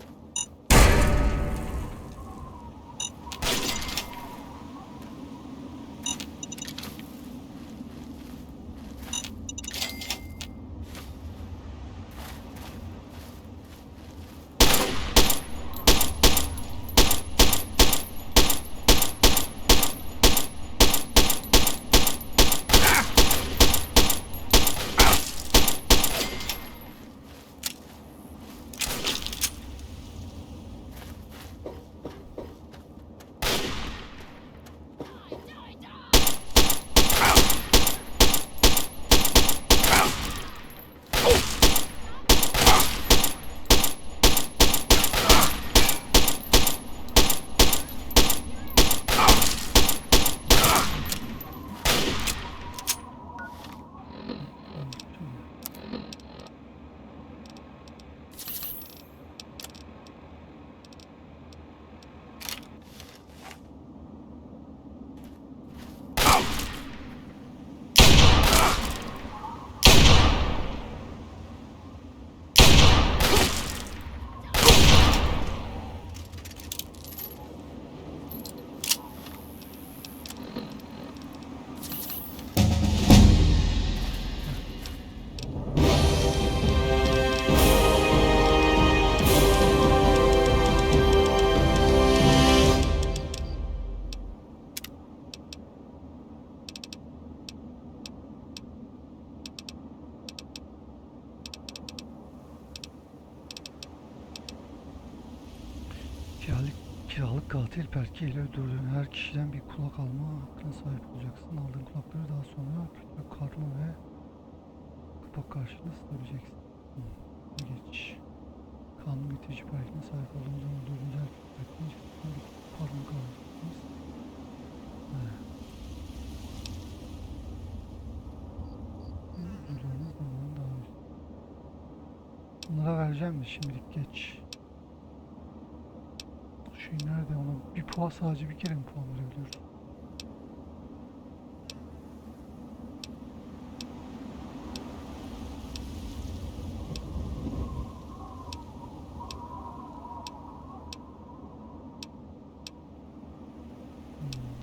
Speaker 1: Kiralık katil Berke ile öldürdüğün her kişiden bir kulak alma hakkına sahip olacaksın. Aldığın kulakları daha sonra kütle karma ve kapak karşılığında satabileceksin. Geç. Kanun getirici parasına sahip olduğunuz zaman öldürdüğünüz her kişiden bir karma alacaksınız. Öldürdüğünüz zaman daha üst. Bunlara vereceğim de şimdilik geç. Şey nerede, ona bir puan, sadece bir kere mi puan verebiliyoruz?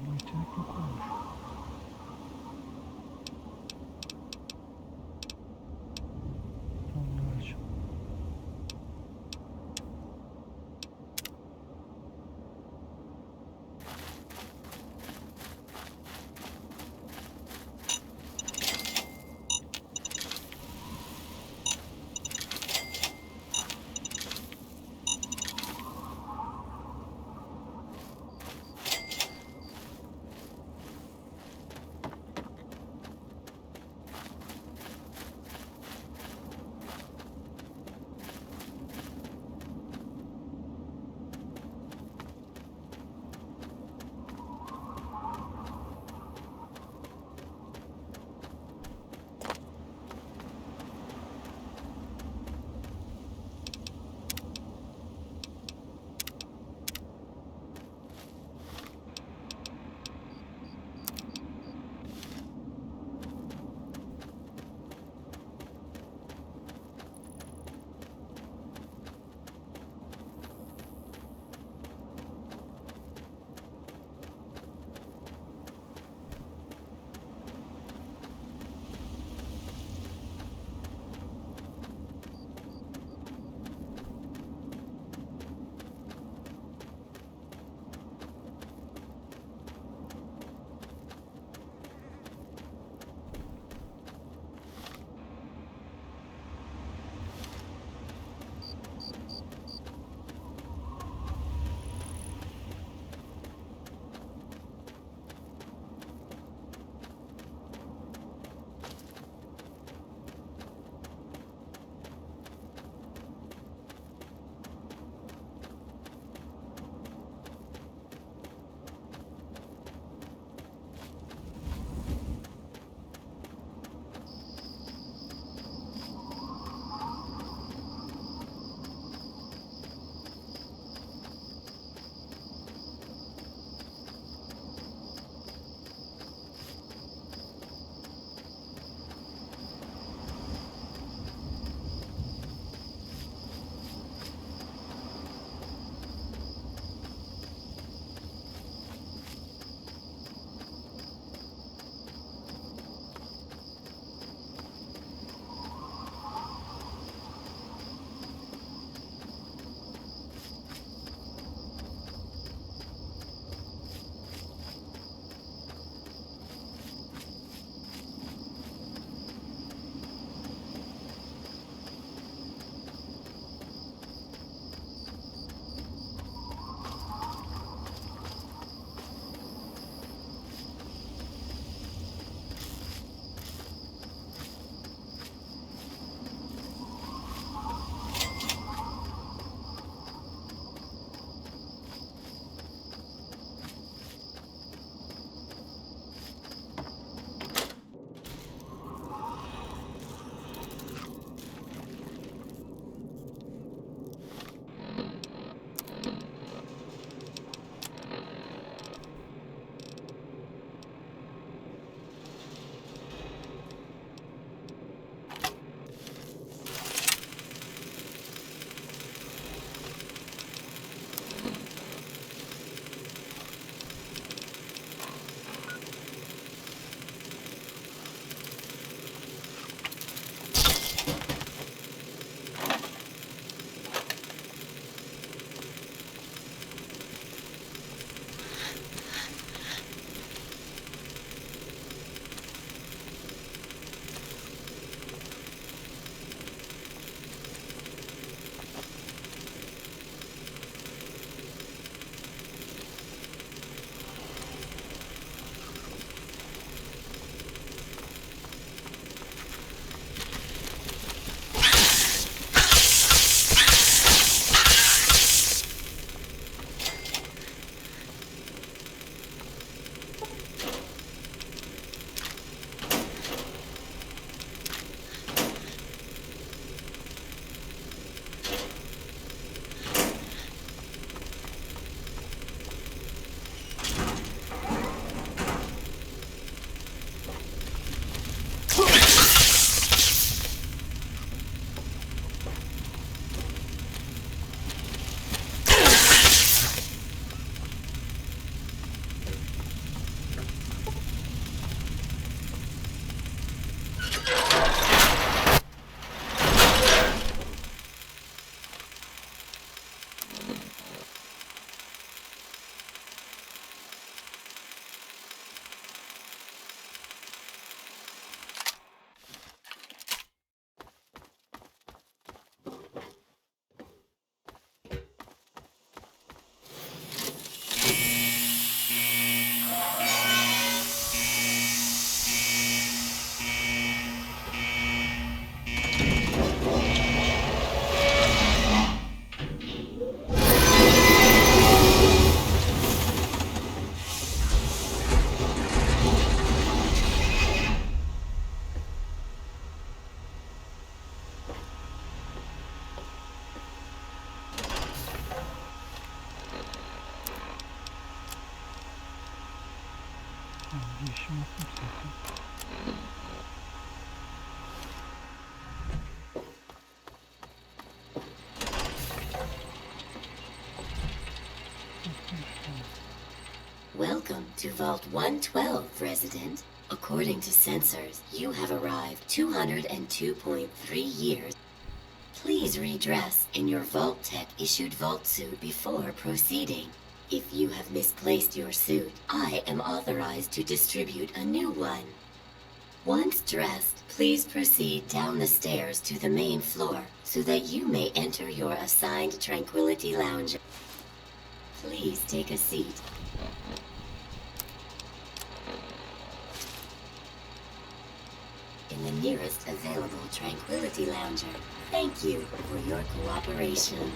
Speaker 1: Bu yetenek yok olmuş. Onu vereceğim. yaptım zaten.
Speaker 5: Welcome to Vault 112, resident. According to sensors, you have arrived 202.3 years. Please redress in your Vault Tech issued Vault suit before proceeding. If you have misplaced your suit, I am authorized to distribute a new one. Once dressed, please proceed down the stairs to the main floor so that you may enter your assigned Tranquility Lounge. Please take a seat. In the nearest available Tranquility Lounger. Thank you for your cooperation.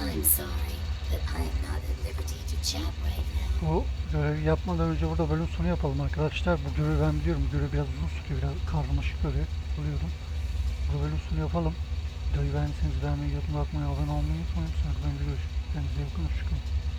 Speaker 5: I'm sorry, but I am not at liberty to chat right now.
Speaker 1: Bu görevi yapmadan önce burada bölüm sonu yapalım arkadaşlar. Bu görevi ben biliyorum. Bu görev biraz uzun sürüyor. Biraz karmaşık görev buluyorum. Bu bölüm sonu yapalım. Videoyu beğendiyseniz beğenmeyi, yorum atmayı, abone olmayı unutmayın. Sonraki bölümde görüşürüz. Kendinize iyi bakın. Hoşçakalın.